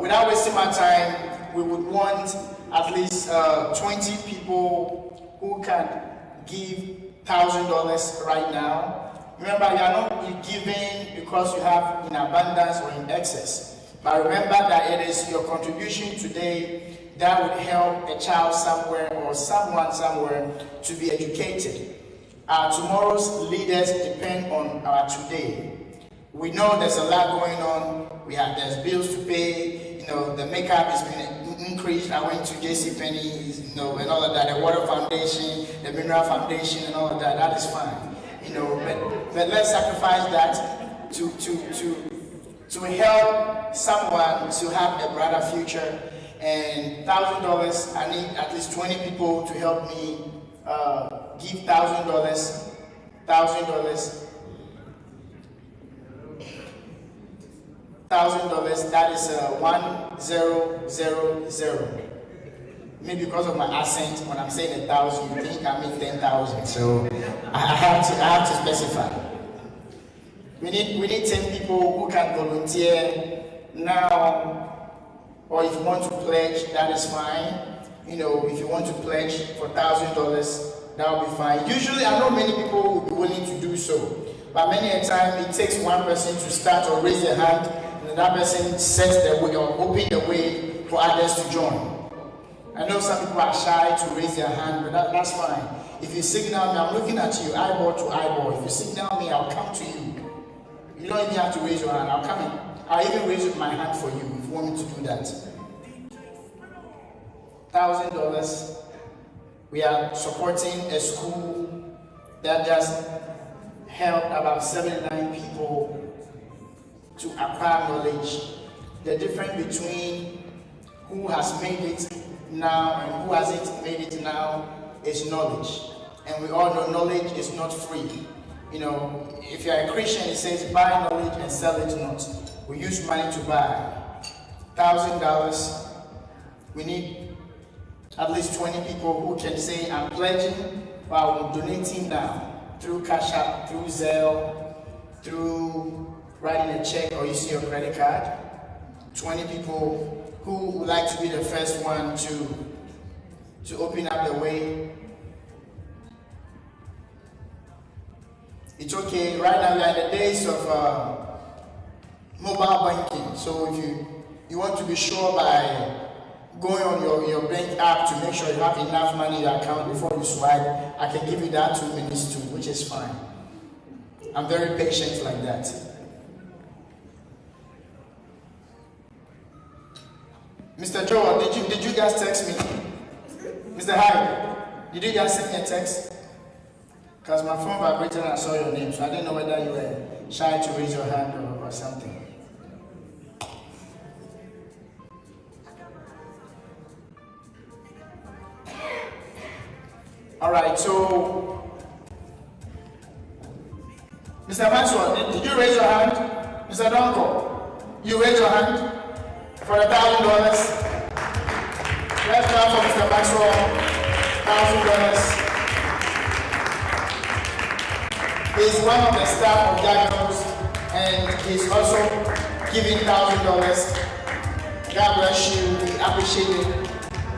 without wasting my time, we would want at least 20 people who can give $1,000 right now. Remember, you are not giving because you have in abundance or in excess. But remember that it is your contribution today that would help a child somewhere or someone somewhere to be educated. Our tomorrow's leaders depend on our today. We know there's a lot going on. There's bills to pay. The makeup has been increased. I went to JCPenney, and all of that. The Water Foundation, the Mineral Foundation, and all of that. That is fine. But let's sacrifice that to help someone to have a brighter future. And $1,000, I need at least 20 people to help me give $1,000. $1,000. That is 1000. Maybe because of my accent, when I'm saying 1,000, you think I mean 10,000. So I have to specify. We need 10 people who can volunteer now. Or if you want to pledge, that is fine. If you want to pledge for $1,000, that will be fine. Usually, I know many people will be willing to do so. But many a time, it takes one person to start or raise their hand, and that person sets the way or opens the way for others to join. I know some people are shy to raise their hand, but that's fine. If you signal me, I'm looking at you, eyeball to eyeball. If you signal me, I'll come to you. You don't even have to raise your hand. I'll come in. I'll even raise my hand for you if you want me to do that. $1,000. We are supporting a school that just helped about 79 people to acquire knowledge. The difference between who has made it now and who hasn't made it now is knowledge. And we all know knowledge is not free. If you're a Christian, it says buy knowledge and sell it not. We use money to buy. $1,000. We need at least 20 people who can say, I'm pledging, or I'm donating now through Cash App, through Zelle, through writing a check or using your credit card. 20 people who would like to be the first one to open up the way. It's okay. Right now we are in the days of mobile banking. So if you want to be sure by going on your bank app to make sure you have enough money in your account before you swipe, I can give you that 2 minutes too, which is fine. I'm very patient like that. Mr. Joel, did you guys text me? Mr. Hyde, did you guys send me a text? Because my phone vibrated and I saw your name, so I didn't know whether you were shy to raise your hand or something. All right, so Mr. Maxwell, did you raise your hand? Mr. Donko, you raise your hand for $1,000. Let's clap for Mr. Maxwell, $1,000. He's one of the staff of Jagils, and he's also giving $1,000. God bless you, we appreciate it.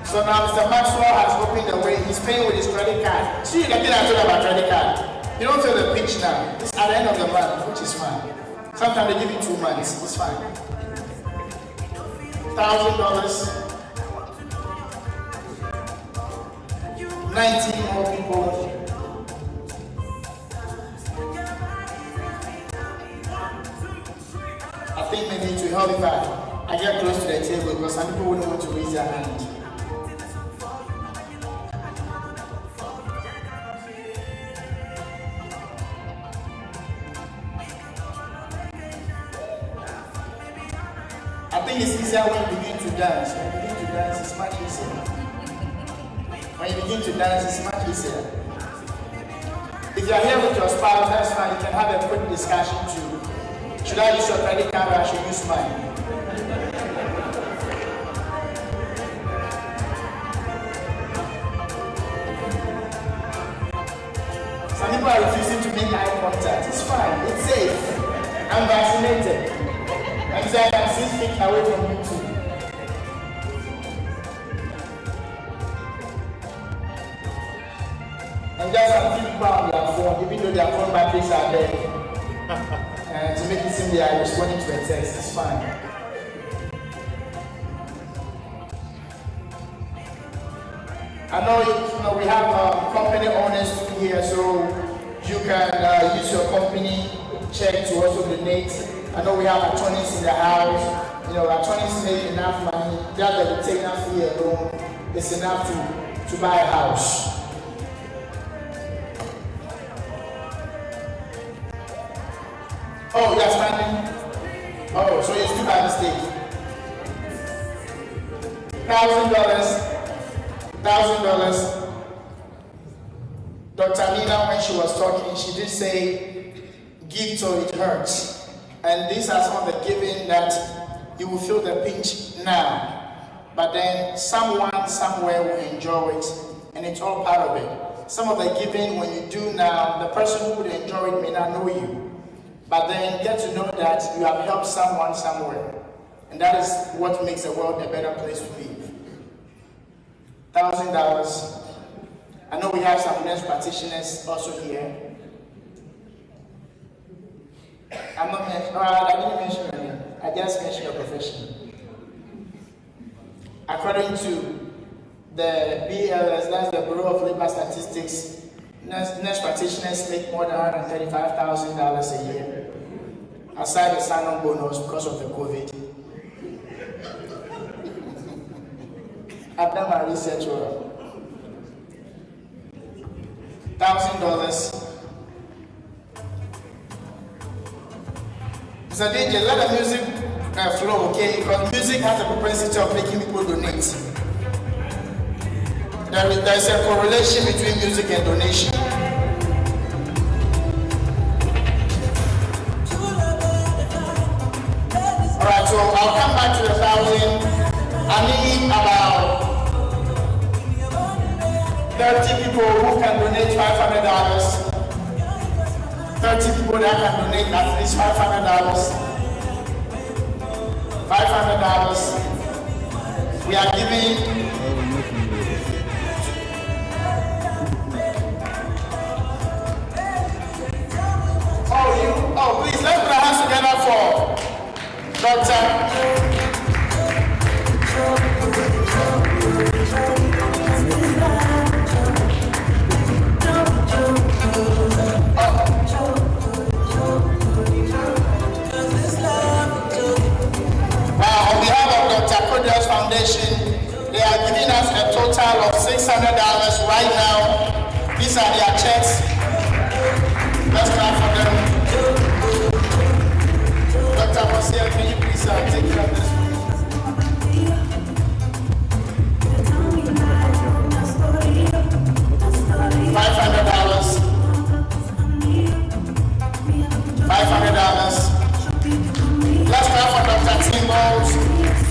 So now Mr. Maxwell has opened the way. He's paying with his credit card. See, the thing I told about credit card. You don't feel the pinch now. It's at the end of the month, which is fine. Sometimes they give you 2 months. It's fine. $1,000. 19 more people. I think maybe to help you back. I get close to the table because some people wouldn't want to raise their hand. I think it's easier when you begin to dance. When you begin to dance, it's much easier. When you begin to dance, it's much easier. If you're here with your spouse, that's fine. You can have a quick discussion too. Should I use your credit card or I should use mine? Some people are refusing to make eye contact. It's fine. It's safe. I'm vaccinated. And so I can 6 feet away from you too. And just some people on their phone, even though their phone batteries are dead. To make it seem they are responding to a text, it's fine. I know, we have company owners here, so you can use your company check to also donate. I know we have attorneys in the house. Attorneys make enough money. Just the retainer fee alone is enough to buy a house. Oh, you're standing? Oh, so you still by mistake. $1,000. Dr. Nina, when she was talking, she did say, give till it hurts. And these are some of the giving that you will feel the pinch now. But then someone somewhere will enjoy it, and it's all part of it. Some of the giving, when you do now, the person who would enjoy it may not know you. But then get to know that you have helped someone somewhere. And that is what makes the world a better place to live. $1,000. I know we have some nurse practitioners also here. I'm not mentioning, I didn't mention your name. I just mentioned your profession. According to the BLS, that's the Bureau of Labor Statistics, nurse practitioners make more than $135,000 a year, aside the sign-on bonus because of the COVID. I've done my research well. $1,000. Mr. DJ, let the music flow, okay? Because music has a propensity of making people donate. There is a correlation between music and donation. Alright, so I'll come back to the 1,000. I need about 30 people who can donate $500. 30 people that can donate at least $500. $500. We are giving. Oh, please, let's put our hands together for Dr. On behalf of Dr. Kojo's Foundation, they are giving us a total of $600 right now. These are their checks. Let's clap for them. Dr. Osei, can you please take care of this? $500. Let's clap for Dr. Timbos.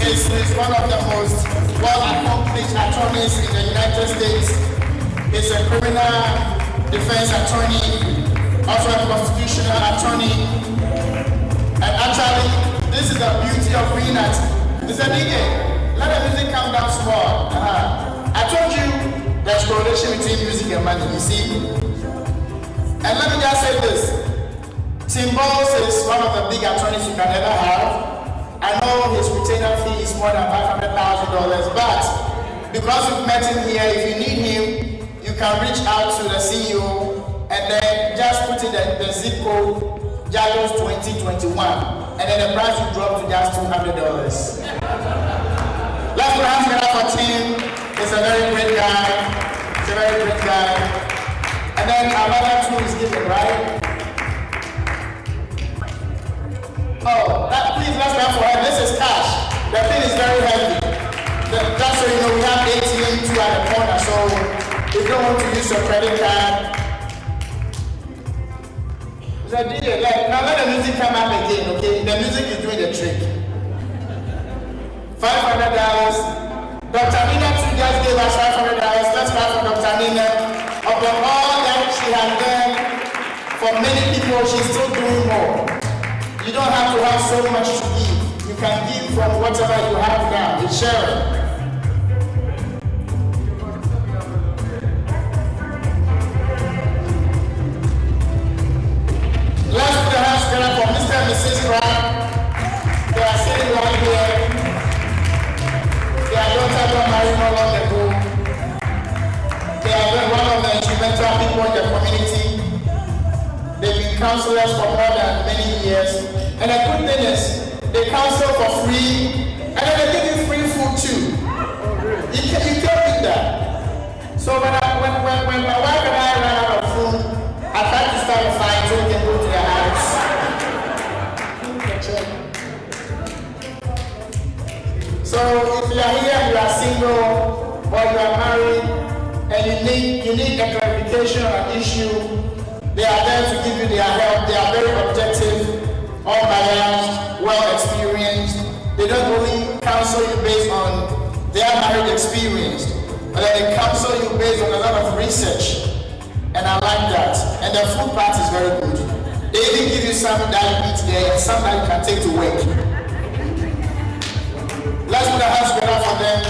He's one of the most well-accomplished attorneys in the United States. He's a criminal defense attorney, also a constitutional attorney. And actually, this is the beauty of being at. Mr. DJ, let the music come down small. I told you there's correlation between music and money, you see? And let me just say this. Timbos is one of the big attorneys you can ever have. I know his retainer fee is more than $500,000, but because we've met him here, if you need him, you can reach out to the CEO and then just put in the zip code Jagils 2021, and then the price will drop to just $200. Let's put our hands together for Tim. He's a very great guy. He's a very great guy. And then our mother too is given, right? Oh, please let's clap for her. This is cash. The thing is very heavy. Just so you know, we have ATM too at the corner, so if you don't want to use your credit card. So DJ, now let the music come up again, okay? The music is doing the trick. $500. Dr. Nina too just gave us $500. Let's clap for Dr. Nina. Upon all that she has done for many people, she's still doing more. You don't have to have so much to give. You can give from whatever you have now. It's sharing. Let's put the hands together for Mr. and Mrs. Brown. They are sitting right here. Their daughter got married not long ago. They are one of the instrumental people in the community. They've been counselors for more than many years. And the good thing is, they counsel for free, and then they give you free food too. You can't beat that. So when my wife and I ran out of food, I tried to start a fight so we can go to their house. So if you are here, you are single, or you are married, and you need a clarification on an issue, they are there to give you their help. They are very objective, unbiased, well experienced. They don't only counsel you based on their marriage experience, but they counsel you based on a lot of research. And I like that. And the food part is very good. They even give you something that you eat there and something that you can take to work. Let's put our hands together for them.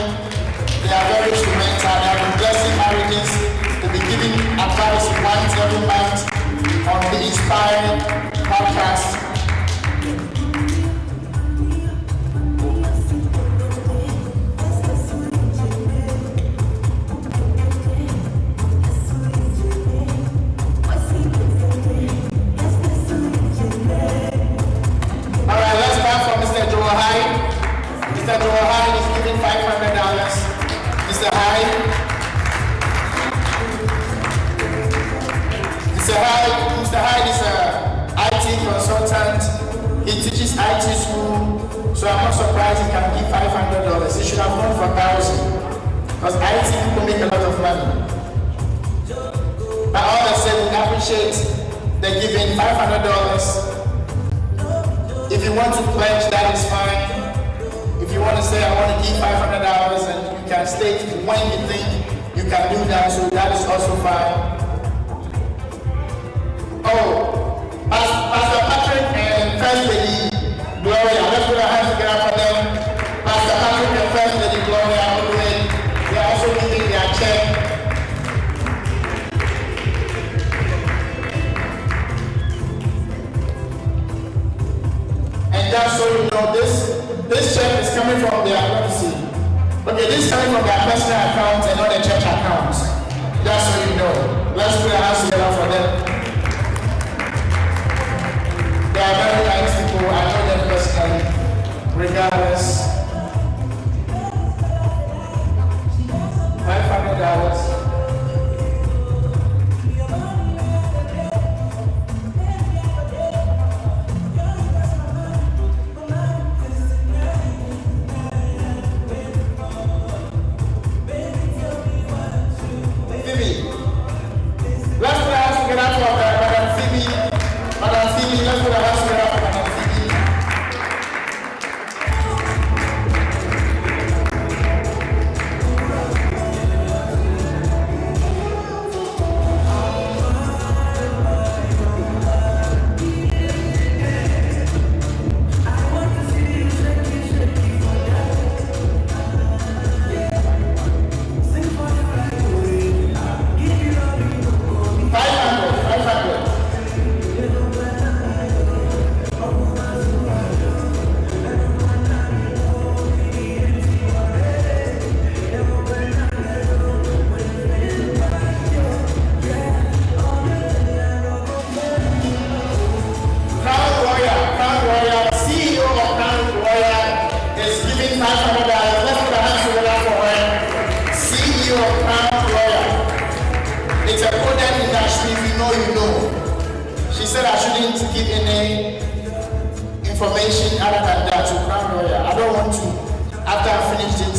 They are very instrumental. They have been blessing marriages. They've been giving advice once every month on the Inspired podcast. Mr. Joelene is giving $500. Mr. Hyde. Mr. Hyde is an IT consultant. He teaches IT school, so I'm not surprised he can give $500. He should have gone for $1,000, because IT people make a lot of money. But all the same, we appreciate the giving $500. If you want to pledge, that is fine. If you want to say, I want to give $500, and you can state when you think you can do that, so that is also fine. Oh, Pastor Patrick and First Lady Gloria, let's put our hands together for them. Pastor Patrick and First Lady Gloria, they are also giving their check. And just so you know, this check is coming from their legacy. Okay, this is coming from their personal accounts and not the church accounts. Just so you know. Let's put our hands together for them. They are very nice people. I know them personally. Regardless. $500. information other than that to Crown Lawyer. I don't want to, after I finished it,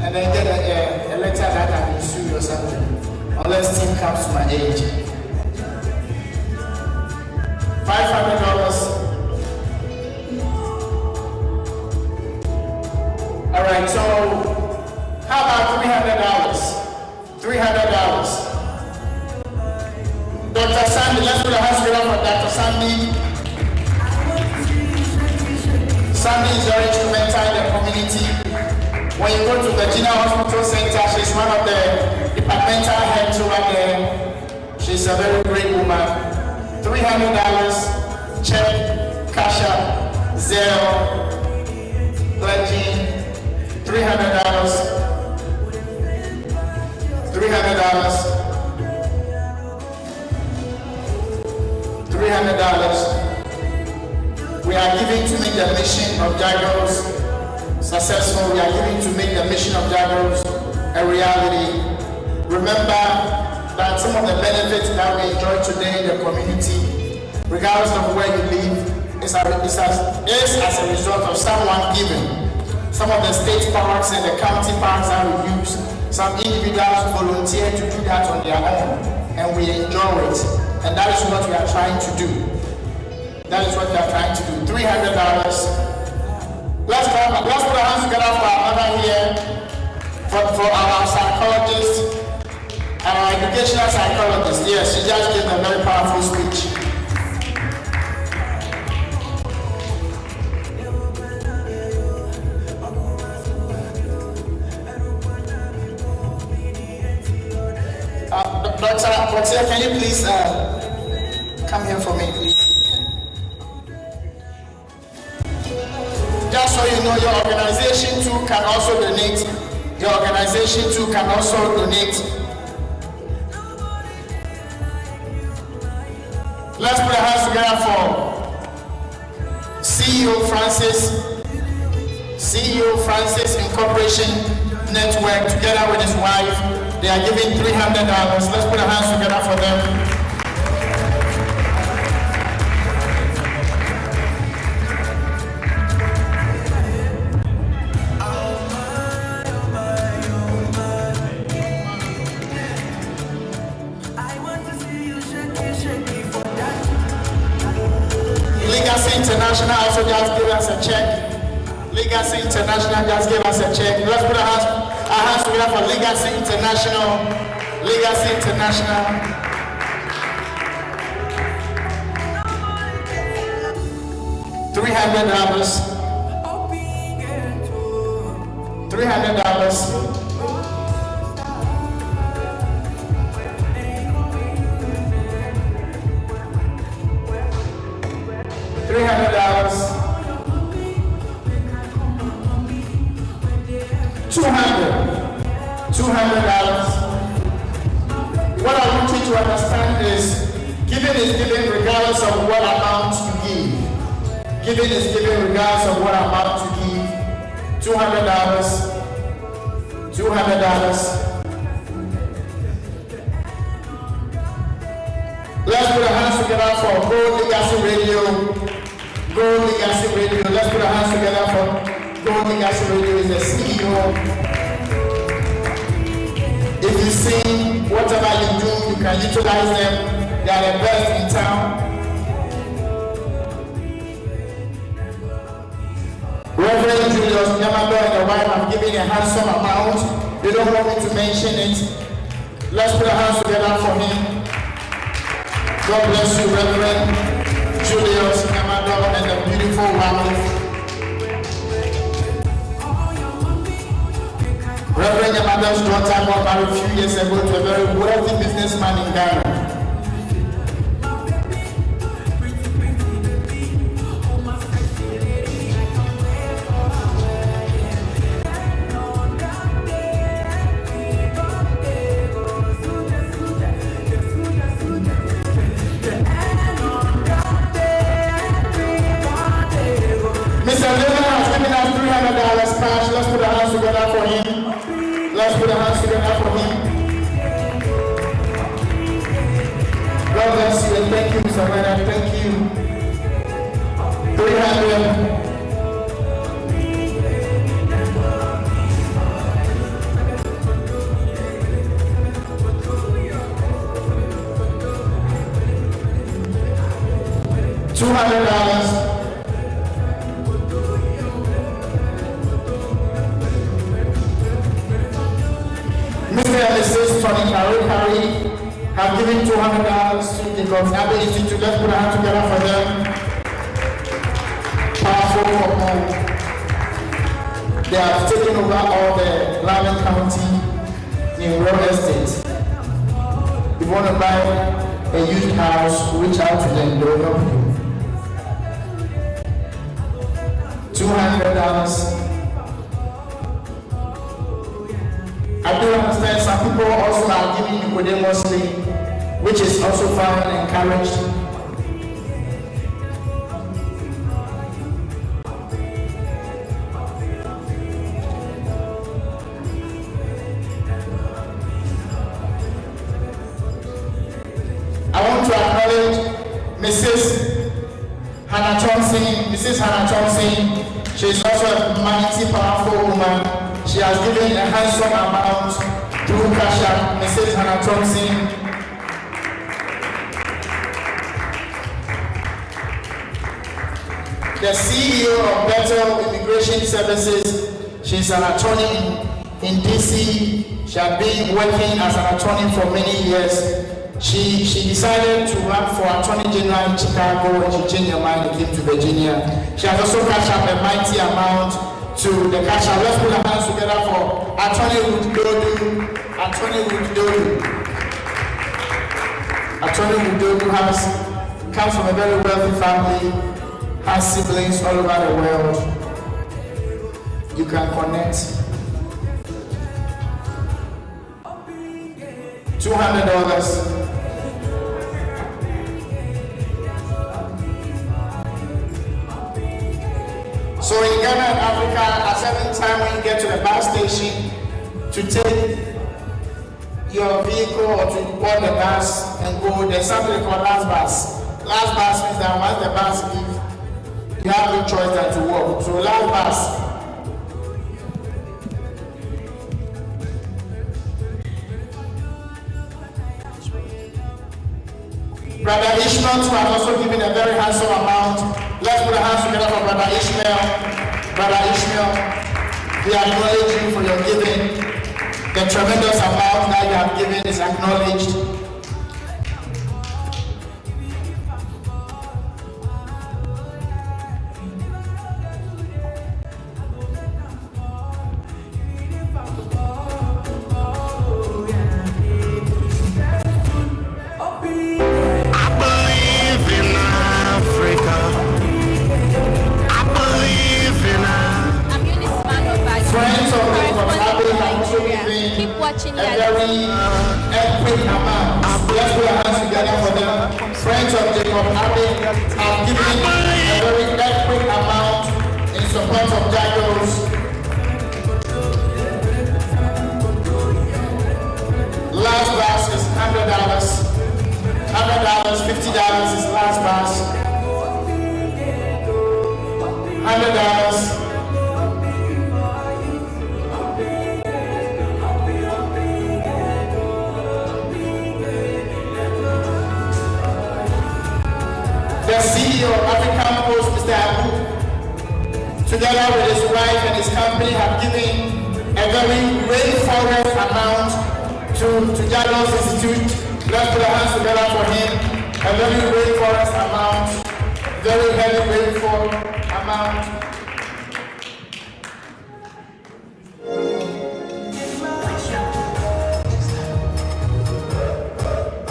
and then get a letter that I can sue or something, unless team comes to my age. $500. All right, so how about $300? $300. Dr. Sandy, let's put a hands together for Dr. Sandy. Sandy is very instrumental in the community. When you go to Regina Hospital Center, she's one of the departmental heads over there. She's a very great woman. $300, check, cash out, Zelle, pledging, $300. $300. We are giving to make the mission of Jagils successful. We are giving to make the mission of Jagils a reality. Remember that some of the benefits that we enjoy today in the community, regardless of where you live, is as a result of someone giving. Some of the state parks and the county parks that we use, some individuals volunteer to do that on their own, and we enjoy it. And that is what we are trying to do. That is what we are trying to do. $300. Let's put our hands together for our mother here, for our psychologist, our educational psychologist. Yes, she just gave a very powerful speech. Dr. Can you please come here for me, please? Just so you know, your organization too can also donate. Your organization too can also donate. Let's put our hands together for CEO Francis Incorporation Network, together with his wife. They are giving $300. Let's put our hands together for them. Legacy International also just gave us a check. Legacy International just gave us a check. Let's put our hands together for Legacy International. Legacy International. $300. $300. $200. What I want you to understand is giving regardless of what amount you give. Giving is giving regardless of what amount you give. $200. Let's put our hands together for Gold Legacy Radio. Gold Legacy Radio. Let's put our hands together for Gold Legacy Radio. Is the CEO. If you sing, whatever you do, you can utilize them. They are the best in town. Reverend Julius Nyamado and the wife have given a handsome amount. They don't want me to mention it. Let's put our hands together for him. God bless you, Reverend Julius Nyamado and the beautiful wife. Reverend Yamado's daughter got married a few years ago to a very wealthy businessman in Ghana. Mr. Lena has given us $300 cash. Let's put our hands together for him. Let's put our hands together for him. God bless you and thank you, Mr. Lena. Thank you. $300. giving $200 to the Kofi Institute. Let's put our hands together for them. Powerful couple. They have taken over all the Loudoun County in real estate. If you want to buy a used house, reach out to them, they'll help you. $200. I do understand some people also are giving Nicodemusly, which is also found and encouraged. I want to acknowledge Mrs. Hannah Thompson. Mrs. Hannah Thompson, she is also a mighty, powerful woman. She has given a handsome amount through Cash App. Mrs. Hannah Thompson. The CEO of Better Immigration Services. She's an attorney in DC. She has been working as an attorney for many years. She decided to run for Attorney General in Chicago and she changed her mind and came to Virginia. She has also cashed up a mighty amount to the cash out. Let's put our hands together for Attorney Udodu. Attorney Udodu. Attorney Udodu comes from a very wealthy family, has siblings all over the world. You can connect. $200. So in Ghana and Africa, at certain time when you get to the bus station to take your vehicle or to board the bus and go, there's something called last bus. Last bus means that once the bus leaves, you have no choice than to walk. So last bus. Brother Ishmael too has also given a very handsome amount. Let's put our hands together for Brother Ishmael. Brother Ishmael, we acknowledge you for your giving. The tremendous amount that you have given is acknowledged. Watching a very quick amount. Let's put our hands together for them. Friends of Jacob Abbey have given a very quick amount in support of Jagils. Last bus is $100. $100, $50 is last bus. $100. The CEO of African Post, Mr. Abu, together with his wife and his company, have given a very rainforest amount to Jagils Institute. Let's put our hands together for him. A very rainforest amount, very heavy rainfall amount.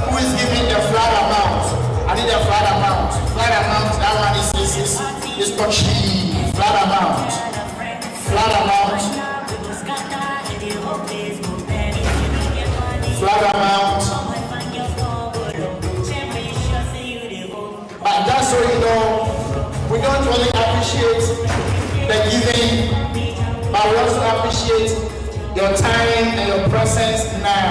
Who is giving the flat amount? I need a flat amount. Flat amount, that one is touchy. Flat amount. Flat amount. Flat amount. But just so you know, we don't only appreciate the giving, but we also appreciate your time and your presence now.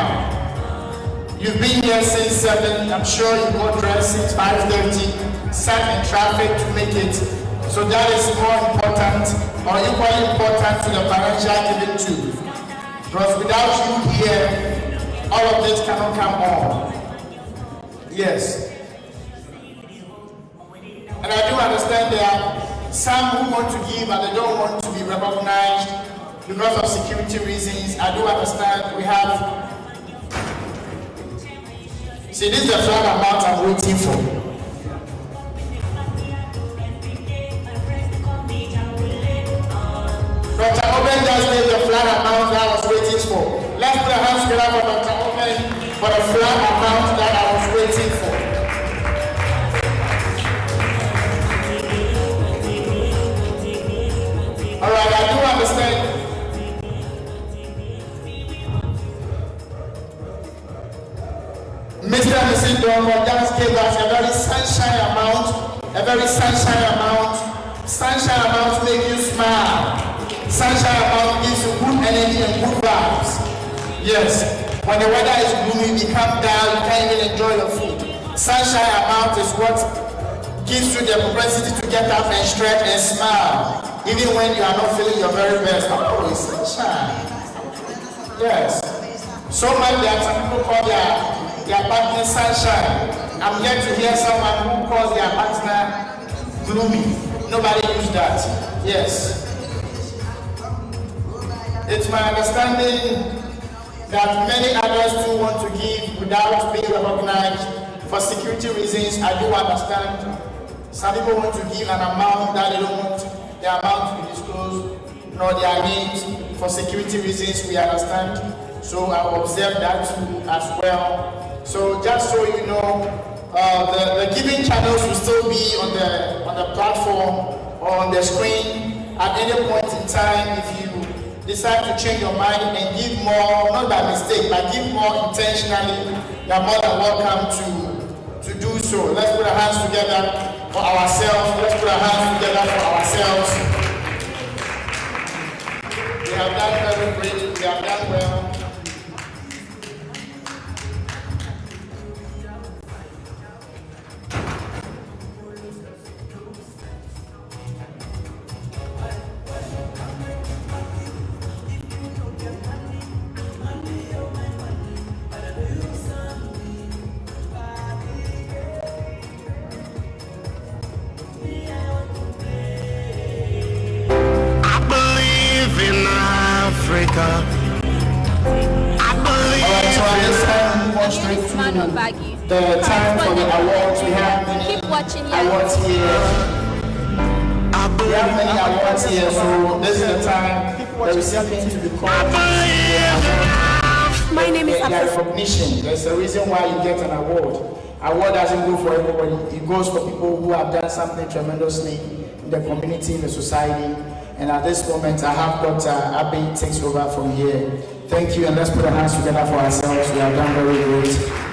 You've been here since 7. I'm sure you got dressed since 5:30, sat in traffic to make it. So that is more important or equally important to the financial giving too. Because without you here, all of this cannot come on. Yes. And I do understand there are some who want to give but they don't want to be recognized because of security reasons. I do understand we have See, this is the flag amount I'm waiting for. Dr. Oben just gave the flag amount that I was waiting for. Let's put our hands together for Dr. Oben for the flag amount that I was waiting for. All right, I do understand. Mr. and Mrs. Dongo just gave us a very sunshine amount. Sunshine amount make you smile. Sunshine amount gives you good energy and good vibes. Yes, when the weather is gloomy, you come down, you can't even enjoy your food. Sunshine amount is what gives you the capacity to get up and stretch and smile, even when you are not feeling your very best. Oh, it's sunshine. Yes. So much that some people call their partner sunshine. I'm yet to hear someone who calls their partner gloomy. Nobody used that. Yes. It's my understanding that many others too want to give without being recognized. For security reasons, I do understand. Some people want to give an amount that they don't want the amount to be disclosed, nor their names. For security reasons, we understand. So I will observe that too as well. So just so you know, the giving channels will still be on the platform or on the screen at any point in time. If you decide to change your mind and give more, not by mistake, but give more intentionally, you are more than welcome to do so. Let's put our hands together for ourselves. Let's put our hands together for ourselves. We have done very great. We have done well. The time for the awards, we have many awards here. We have many awards here, so this is the time the recipient to be called. My name is recognition. There's a reason why you get an award. Award doesn't go for everybody. It goes for people who have done something tremendously in the community, in the society. And at this moment, I have Dr. Abe takes over from here. Thank you, and let's put our hands together for ourselves. We have done very great.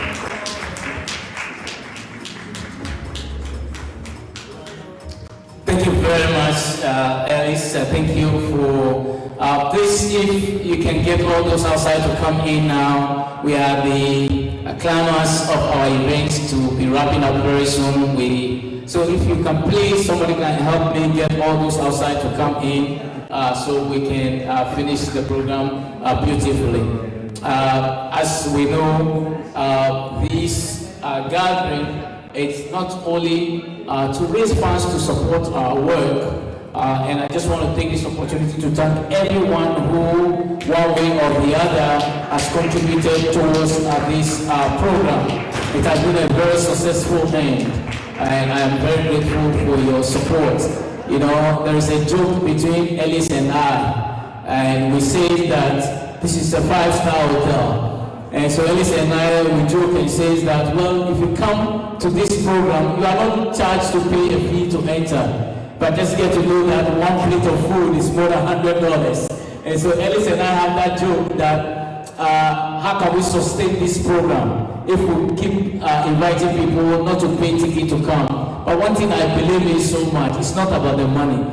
Thank you very much, Alice. Thank you for this. If you can get all those outside to come in now, we are the climax of our events to be wrapping up very soon. So if you can please, somebody can help me get all those outside to come in so we can finish the program beautifully. As we know, this gathering, it's not only to raise funds to support our work, and I just want to take this opportunity to thank everyone who, one way or the other, has contributed towards this program. It has been a very successful thing, and I am very grateful for your support. You know, there is a joke between Alice and I, and we say that this is a 5-star hotel. And so Alice and I, we joke and says that, well, if you come to this program, you are not charged to pay a fee to enter. But just get to know that one plate of food is more than $100. And so Alice and I have that joke that how can we sustain this program if we keep inviting people not to pay ticket to come. But one thing I believe in so much, it's not about the money.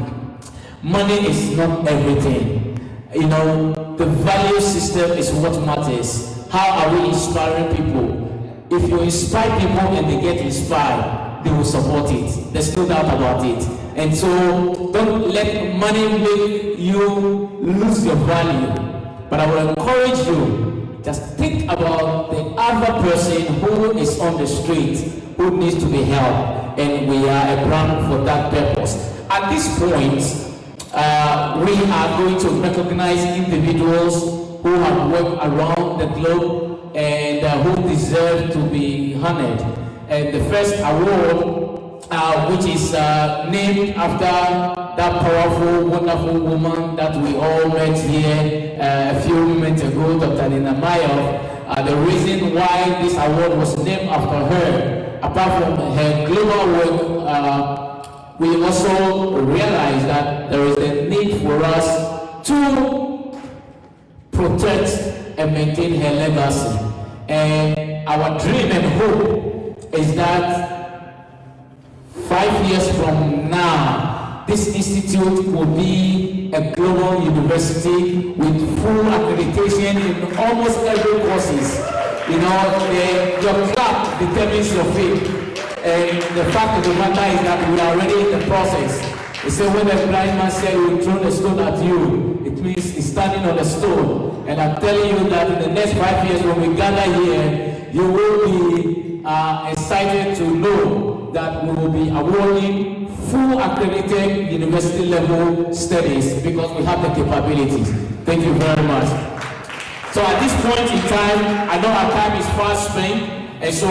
Money is not everything. You know, the value system is what matters. How are we inspiring people? If you inspire people and they get inspired, they will support it. There's no doubt about it. And so don't let money make you lose your value. But I will encourage you, just think about the other person who is on the street, who needs to be helped. And we are a brand for that purpose. At this point, we are going to recognize individuals who have worked around the globe and who deserve to be honored. And the first award, which is named after that powerful, wonderful woman that we all met here a few moments ago, Dr. Nina Mayoff. The reason why this award was named after her, apart from her global work, we also realize that there is a need for us to protect and maintain her legacy. And our dream and hope is that 5 years from now, this institute will be a global university with full accreditation in almost every courses. You know, your club determines your fate. And the fact of the matter is that we are already in the process. They say when a blind man said he will throw a stone at you, it means he's standing on a stone. And I'm telling you that in the next 5 years when we gather here, you will be excited to know that we will be awarding full accredited university level studies because we have the capabilities. Thank you very much. So at this point in time, I know our time is fast spent, and so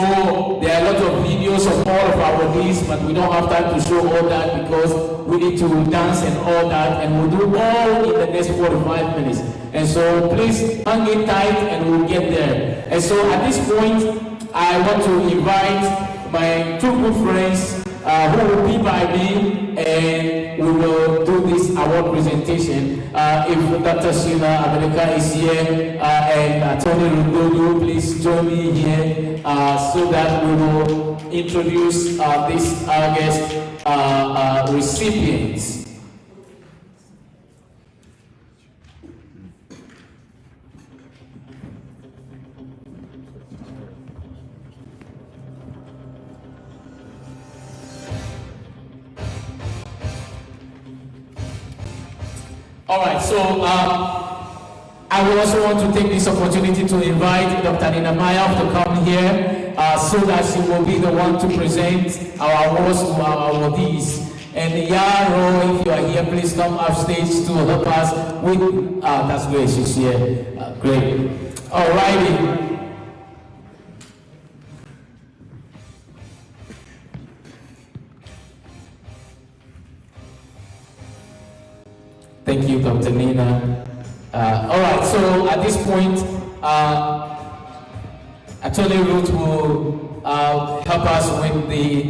there are a lot of videos of all of our awardees, but we don't have time to show all that because we need to dance and all that, and we'll do all in the next 45 minutes. And so please hang in tight and we'll get there. And so at this point, I want to invite my two good friends who will be by me, and we will do this award presentation. If Dr. Sheila America is here and Tony Rundodo, please join me here so that we will introduce this August recipients. All right, so I will also want to take this opportunity to invite Dr. Nina Mayoff to come here so that she will be the one to present our awards to our awardees. And Yaro, if you are here, please come up stage to help us with, that's great, she's here, great. All righty. Thank you, Dr. Nina. All right, so at this point, Attorney Ruth will help us with the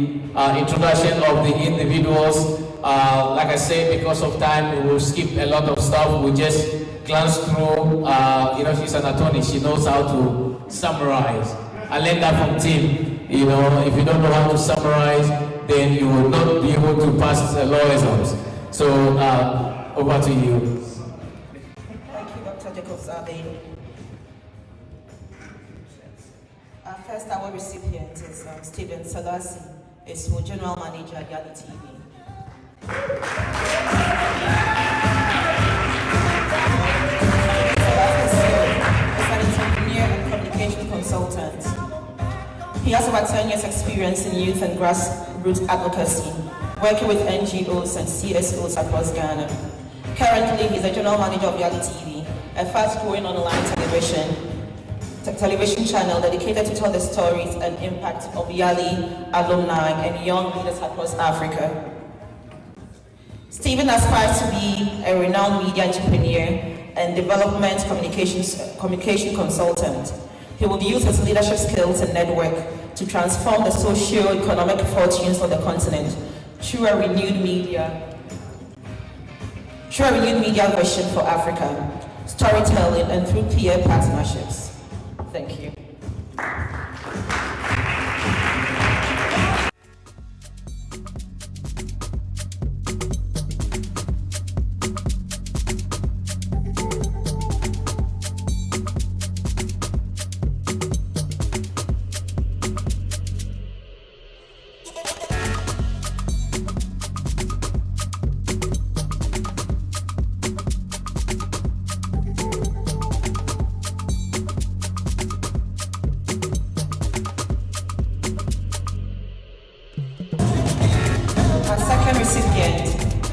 introduction of the individuals. Like I said, because of time, we will skip a lot of stuff. We just glance through, you know, she's an attorney. She knows how to summarize. I learned that from Tim. You know, if you don't know how to summarize, then you will not be able to pass the law exams. So, over to you. Thank you, Dr. Jagils. Our first award recipient is Stephen Selasie, is who General Manager at YALI TV. Selasie is an entrepreneur and communication consultant. He has over 10 years experience in youth and grassroots advocacy, working with NGOs and CSOs across Ghana. Currently, he's the General Manager of YALI TV, a fast-growing online television channel dedicated to tell the stories and impact of YALI alumni and young leaders across Africa. Stephen aspires to be a renowned media entrepreneur and development communication consultant. He will use his leadership skills and network to transform the socio-economic fortunes of the continent through a renewed media vision for Africa, storytelling, and through peer partnerships. Thank you.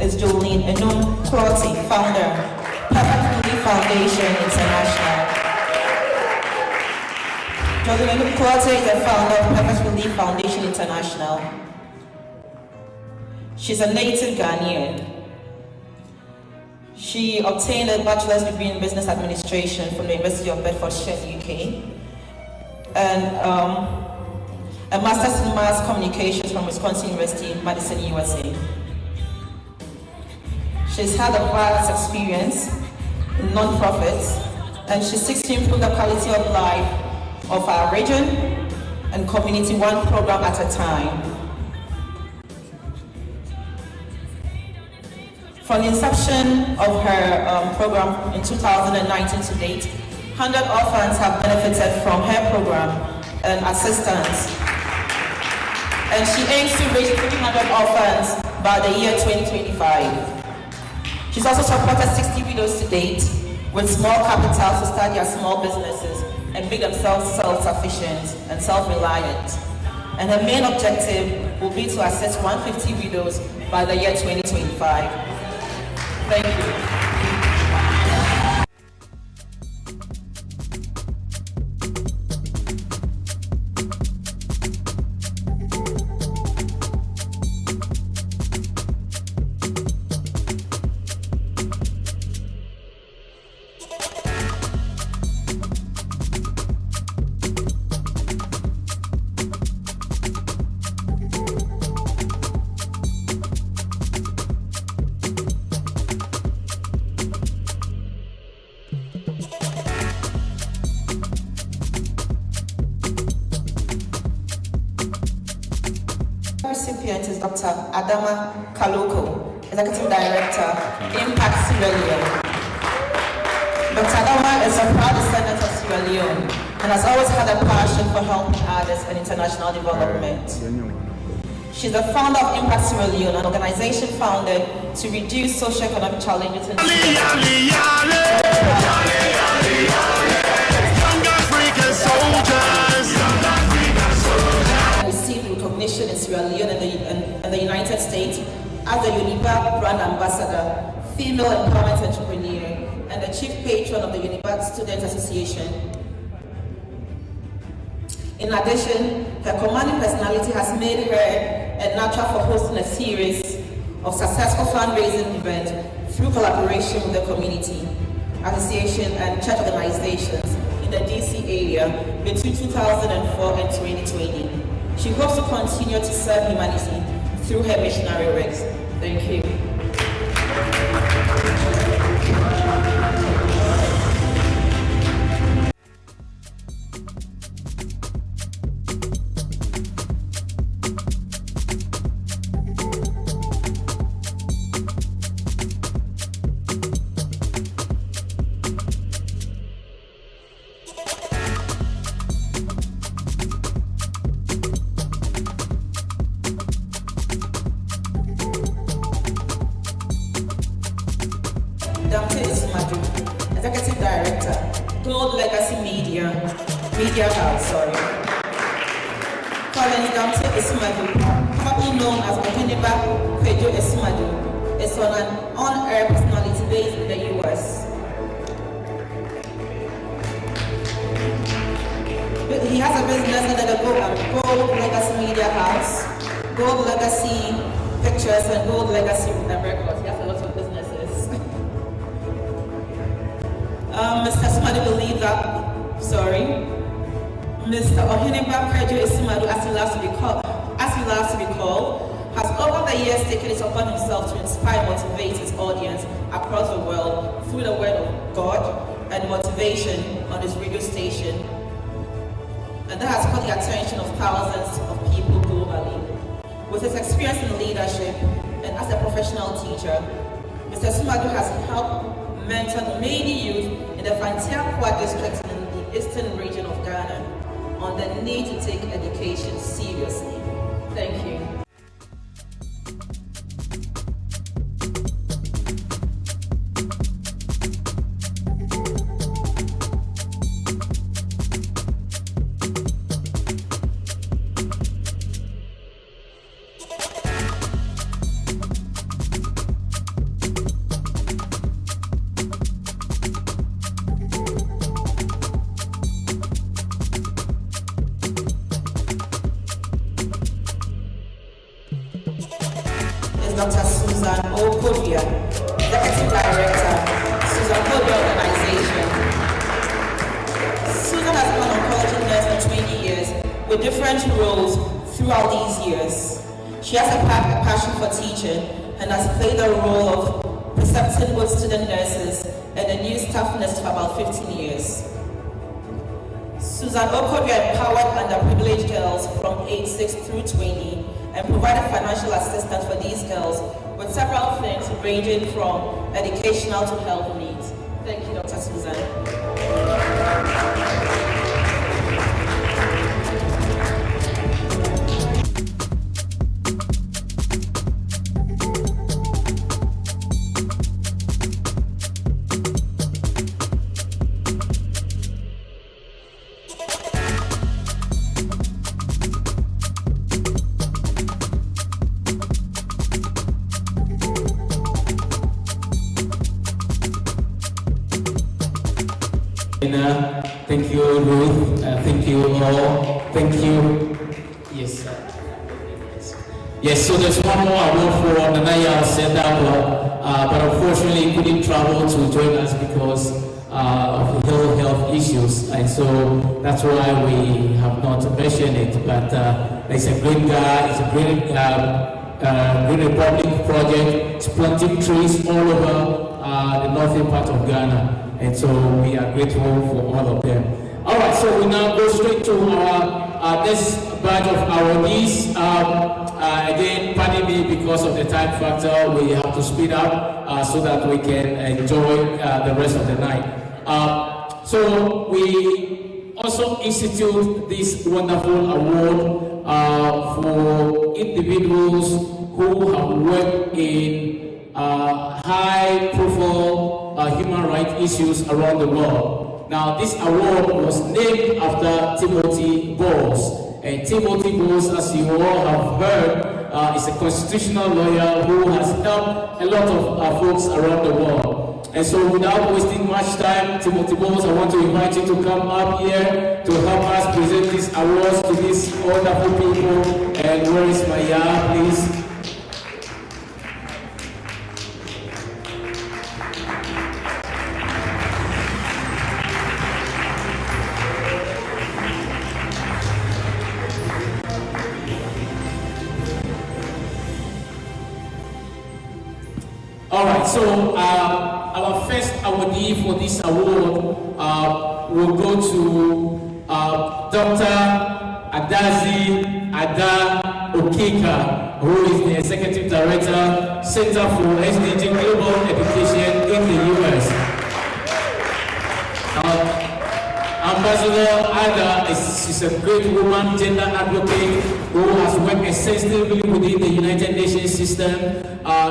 Is Joelene Anom, founder, Foundation International. Joelene is the founder of Purpose Relief Foundation International. She's a native Ghanaian. She obtained a bachelor's degree in business administration from the University of Bedfordshire, UK, and a master's in mass communications from Wisconsin University in Madison, USA. She's had a vast experience in non-profits, and she seeks to improve the quality of life of our region and community one program at a time. From the inception of her program in 2019 to date, 100 orphans have benefited from her program and assistance. And she aims to reach 300 orphans by the year 2025. She's also supported 60 widows to date with small capital to start their small businesses and make themselves self-sufficient and self-reliant. And her main objective will be to assist 150 widows by the year 2025. Thank you. Dr. Adama Kaloko, Executive Director, Impact Sierra Leone. Dr. Adama is a proud descendant of Sierra Leone and has always had a passion for helping others and international development. She's the founder of Impact Sierra Leone, an organization founded to reduce socioeconomic challenges in recognition in Sierra Leone and the United States as the UNIBA Brand Ambassador, Female Empowerment Entrepreneur, and the Chief Patron of the UNIBA Student Association. In addition, her commanding personality has made her a natural for hosting a series of successful fundraising events through collaboration with the community, association, and church organizations in the DC area between 2004 and 2020. She hopes to continue to serve humanity through her missionary works. Thank you. Executive Director, Gold Legacy Media House, Colonel Damte Ismadu, probably known as Kojo Ismadu, is an on-air personality based in the US. He has a business under the Gold Legacy Media House, Gold Legacy Pictures, and Gold Legacy Records. He has a lot of businesses. Mr. Ismadu believes that, Mr. Oheneba Kojo Ismadu, as he loves to be called, has over the years taken it upon himself to inspire and motivate his audience across the world through the word of God and motivation on his radio station. And that has caught the attention of thousands of people globally. With his experience in leadership and as a professional teacher, Mr. Ismadu has helped mentor many youth in the Francis-Xavier district in the eastern region of Ghana on the need to take education seriously. Thank you. Okodia, Executive Director, Susan Kojo Organization. Susan has been an oncology nurse for 20 years with different roles throughout these years. She has a passion for teaching and has played the role of precepting both student nurses and a new staff nurse for about 15 years. Susan Okodia empowered underprivileged girls from age 6 through 20 and provided financial assistance for these girls with several things ranging from educational to health needs. Thank you, Dr. Susan. Thank you, Ruth. Thank you all. Thank you. Yes, sir. Yes, so there's one more award for Nanaya Osei-Darkwa, but unfortunately he couldn't travel to join us because of health issues, and so that's why we have not mentioned it. But it's a great guy. It's a great Green Republic project. It's planting trees all over the northern part of Ghana. And so we are grateful for all of them. All right, so we now go straight to our next batch of awardees. Again, pardon me because of the time factor, we have to speed up so that we can enjoy the rest of the night. So we also institute this wonderful award for individuals who have worked in high-profile human rights issues around the world. Now, this award was named after Timothy Bowles. And Timothy Bowles, as you all have heard, is a constitutional lawyer who has helped a lot of folks around the world. And so, without wasting much time, Timothy Bowles, I want to invite you to come up here to help us present these awards to these wonderful people. And where is my yard, please? All right, so our first awardee for this award will go to Dr. Adazi Ada OKIKA, who is the Executive Director, Center for SDG Global Education in the U.S. Ambassador Ada is a great woman, gender advocate who has worked extensively within the United Nations system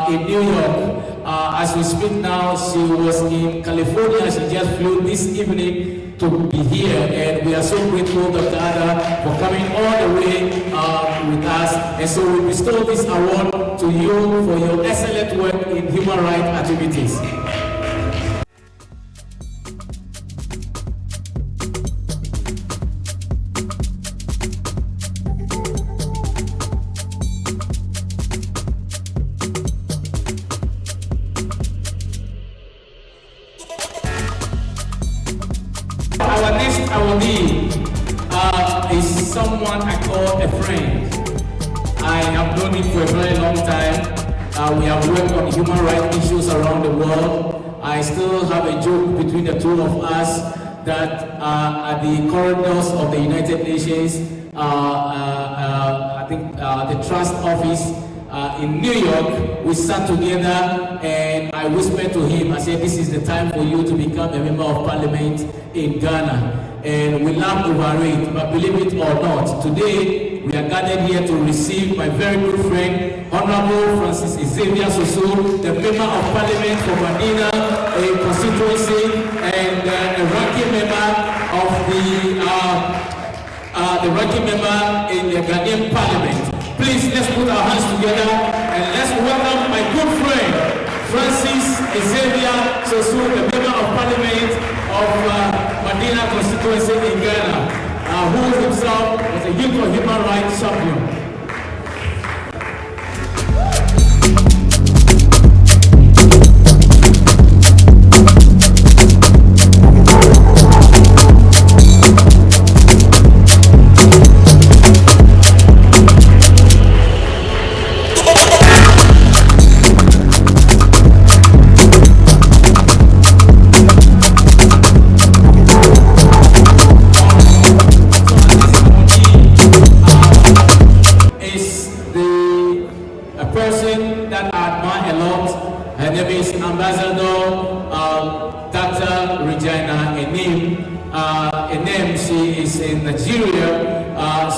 in New York. As we speak now, she was in California. She just flew this evening to be here, and we are so grateful, Dr. Ada, for coming all the way with us. And so we bestow this award to you for your excellent work in human rights activities. Our next awardee is someone I call a friend. I have known him for a very long time. We have worked on human rights issues around the world. I still have a joke between the two of us that at the corridors of the United Nations, I think the trust office in New York, we sat together and I whispered to him, I said, this is the time for you to become a member of parliament in Ghana. And we laughed over it, but believe it or not, today we are gathered here to receive my very good friend, Honorable Francis-Xavier Sosu, the member of parliament for Medina, a constituency, and a ranking member of the ranking member in the Ghanaian parliament. Please, let's put our hands together and let's welcome my good friend, Francis-Xavier Sosu, the member of parliament of Medina constituency in Ghana, who himself was a youth for human rights champion. name is Ambassador Dr. Regina Inem. She is in Nigeria.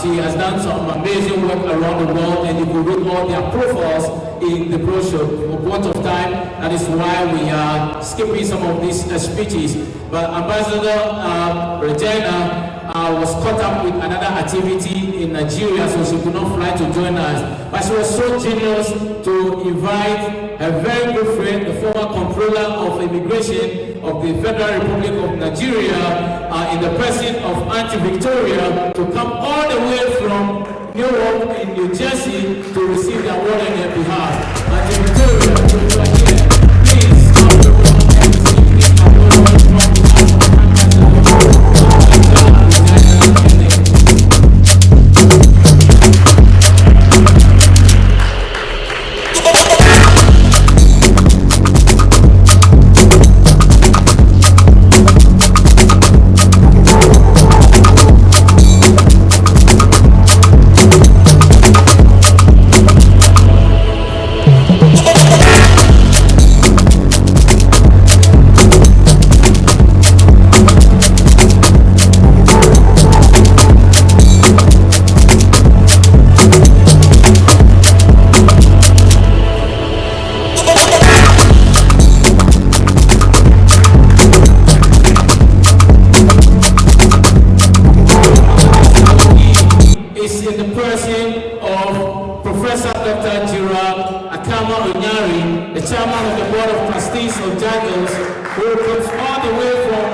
She has done some amazing work around the world, and you can read all their profiles in the brochure. For want of time, that is why we are skipping some of these speeches. But Ambassador Regina was caught up with another activity in Nigeria, so she could not fly to join us. But she was so generous to invite her very good friend, the former controller of immigration of the Federal Republic of Nigeria, in the person of Auntie Victoria, to come all the way from Newark in New Jersey to receive the award on their behalf. Auntie Victoria, you are here. Please come to and receive this award from Onyari, the chairman of the board of trustees of Jagils, who comes all the way from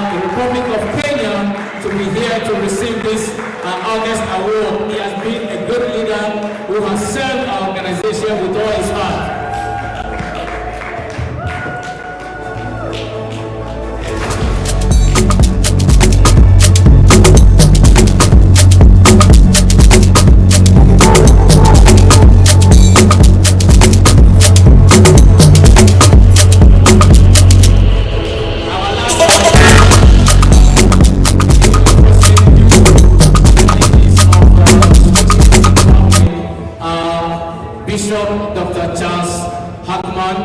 the Republic of Kenya to be here to receive this August award. He has been a good leader who has served our organization with all his heart. Dr. Charles HACKMAN,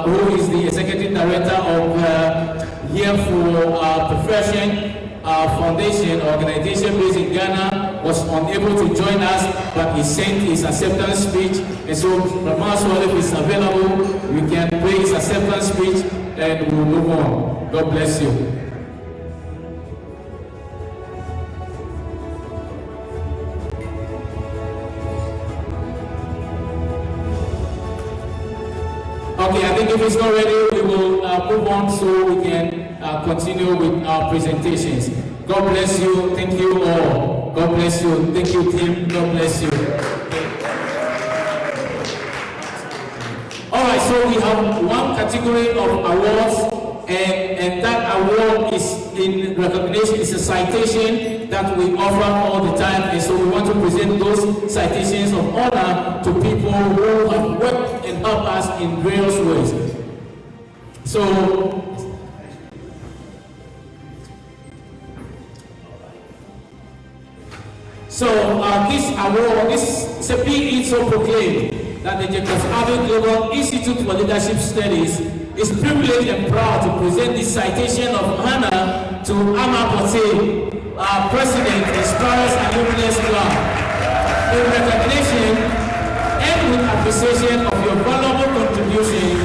who is the executive director of Here for Profession Foundation organization based in Ghana, was unable to join us, but he sent his acceptance speech. And so, Ramaswal, if it's available, we can play his acceptance speech and we'll move on. God bless you. Okay, I think if it's not ready, we will move on so we can continue with our presentations. God bless you. Thank you all. God bless you. Thank you, team. God bless you. All right, so we have one category of awards, and that award is in recognition. It's a citation that we offer all the time, and so we want to present those citations of honor to people who have worked and helped us in various ways. So this award, this is a PE so proclaimed that the Jagils Global Institute for Leadership Studies is privileged and proud to present this citation of honor to Amabote, our president, Inspires Alumnus Club, in recognition and with appreciation of your valuable contribution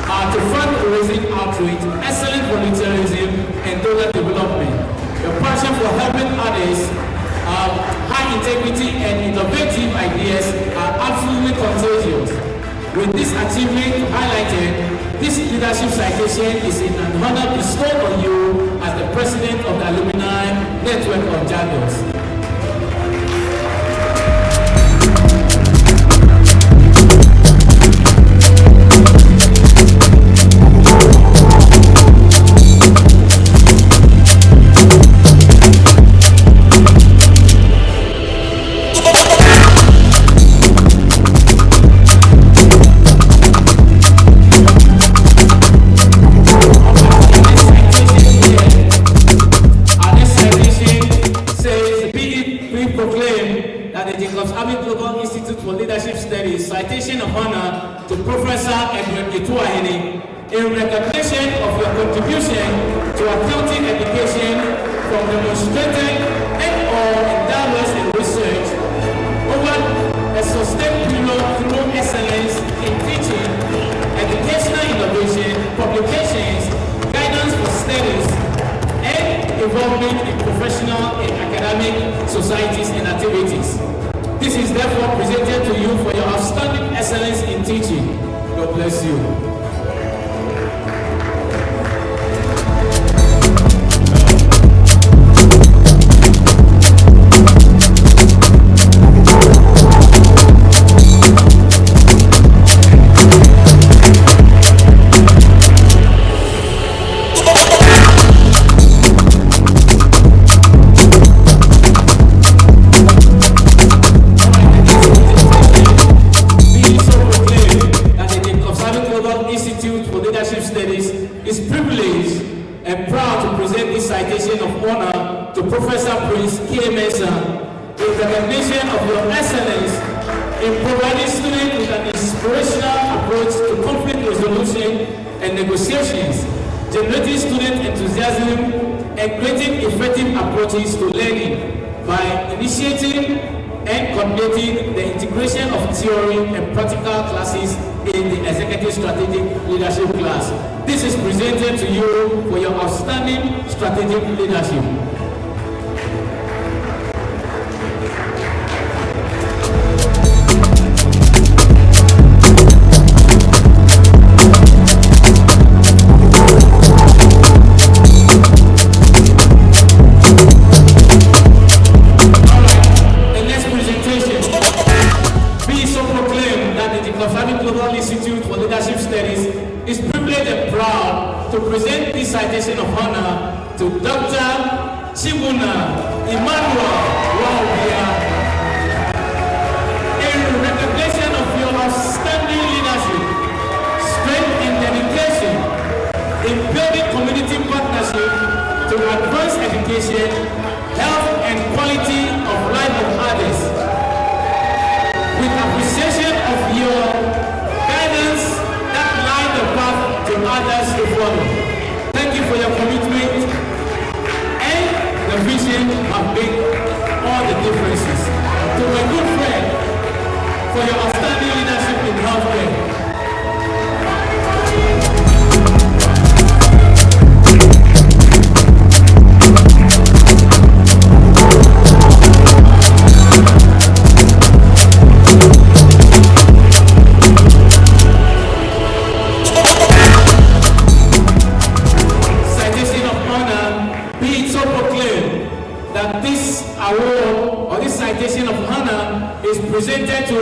to fundraising outreach, excellent volunteerism, and donor development. Your passion for helping others, high integrity and innovative ideas are absolutely contagious. With this achievement highlighted, this leadership citation is in an honor bestowed on you as the president of the Alumni Network of Jagils. Says Professor Edwin Ituahini, in recognition of your contribution to accounting education from demonstrated and/or endowments in research over a sustained period through excellence in teaching, educational innovation, publications, guidance for studies, and involvement in professional and academic societies and activities. This is therefore presented to you for your outstanding excellence in teaching. God bless you. Generating student enthusiasm and creating effective approaches to learning by initiating and coordinating the integration of theory and practical classes in the Executive Strategic Leadership class. This is presented to you for your outstanding strategic leadership. Citation of honor to Dr. Chibuna Emmanuel Wawia in recognition of your outstanding leadership, strength and dedication in building community partnership to advance education, health and quality of life of others. With appreciation of your guidance that light the path to others to follow. Thank you for your commitment and the vision have made all the differences. To my good friend, for your outstanding leadership in healthcare. Presented to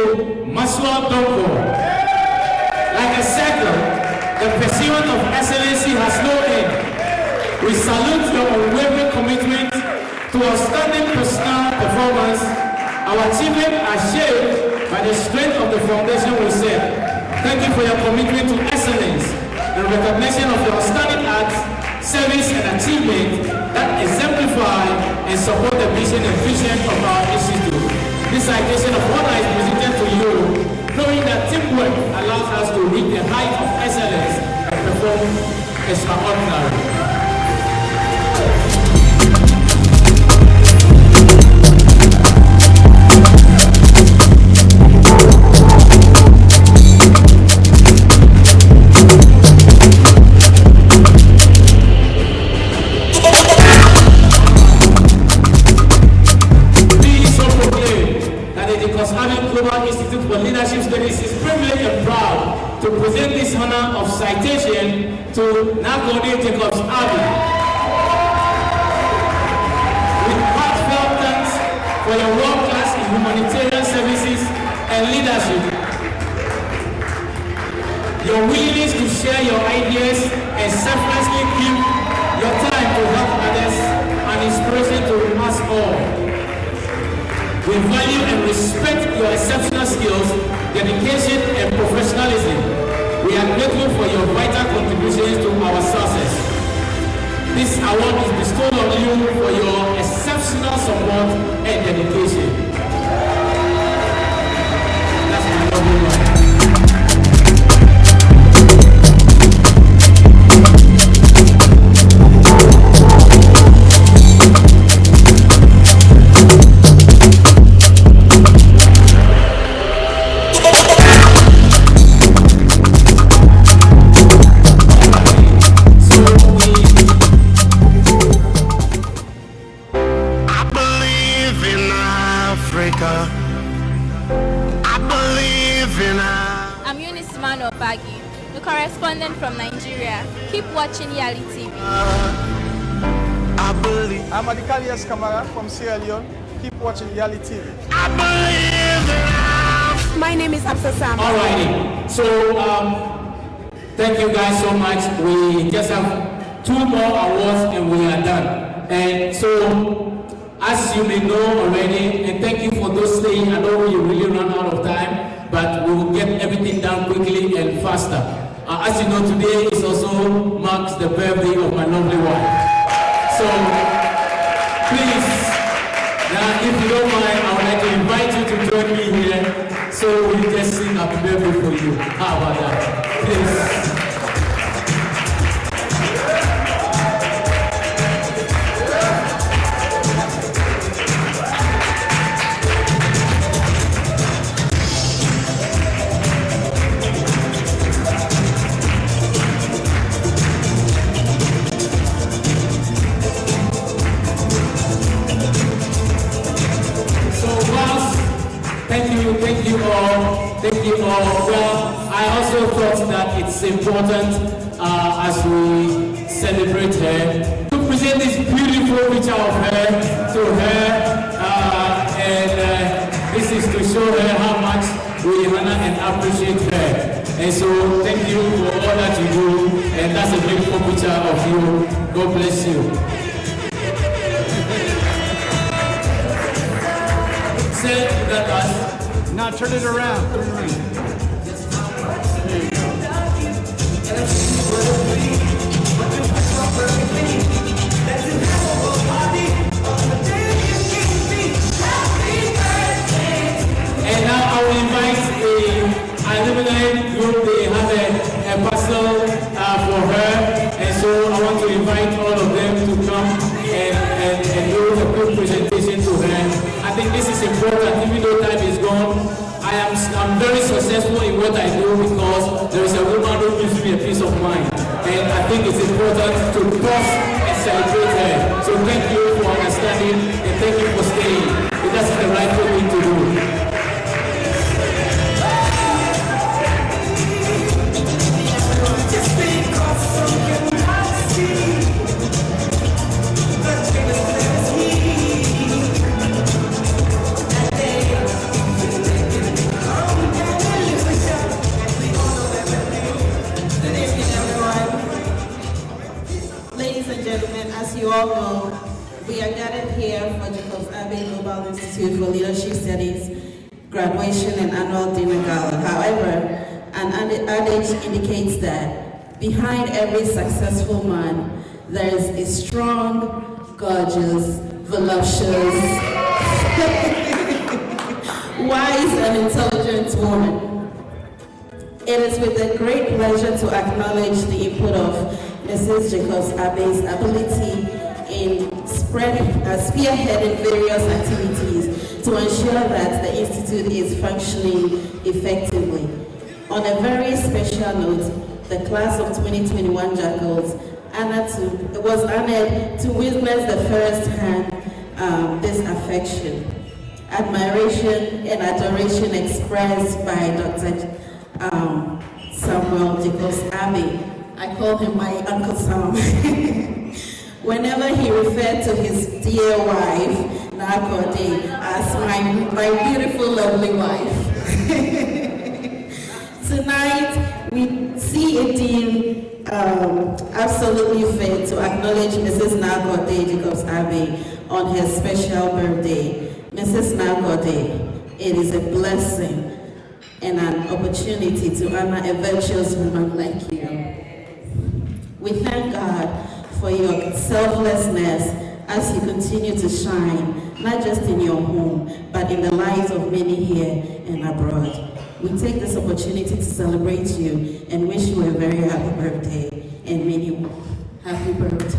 Asuo-Darkwa. Like a circle, the pursuit of excellency has no end. We salute your unwavering commitment to outstanding personal performance. Our achievements are shaped by the strength of the foundation we set. Thank you for your commitment to excellence and recognition of your outstanding acts, service and achievement that exemplify and support the vision and vision of our institute. This citation of honor is presented to you, knowing that teamwork allows us to reach the height of excellence and perform extraordinary. To present this honor of citation to Nagoni Jacobs Abi. With heartfelt thanks for your world-class in humanitarian services and leadership. Your willingness to share your ideas and selflessly give your time to help others an inspiration to us all. We value and respect your exceptional skills, dedication and professionalism. We are grateful for your vital contributions to our success. This award is bestowed on you for your exceptional support and dedication. That's my lovely one. correspondent from Nigeria. Keep watching YALI TV. I'm Adikalias Kamara from Sierra Leone. Keep watching YALI TV. My name is Afsa-Samba. Alrighty. So, thank you guys so much. We just have 2 more awards and we are done. And so, as you may know already, and thank you for those staying. I know we really run out of time, but we will get everything done quickly and faster. As you know, today is also marks the birthday of my lovely wife. So, please, now if you don't mind, I would like to invite you to join me here. So we just sing happy birthday for you. How about that? Please. Thank you all. Well, I also thought that it's important as we celebrate her to present this beautiful picture of her to her, and this is to show her how much we honor and appreciate her. And so thank you for all that you do, and that's a beautiful picture of you. God bless you. Say that. Now turn it around. Turn it around. There you go. And now I will invite the alumni group. They have a parcel for her. And so I want to invite all of them to come and do a quick presentation to her. I think this is important, even though time is gone. I'm very successful in what I do because there is a woman who gives me a peace of mind. And I think it's important to pause and celebrate her. So thank you for understanding and thank you for staying. That's the right thing to do. As you all know, we are gathered here for the ADAEZE Global Institute for Leadership Studies graduation and annual dinner gala. However, an adage indicates that behind every successful man, there is a strong, gorgeous, voluptuous, wise and intelligent woman. It is with a great pleasure to acknowledge the input of Mrs. Jagils' ability in spearheading various activities to ensure that the Institute is functioning effectively. On a very special note, the class of 2021 Jagils was honored to witness the first-hand this affection, admiration, and adoration expressed by Dr. Samuel Jagils. I call him my Uncle Sam. Whenever he referred to his dear wife, Nakode, as my beautiful, lovely wife. Tonight, we see it deemed absolutely fit to acknowledge Mrs. Nakode Jacobs Abbey on her special birthday. Mrs. Nakode, it is a blessing and an opportunity to honor a virtuous woman like you. We thank God for your selflessness as you continue to shine, not just in your home, but in the lives of many here and abroad. We take this opportunity to celebrate you and wish you a very happy birthday and many more. Happy birthday.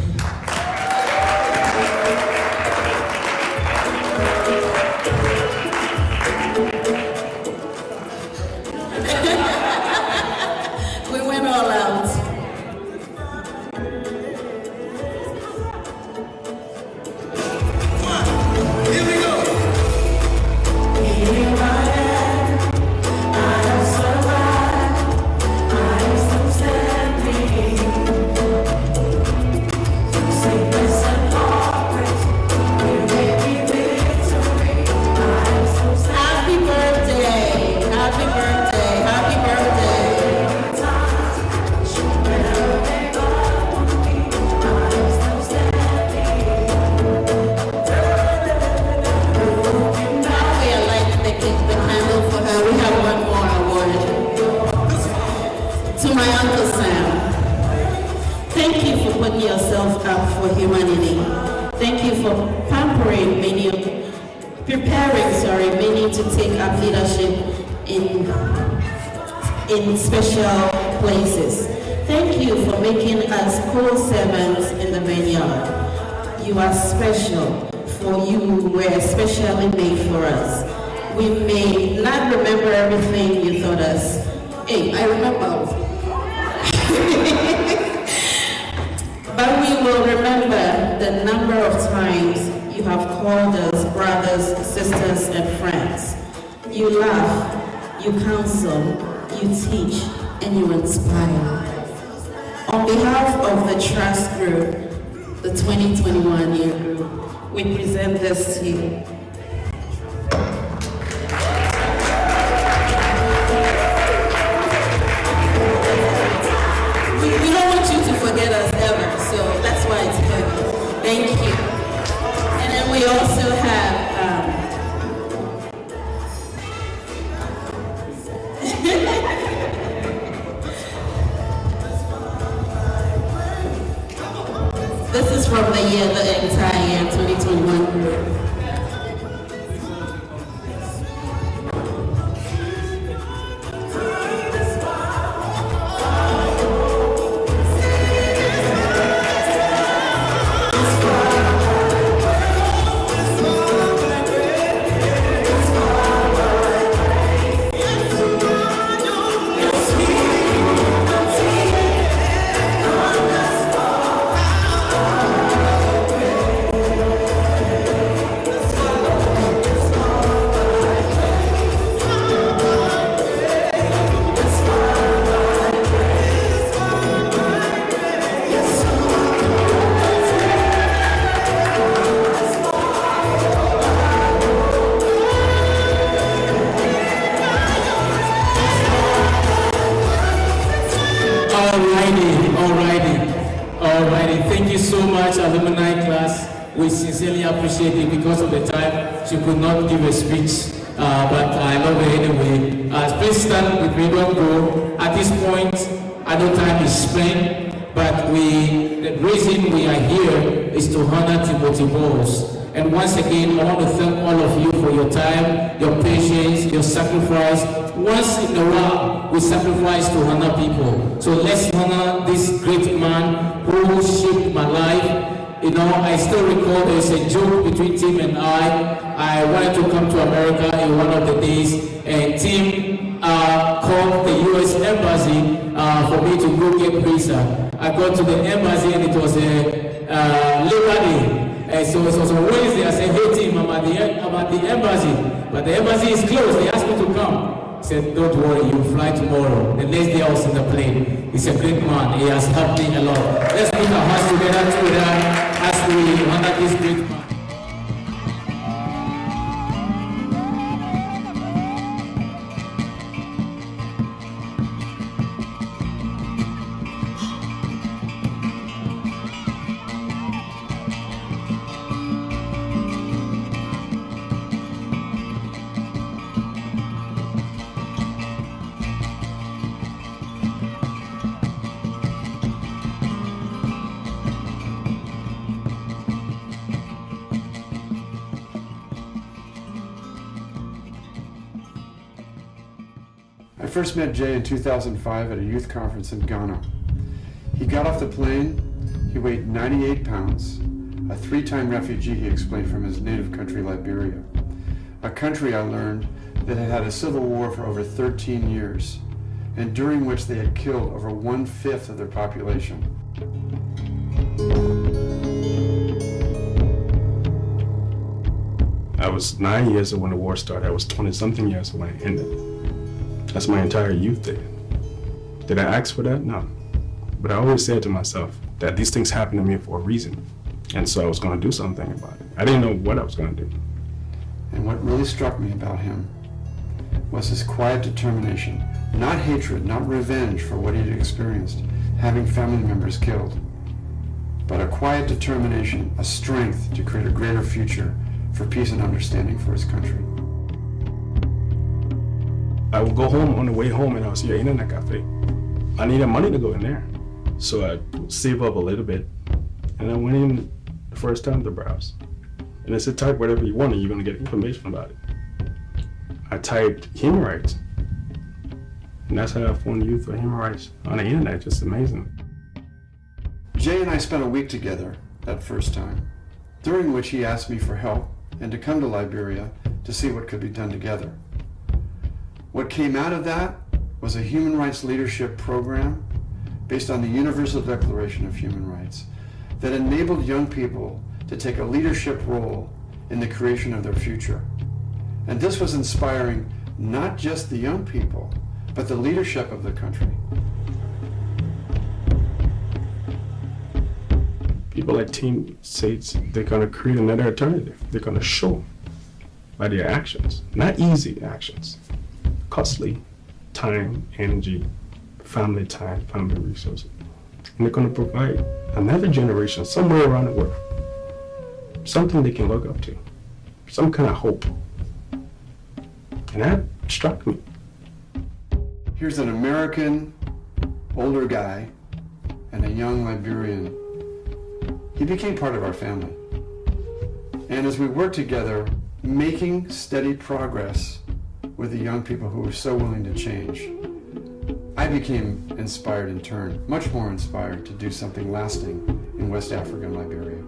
We went all out. I have survived. I am so sad. my Uncle Sam, thank you for putting yourself up for humanity. Thank you for preparing many to take up leadership in special places. Thank you for making us co-servants in the vineyard. You are special, for you were especially made for us. We may not remember everything you taught us. Hey, I remember. But we will remember the number of times you have called us brothers, sisters, and friends. You laugh, you counsel, you teach, and you inspire. On behalf of the Trust Group, the 2021 year group, we present this to you. We don't want you to forget us ever, so that's why it's heavy. Thank you. And then we also have this is from the entire year 2021 group. We sincerely appreciate it. Because of the time, she could not give a speech, but I love her anyway. Please stand with me, don't go. At this point, I know time is spent, but the reason we are here is to honor Timothy Bowles. And once again, I want to thank all of you for your time, your patience, your sacrifice. Once in a while, we sacrifice to honor people. So let's honor this great man who shaped my life. You know, I still recall there's a joke between Tim and I wanted to come to America in one of the days, and Tim called the US Embassy for me to go get visa. I got to the embassy and it was a Labor Day. And so it was on Wednesday. I said, hey Tim, I'm at the embassy, but the embassy is closed. They asked me to come. He said, don't worry, you fly tomorrow. The next day I was in the plane. He's a great man. He has helped me a lot. Let's put our hands together as we honor this great man. I first met Jay in 2005 at a youth conference in Ghana. He got off the plane, he weighed 98 pounds, a 3-time refugee, he explained, from his native country, Liberia. A country, I learned, that had had a civil war for over 13 years, and during which they had killed over 1/5 of their population. I was 9 years old when the war started. I was 20-something years old when it ended. That's my entire youth there. Did I ask for that? No. But I always said to myself that these things happen to me for a reason. And so I was going to do something about it. I didn't know what I was going to do. And what really struck me about him was his quiet determination. Not hatred, not revenge for what he'd experienced, having family members killed, but a quiet determination, a strength to create a greater future for peace and understanding for his country. I would go home on the way home and I was here in a cafe. I needed money to go in there. So I saved up a little bit, and I went in the first time to browse. And I said, type whatever you want and you're gonna get information about it. I typed human rights. And that's how I found Youth for Human Rights on the internet, just amazing. Jay and I spent a week together that first time, during which he asked me for help and to come to Liberia to see what could be done together. What came out of that was a human rights leadership program based on the Universal Declaration of Human Rights that enabled young people to take a leadership role in the creation of their future. And this was inspiring not just the young people, but the leadership of the country. People like Team States, they're gonna create another alternative. They're gonna show by their actions, not easy actions, costly, time, energy, family time, family resources. And they're gonna provide another generation somewhere around the world something they can look up to, some kind of hope. And that struck me. Here's an American, older guy, and a young Liberian. He became part of our family. And as we worked together, making steady progress with the young people who were so willing to change, I became inspired in turn, much more inspired to do something lasting in West Africa and Liberia.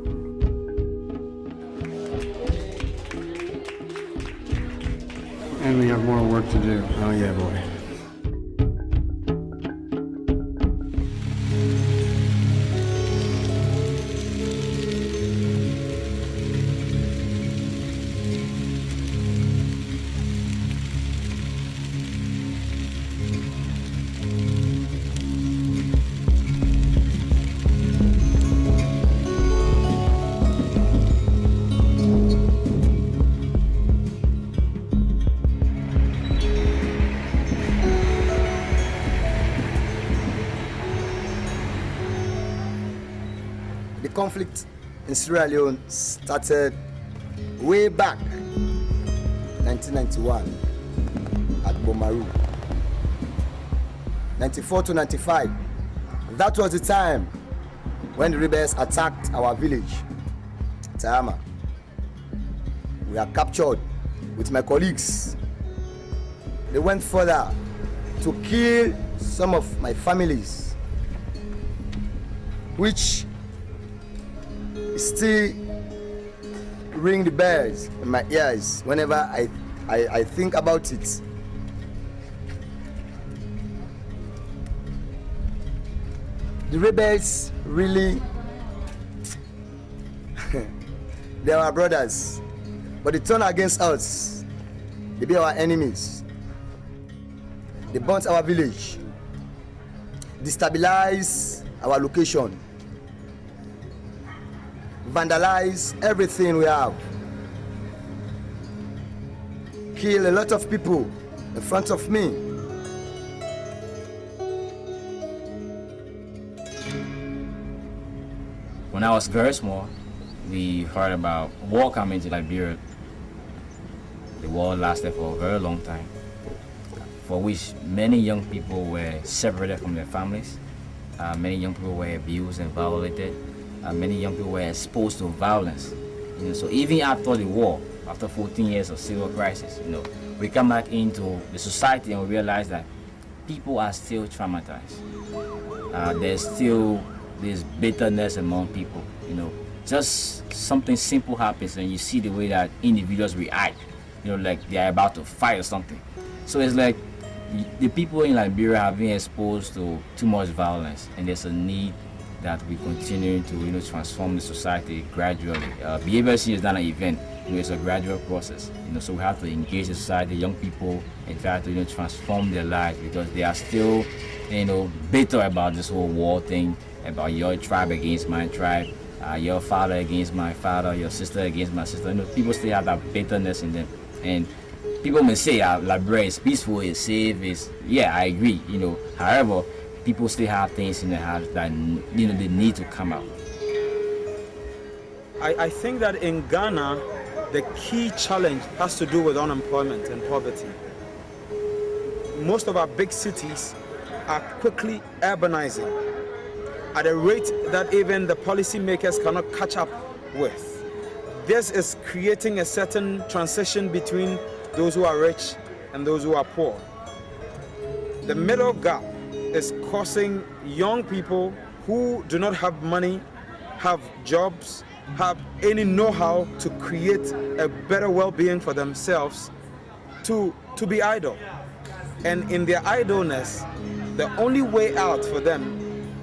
And we have more work to do. Oh yeah, boy. Conflict in Sierra Leone started way back 1991 at Bomaru. 94 to 95, that was the time when the rebels attacked our village, Tahama. We were captured with my colleagues. They went further to kill some of my families, which still ring the bells in my ears whenever I think about it. The rebels really, they are our brothers, but they turn against us. They be our enemies. They burnt our village, destabilize our location, vandalize everything we have, kill a lot of people in front of me. When I was very small, we heard about war coming to Liberia. The war lasted for a very long time, for which many young people were separated from their families. Many young people were abused and violated. Many young people were exposed to violence. So even after the war, after 14 years of civil crisis, we come back into the society and we realize that people are still traumatized. There's still this bitterness among people. Just something simple happens and you see the way that individuals react, like they're about to fight or something. So it's like the people in Liberia have been exposed to too much violence, and there's a need that we continue to transform the society gradually. Behavior change is not an event, it's a gradual process. So we have to engage the society, young people, and try to transform their lives, because they are still bitter about this whole war thing, about your tribe against my tribe, your father against my father, your sister against my sister. People still have that bitterness in them. And people may say Liberia is peaceful, it's safe, yeah, I agree, However, people still have things in their hearts that they need to come out. I think that in Ghana, the key challenge has to do with unemployment and poverty. Most of our big cities are quickly urbanizing at a rate that even the policymakers cannot catch up with. This is creating a certain transition between those who are rich and those who are poor. The middle gap is causing young people who do not have money, have jobs, have any know-how to create a better well-being for themselves to be idle. And in their idleness, the only way out for them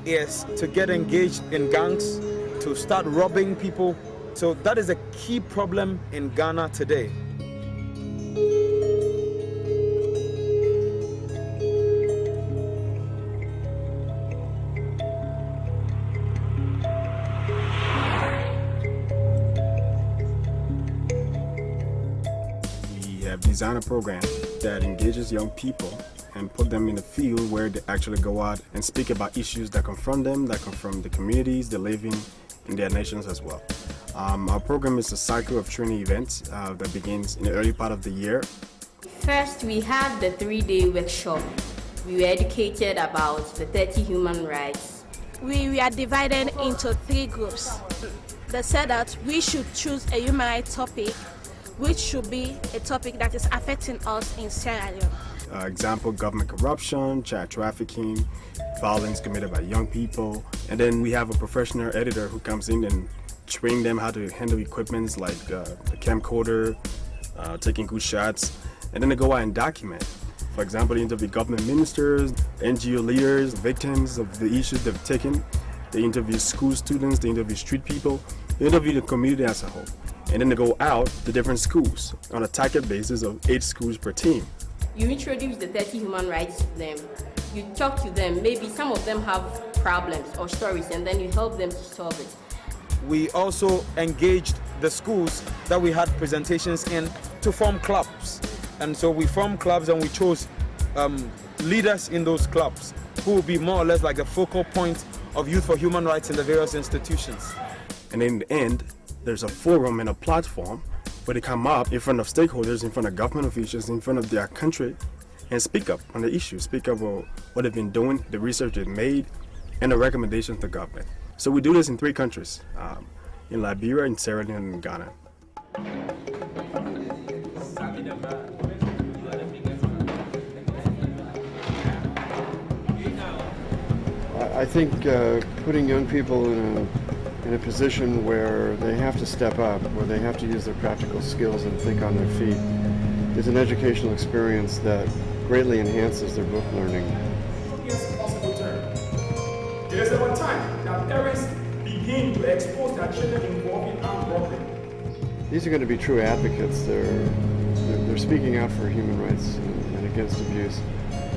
is to get engaged in gangs, to start robbing people. So that is a key problem in Ghana today. We have designed a program that engages young people and put them in a field where they actually go out and speak about issues that confront them, that confront the communities they live in their nations as well. Our program is a cycle of training events that begins in the early part of the year. First, we had the 3-day workshop. We were educated about the 30 human rights. We are divided into 3 groups. They said that we should choose a human rights topic, which should be a topic that is affecting us in Sierra Leone. Example, government corruption, child trafficking, violence committed by young people. And then we have a professional editor who comes in and train them how to handle equipments like a camcorder, taking good shots. And then they go out and document. For example, they interview government ministers, NGO leaders, victims of the issues they've taken. They interview school students, they interview street people, they interview the community as a whole. And then they go out to different schools on a target basis of 8 schools per team. You introduce the 30 human rights to them. You talk to them. Maybe some of them have problems or stories, and then you help them to solve it. We also engaged the schools that we had presentations in to form clubs. And so we formed clubs and we chose leaders in those clubs who will be more or less like the focal point of Youth for Human Rights in the various institutions. And in the end, there's a forum and a platform where they come up in front of stakeholders, in front of government officials, in front of their country, and speak up on the issue, speak up on what they've been doing, the research they've made, and the recommendations to government. So we do this in 3 countries, in Liberia, in Sierra Leone, and Ghana. I think putting young people in a position where they have to step up, where they have to use their practical skills and think on their feet, is an educational experience that greatly enhances their book learning. Yes, possible term. There is a time that parents begin to expose their children involved in armed robbery. These are going to be true advocates. They're speaking out for human rights and against abuse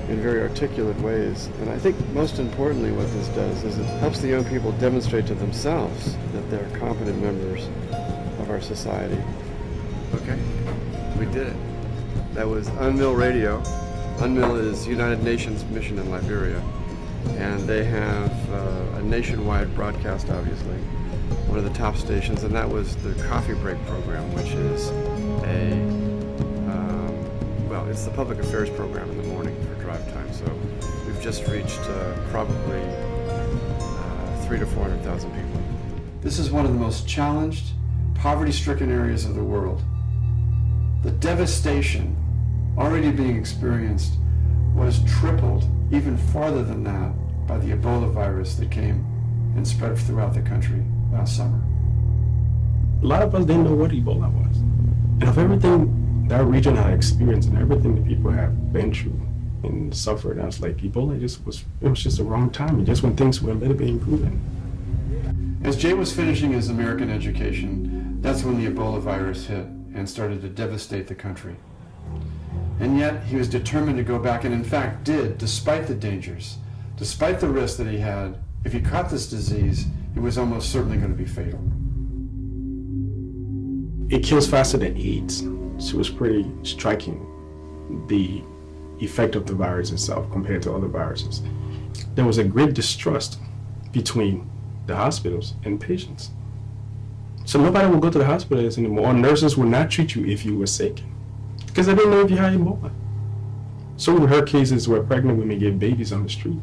in very articulate ways. And I think most importantly what this does is it helps the young people demonstrate to themselves that they're competent members of our society. Okay, we did it. That was UNMIL Radio. UNMIL is United Nations mission in Liberia, and they have a nationwide broadcast, obviously, one of the top stations, and that was the coffee break program, which is it's the public affairs program in the morning for drive time. So we've just reached probably 300,000 to 400,000 people. This is one of the most challenged, poverty-stricken areas of the world. The devastation already being experienced was tripled, even farther than that, by the Ebola virus that came and spread throughout the country last summer. A lot of us didn't know what Ebola was. And of everything that region had experienced and everything that people have been through and suffered, I was like, Ebola it was just the wrong time, just when things were a little bit improving. As Jay was finishing his American education, that's when the Ebola virus hit and started to devastate the country. And yet he was determined to go back, and in fact did, despite the dangers, despite the risk that he had. If he caught this disease, it was almost certainly going to be fatal. It kills faster than AIDS. So it was pretty striking, the effect of the virus itself compared to other viruses. There was a great distrust between the hospitals and patients. So nobody would go to the hospitals anymore, or nurses would not treat you if you were sick, because they didn't know if you had Ebola. So we heard cases where pregnant women get babies on the street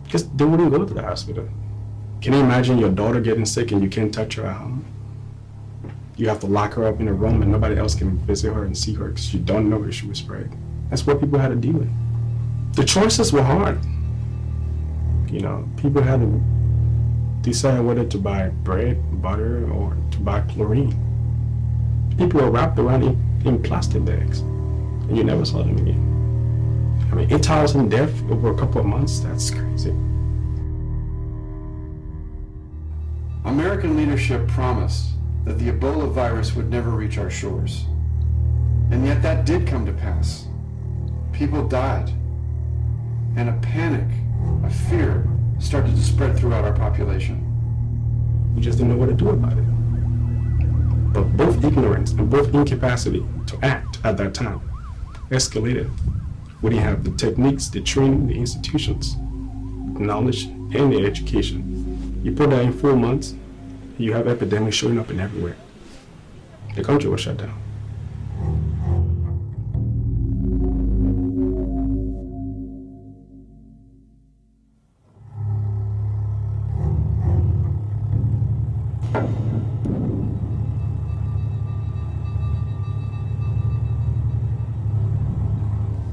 because they wouldn't go to the hospital. Can you imagine your daughter getting sick and you can't touch her at home? You have to lock her up in a room and nobody else can visit her and see her because you don't know if she was pregnant. That's what people had to deal with. The choices were hard. You know, people had to decide whether to buy bread, butter, or to buy chlorine. People were wrapped around in plastic bags, and you never saw them again. I mean, 8,000 deaths over a couple of months, that's crazy. American leadership promised that the Ebola virus would never reach our shores. And yet that did come to pass. People died. And a panic, a fear, started to spread throughout our population. We just didn't know what to do about it. But both ignorance and both incapacity to act at that time escalated. We didn't have the techniques, the training, the institutions, the knowledge, and the education. You put that in 4 months, you have epidemics showing up in everywhere. The country was shut down.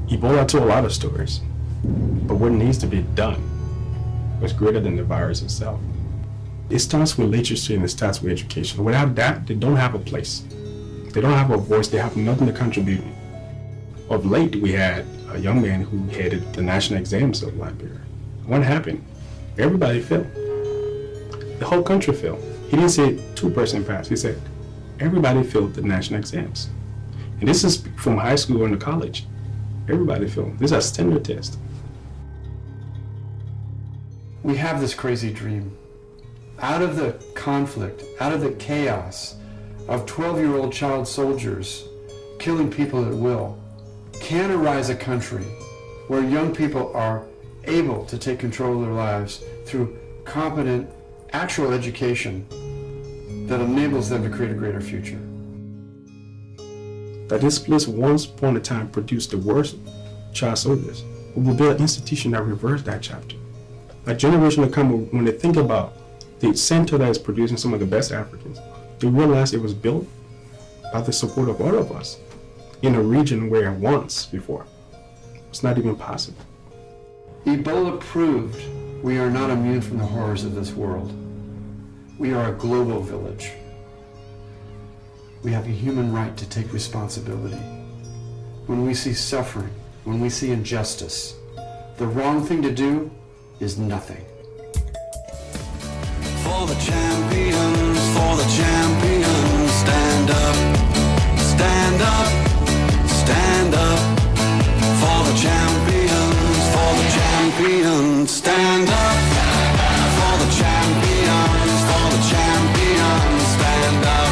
Ebola told a lot of stories, but what needs to be done was greater than the virus itself. It starts with literacy and it starts with education. Without that, they don't have a place. They don't have a voice, they have nothing to contribute. Of late, we had a young man who headed the national exams of Liberia. What happened? Everybody failed. The whole country failed. He didn't say 2% passed, he said everybody failed the national exams. And this is from high school and to college. Everybody failed. These are standard tests. We have this crazy dream. Out of the conflict, out of the chaos of 12-year-old child soldiers killing people at will, can arise a country where young people are able to take control of their lives through competent, actual education that enables them to create a greater future. That this place once upon a time produced the worst child soldiers. We will build an institution that reverses that chapter. A generation to come, when they think about the center that is producing some of the best Africans, they realize it was built by the support of all of us in a region where once before it's not even possible. Ebola proved we are not immune from the horrors of this world. We are a global village. We have a human right to take responsibility. When we see suffering, when we see injustice, the wrong thing to do is nothing. For the champions, stand up, stand up, stand up. For the champions, stand up. For the champions, stand up.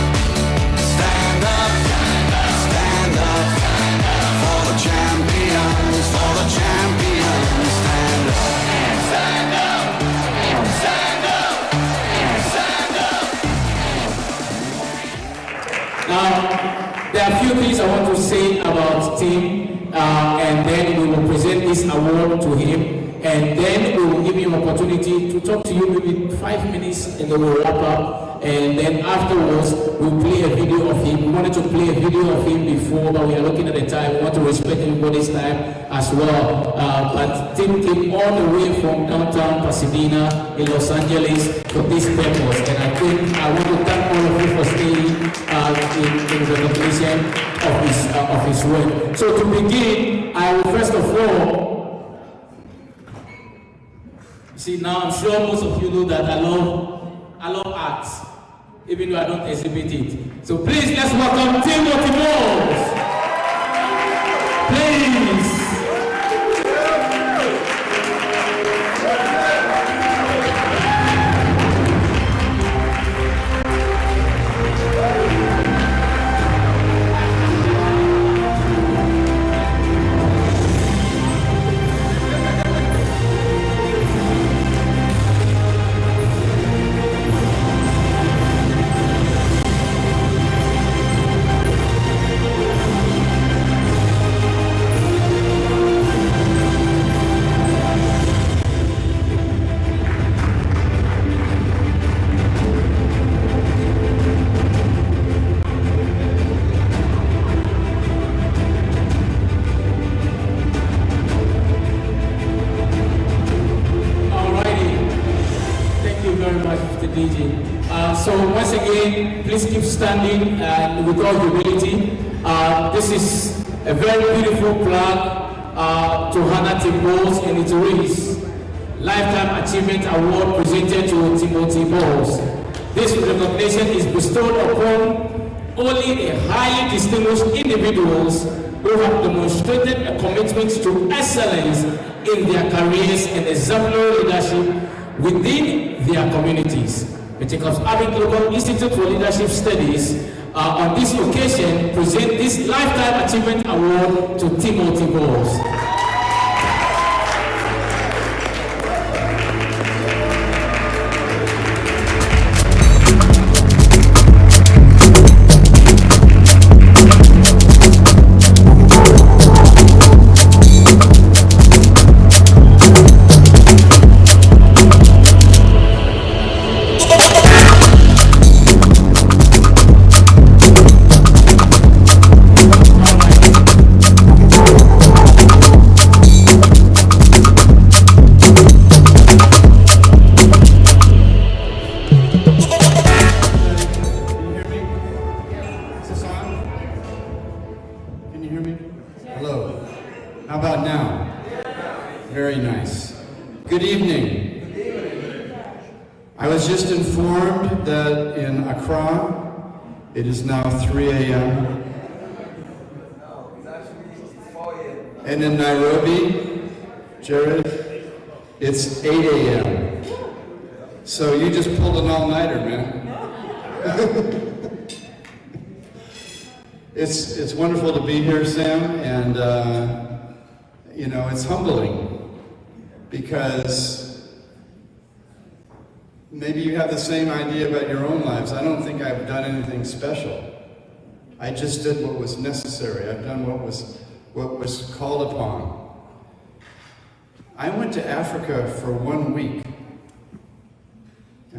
Stand up, stand up. For the champions, stand up. Stand up, stand up, stand up. Now, there are a few things I want to say about Tim, and then we will present this award to him, and then we will give him an opportunity to talk to you maybe 5 minutes, and then we'll wrap up. And then afterwards, we'll play a video of him. We wanted to play a video of him before, but we are looking at the time. We want to respect everybody's time as well. But Tim came all the way from downtown Pasadena in Los Angeles for this purpose. And I think I want to thank all of you for staying in the recognition of his work. So to begin, I will first of all, see, now I'm sure most of you know that I love arts, even though I don't exhibit it. So please, let's welcome Timothy Moss. Please. Mr. DJ. So once again, please keep standing and with all humility. This is a very beautiful plaque to honor Tim Bowles, and it reads Lifetime Achievement Award presented to Timothy Bowles. This recognition is bestowed upon only a highly distinguished individuals who have demonstrated a commitment to excellence in their careers and exemplary leadership within their communities. The Jacobs Abbott Global Institute for Leadership Studies on this occasion present this Lifetime Achievement Award to Timothy Bowles. It is now 3 a.m. And in Nairobi, Jared, it's 8 a.m. So you just pulled an all-nighter, man. It's wonderful to be here, Sam, and you know, it's humbling because maybe you have the same idea about your own lives. I don't think I've done anything special. I just did what was necessary. I've done what was called upon. I went to Africa for 1 week.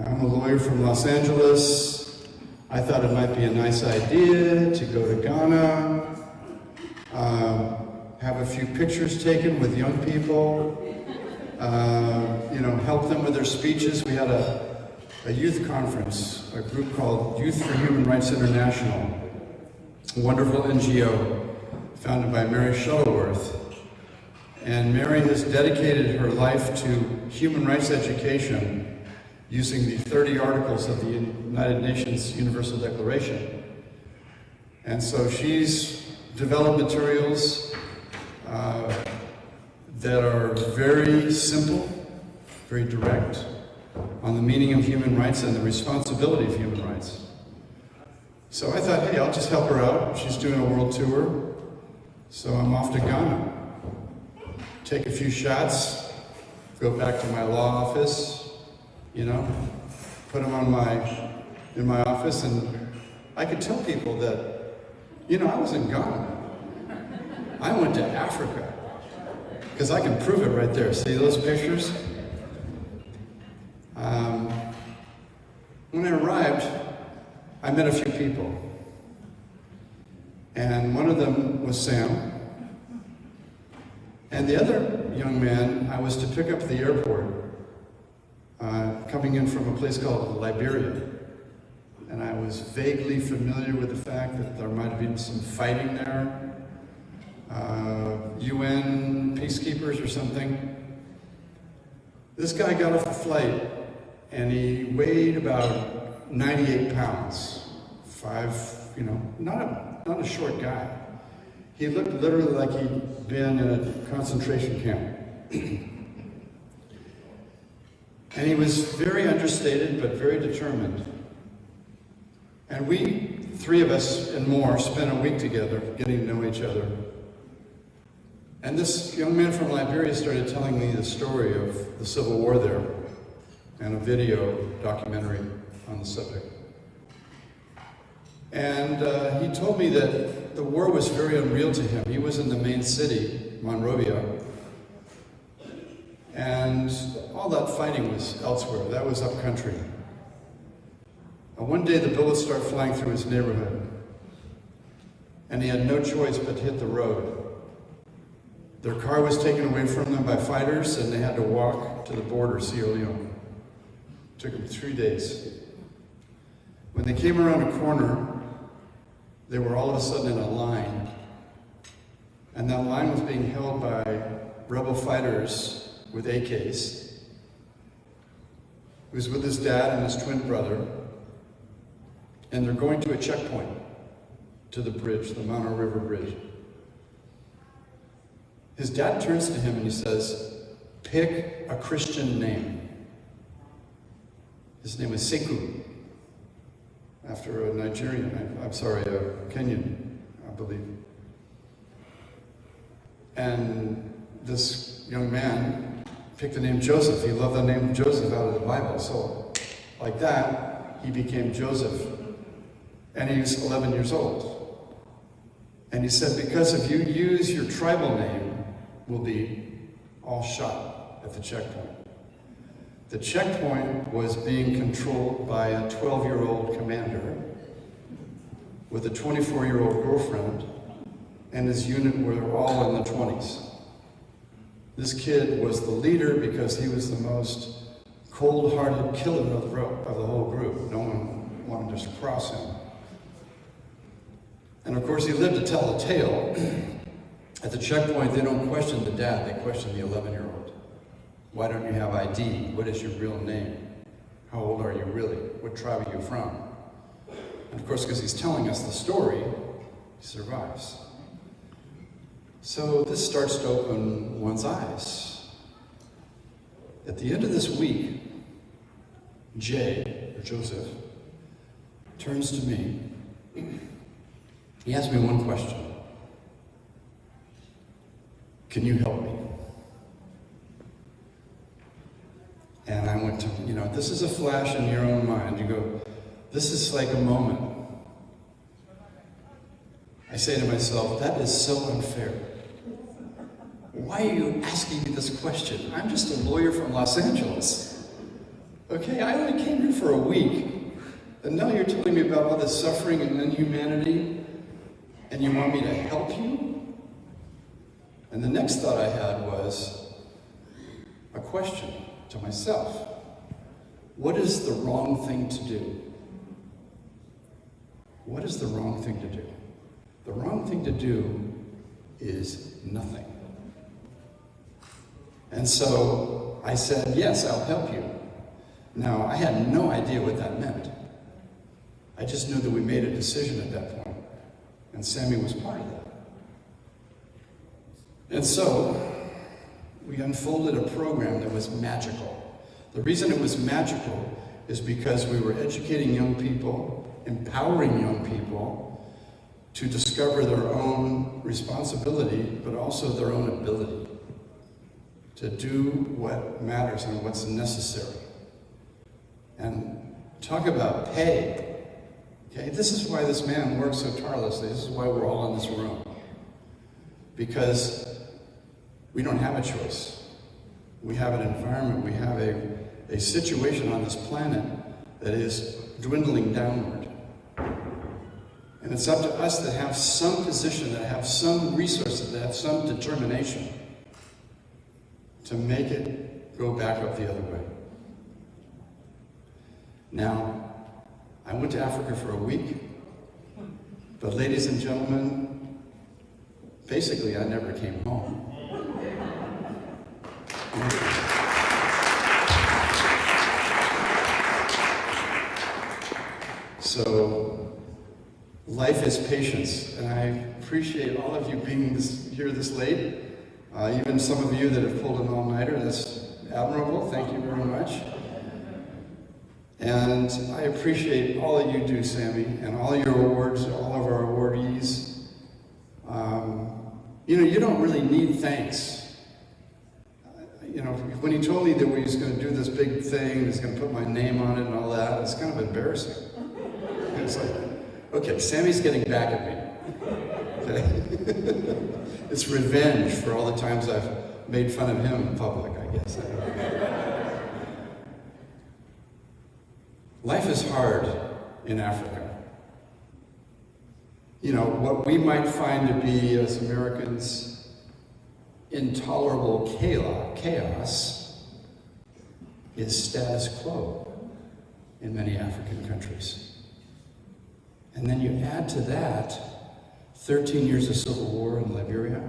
I'm a lawyer from Los Angeles. I thought it might be a nice idea to go to Ghana, have a few pictures taken with young people, you know, help them with their speeches. We had a youth conference, a group called Youth for Human Rights International, a wonderful NGO founded by Mary Shuttleworth. And Mary has dedicated her life to human rights education using the 30 articles of the United Nations Universal Declaration. And so she's developed materials that are very simple, very direct, on the meaning of human rights and the responsibility of human rights. So I thought, hey, I'll just help her out. She's doing a world tour, so I'm off to Ghana. Take a few shots, go back to my law office, you know, put them in my office, and I could tell people that, you know, I was in Ghana. I went to Africa, because I can prove it right there. See those pictures? When I arrived, I met a few people. And one of them was Sam. And the other young man, I was to pick up at the airport, coming in from a place called Liberia. And I was vaguely familiar with the fact that there might have been some fighting there, UN peacekeepers or something. This guy got off the flight and he weighed about 98 pounds, you know, not a short guy. He looked literally like he'd been in a concentration camp. And he was very understated, but very determined. And we, three of us and more, spent a week together getting to know each other. And this young man from Liberia started telling me the story of the Civil War there and a video documentary on the subject. And he told me that the war was very unreal to him. He was in the main city, Monrovia, and all that fighting was elsewhere. That was up country. One day the bullets started flying through his neighborhood, and he had no choice but to hit the road. Their car was taken away from them by fighters, and they had to walk to the border, Sierra Leone, Took them 3 days. When they came around a corner, they were all of a sudden in a line. And that line was being held by rebel fighters with AKs. He was with his dad and his twin brother. And they're going to a checkpoint, to the bridge, the Mono River Bridge. His dad turns to him and he says, pick a Christian name. His name was Sekou, after a Nigerian, a Kenyan, I believe. And this young man picked the name Joseph. He loved the name Joseph out of the Bible. So like that, he became Joseph. And he was 11 years old. And he said, because if you use your tribal name, we'll be all shot at the checkpoint. The checkpoint was being controlled by a 12-year-old commander with a 24-year-old girlfriend, and his unit were all in the 20s. This kid was the leader because he was the most cold-hearted killer of the whole group. No one wanted to cross him. And of course, he lived to tell the tale. At the checkpoint, they don't question the dad, they question the 11-year-old. Why don't you have ID? What is your real name? How old are you really? What tribe are you from? And of course, because he's telling us the story, he survives. So this starts to open one's eyes. At the end of this week, Jay, or Joseph, turns to me. He asked me one question. Can you help me? And I went to, this is a flash in your own mind. You go, this is like a moment. I say to myself, that is so unfair. Why are you asking me this question? I'm just a lawyer from Los Angeles. Okay, I only came here for a week. And now you're telling me about all this suffering and inhumanity, and you want me to help you? And the next thought I had was a question to myself. What is the wrong thing to do? What is the wrong thing to do? The wrong thing to do is nothing. And so I said, yes, I'll help you. Now, I had no idea what that meant. I just knew that we made a decision at that point, and Sammy was part of that. And so, we unfolded a program that was magical. The reason it was magical is because we were educating young people, empowering young people to discover their own responsibility, but also their own ability to do what matters and what's necessary. And talk about pay. Okay, this is why this man works so tirelessly. This is why we're all in this room. Because we don't have a choice. We have an environment, we have a situation on this planet that is dwindling downward. And it's up to us that have some position, that have some resources, that have some determination to make it go back up the other way. Now, I went to Africa for a week, but ladies and gentlemen, basically I never came home. So, life is patience, and I appreciate all of you being here this late. Even some of you that have pulled an all-nighter, that's admirable. Thank you very much. And I appreciate all that you do, Sammy, and all your awards, all of our awardees. You don't really need thanks. When he told me that we was going to do this big thing, he was going to put my name on it and all that, it's kind of embarrassing. It's like, okay, Sammy's getting back at me. Okay? It's revenge for all the times I've made fun of him in public, I guess. Life is hard in Africa. What we might find to be, as Americans, intolerable chaos is status quo. in many African countries. And then you add to that 13 years of civil war in Liberia,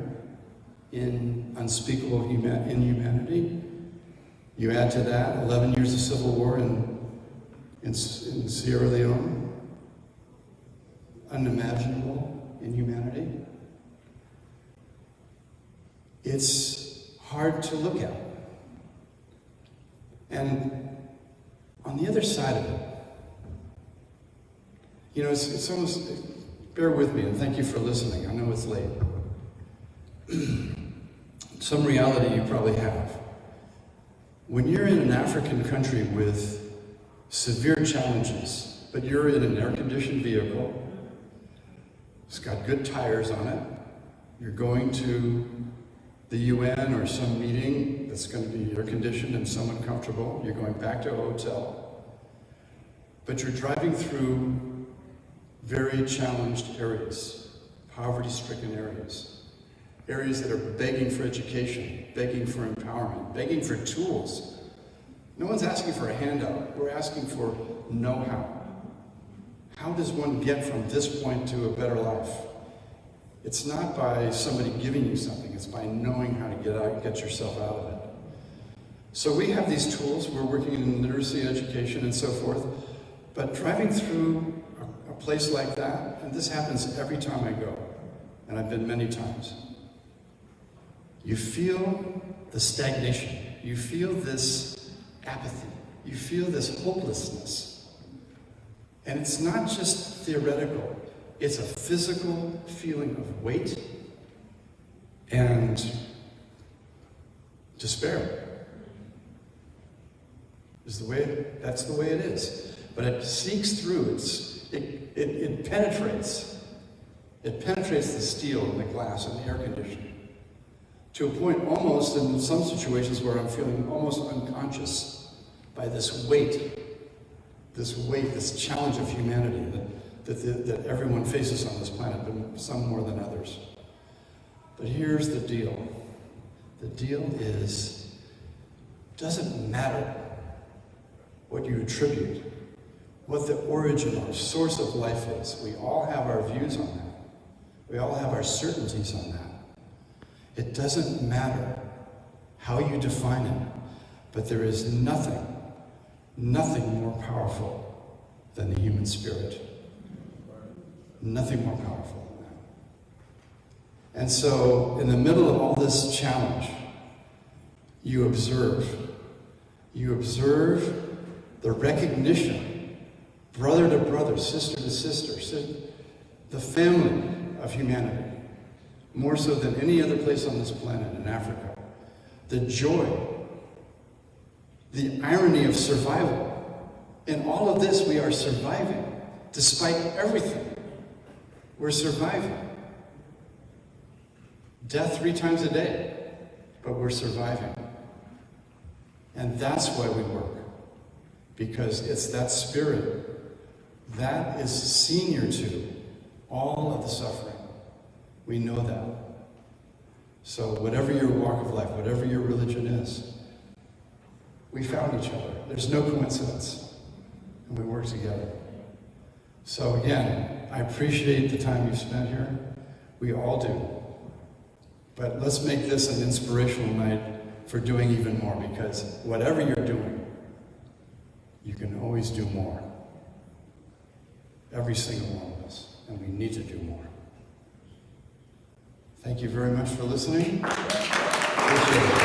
in unspeakable inhumanity. You add to that 11 years of civil war in Sierra Leone, unimaginable inhumanity. It's hard to look at. And on the other side of it, you know, it's almost, bear with me and thank you for listening. I know it's late. Some reality you probably have. When you're in an African country with severe challenges, but you're in an air-conditioned vehicle, it's got good tires on it, you're going to the UN or some meeting that's going to be air-conditioned and somewhat comfortable, you're going back to a hotel, but you're driving through very challenged areas, poverty-stricken areas, areas that are begging for education, begging for empowerment, begging for tools. No one's asking for a handout, we're asking for know-how. How does one get from this point to a better life? It's not by somebody giving you something, it's by knowing how to get yourself out of it. So we have these tools, we're working in literacy, education, and so forth, but driving through a place like that, and this happens every time I go, and I've been many times, you feel the stagnation, you feel this apathy, you feel this hopelessness. And it's not just theoretical, it's a physical feeling of weight and despair. That's the way it is. But it sneaks through, it penetrates. It penetrates the steel and the glass and the air conditioning. To a point almost, in some situations, where I'm feeling almost unconscious by this weight, this challenge of humanity that everyone faces on this planet, but some more than others. But here's the deal. The deal is, doesn't matter what you attribute, what the origin or source of life is. We all have our views on that. We all have our certainties on that. It doesn't matter how you define it, but there is nothing more powerful than the human spirit. Nothing more powerful than that. And so, in the middle of all this challenge, you observe the recognition, brother to brother, sister to sister, the family of humanity, more so than any other place on this planet in Africa. The joy, the irony of survival. In all of this, we are surviving. Despite everything, we're surviving. Death 3 times a day, but we're surviving. And that's why we work. Because it's that spirit that is senior to all of the suffering. We know that. So whatever your walk of life, whatever your religion is, we found each other. There's no coincidence. And we work together. So again, I appreciate the time you've spent here. We all do. But let's make this an inspirational night for doing even more, because whatever you're doing, you can always do more. Every single one of us. And we need to do more. Thank you very much for listening. Appreciate it.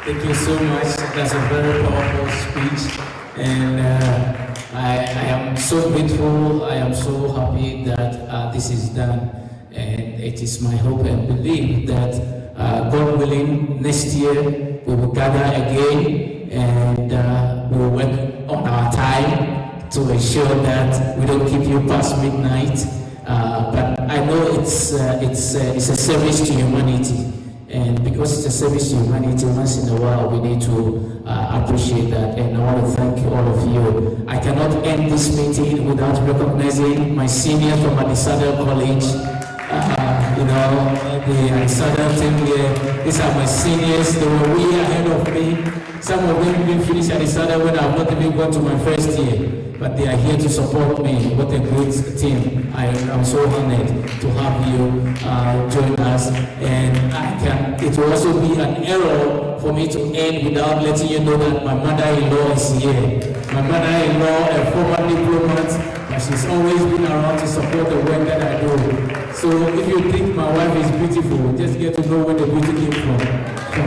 Thank you so much. That's a very powerful speech. And I am so grateful. I am so happy that this is done. And it is my hope and belief that God willing, next year we will gather again and we will work on our time to ensure that we don't keep you past midnight. But I know it's a service to humanity. And because it's a service to humanity, once in a while we need to appreciate that. And I want to thank thank all of you. I cannot end this meeting without recognizing my seniors from Adisada College. You know, the Adisada team here, these are my seniors. They were way ahead of me. Some of them didn't finish Adisada when I've not even gone to my first year. But they are here to support me. What a great team. I'm so honored to have you join us. And it will also be an error for me to end without letting you know that my mother-in-law is here. My mother-in-law, a former diplomat, and she's always been around to support the work that I do. So if you think my wife is beautiful, just get to know where the beauty came from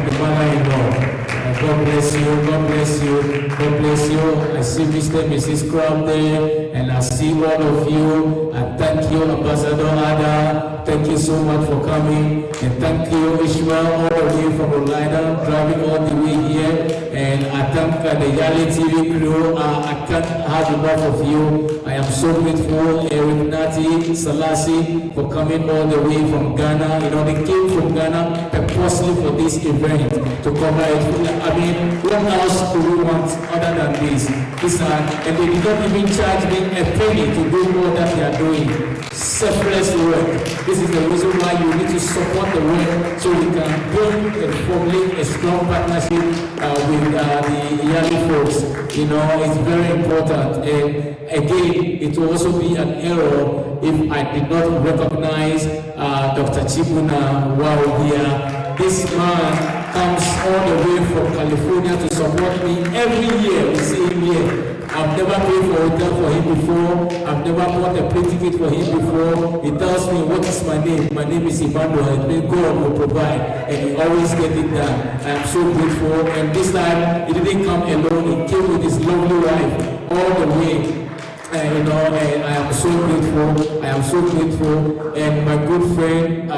the mother-in-law. God bless you, God bless you, God bless you. I see Mr. and Mrs. Crowd there, and I see all of you. And thank you, Ambassador Ada. Thank you so much for coming. And thank you, Ishmael, all the way from Orlando, driving all the way here. And I thank the YALI TV crew. I can't have enough of you. I am so grateful, Eric Nati, Selasie, for coming all the way from Ghana. You know, they came from Ghana purposely for this event to cover it. I mean, what else do we want other than this? And they did not even charge me a penny to do all that they are doing. Selfless work. This is the reason why you need to support the work so we can build and formulate a strong partnership with the YALI folks. You know, it's very important. And again, it will also be an error if I did not recognize Dr. Chibuna Wawudia. This man comes all the way from California to support me every year. We see him here. I've never paid for a hotel for him before. I've never bought a plane ticket for him before. He tells me, what is my name? My name is Emmanuel, and then God will provide. And he always gets it done. I'm so grateful. And this time, he didn't come alone. He came with his lovely wife all the way. You know, and I am so grateful. I am so grateful. And my good friend,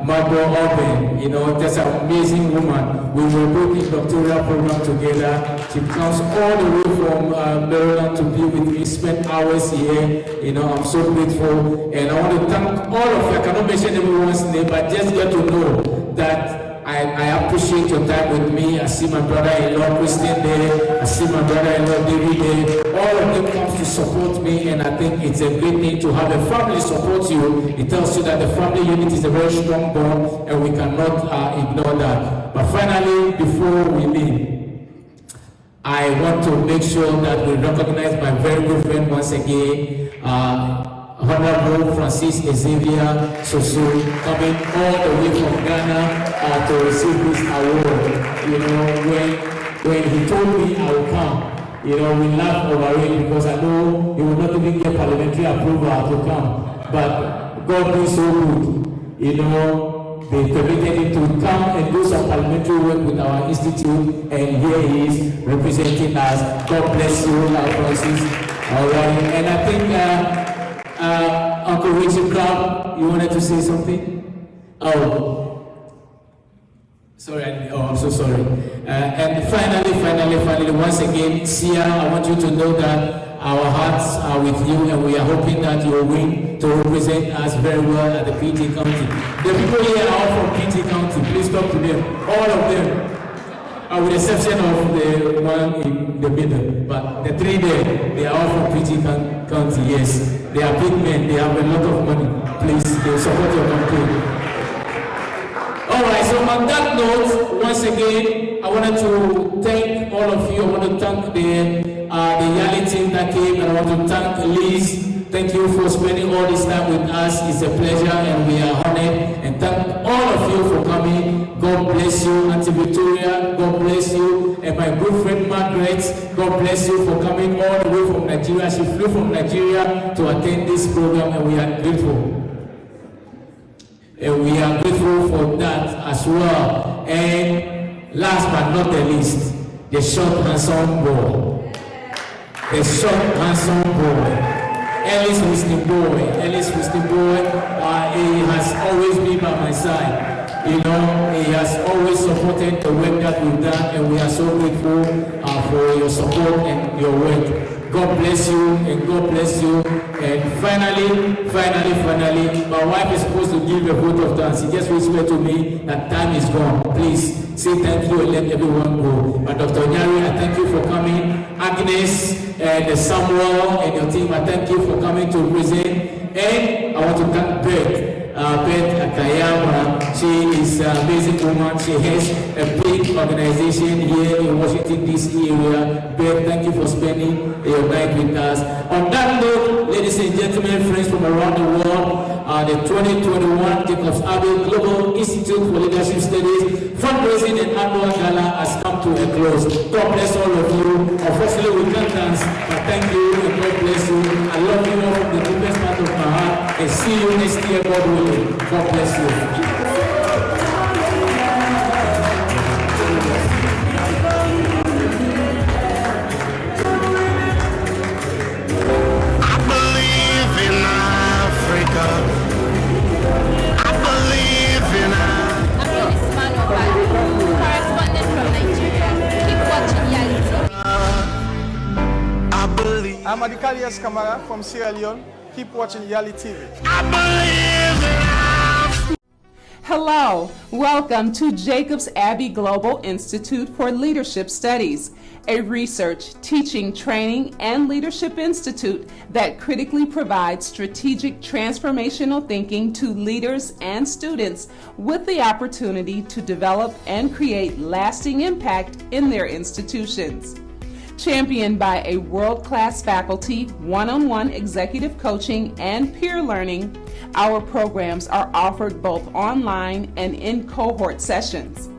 Margot Oben, you know, that's an amazing woman. We were both in doctoral program together. She comes all the way from Maryland to be with me, spend hours here. You know, I'm so grateful. And I want to thank all of you. I cannot mention everyone's name, but just get to know that I appreciate your time with me. I see my brother-in-law Christian there. I see my brother-in-law David there. All of them come to support me, and I think it's a great thing to have a family support you. It tells you that the family unit is a very strong bond, and we cannot ignore that. But finally, before we leave, I want to make sure that we recognize my very good friend once again, Honorable Francis-Xavier Sosu, coming all the way from Ghana to receive this award. You know, when he told me I would come, you know, we laughed over it because I know he would not even get parliamentary approval to come. But God is so good, you know, they permitted him to come and do some parliamentary work with our institute, and here he is representing us. God bless you, Francis. All right, and I think Uncle Richard Club, you wanted to say something? Oh. Sorry, I'm so sorry. And finally, once again, Sia, I want you to know that our hearts are with you, and we are hoping that you will win to represent us very well at the PG County. The people here are all from PG County. Please talk to them, all of them, with the exception of the one in the middle. But the three there, they are all from PG County, yes. They are big men, they have a lot of money. Please, they support your campaign. Alright, so on that note, once again, I wanted to thank all of you. I want to thank the YALI team that came, and I want to thank Liz. Thank you for spending all this time with us. It's a pleasure, and we are honored. And thank all of you for coming. God bless you, Auntie Victoria. God bless you. And my good friend Margaret, God bless you for coming all the way from Nigeria. She flew from Nigeria to attend this program, and we are grateful. And we are grateful for that as well. And last but not the least, the short, handsome boy. The short, handsome boy. Wynston-Boye. Wynston-Boye, he has always been by my side. You know, he has always supported the work that we've done, and we are so grateful for your support and your work. God bless you, and God bless you. And finally, my wife is supposed to give a vote of thanks. She just whispered to me that time is gone. Please say thank you and let everyone go. But Dr. Onyari, I thank you for coming. I Agnes and Samuel and your team. I thank you for coming to present. And I want to thank Beth. Beth Akayama, she is an amazing woman. She has a big organization here in Washington, D.C. area. Beth, thank you for spending your night with us. On that note, ladies and gentlemen, friends from around the world, the 2021 Jacobs Abbey Global Institute for Leadership Studies Fundraising and Annual Gala has come to a close. God bless all of you. Unfortunately, we can't dance, but thank you and God bless you. I love you all from the deepest part of my heart and see you next year, God willing. God bless you. I'm Adikalias Kamara from Sierra Leone. Keep watching YALI TV. Hello, welcome to Jacobs Abbey Global Institute for Leadership Studies, a research, teaching, training, and leadership institute that critically provides strategic transformational thinking to leaders and students with the opportunity to develop and create lasting impact in their institutions. Championed by a world-class faculty, one-on-one executive coaching, and peer learning, our programs are offered both online and in cohort sessions.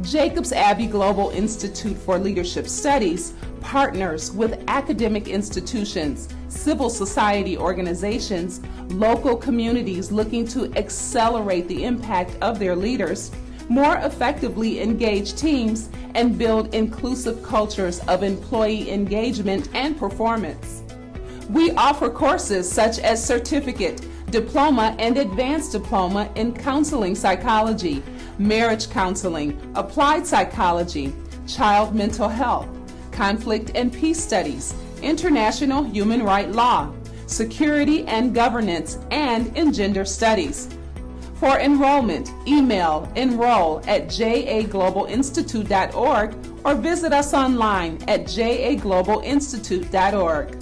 Jacobs Abbey Global Institute for Leadership Studies partners with academic institutions, civil society organizations, local communities looking to accelerate the impact of their leaders, more effectively engage teams, and build inclusive cultures of employee engagement and performance. We offer courses such as certificate, diploma, and advanced diploma in counseling psychology, marriage counseling, applied psychology, child mental health, conflict and peace studies, international human rights law, security and governance, and in gender studies. For enrollment, email enroll@jaglobalinstitute.org or visit us online at jaglobalinstitute.org.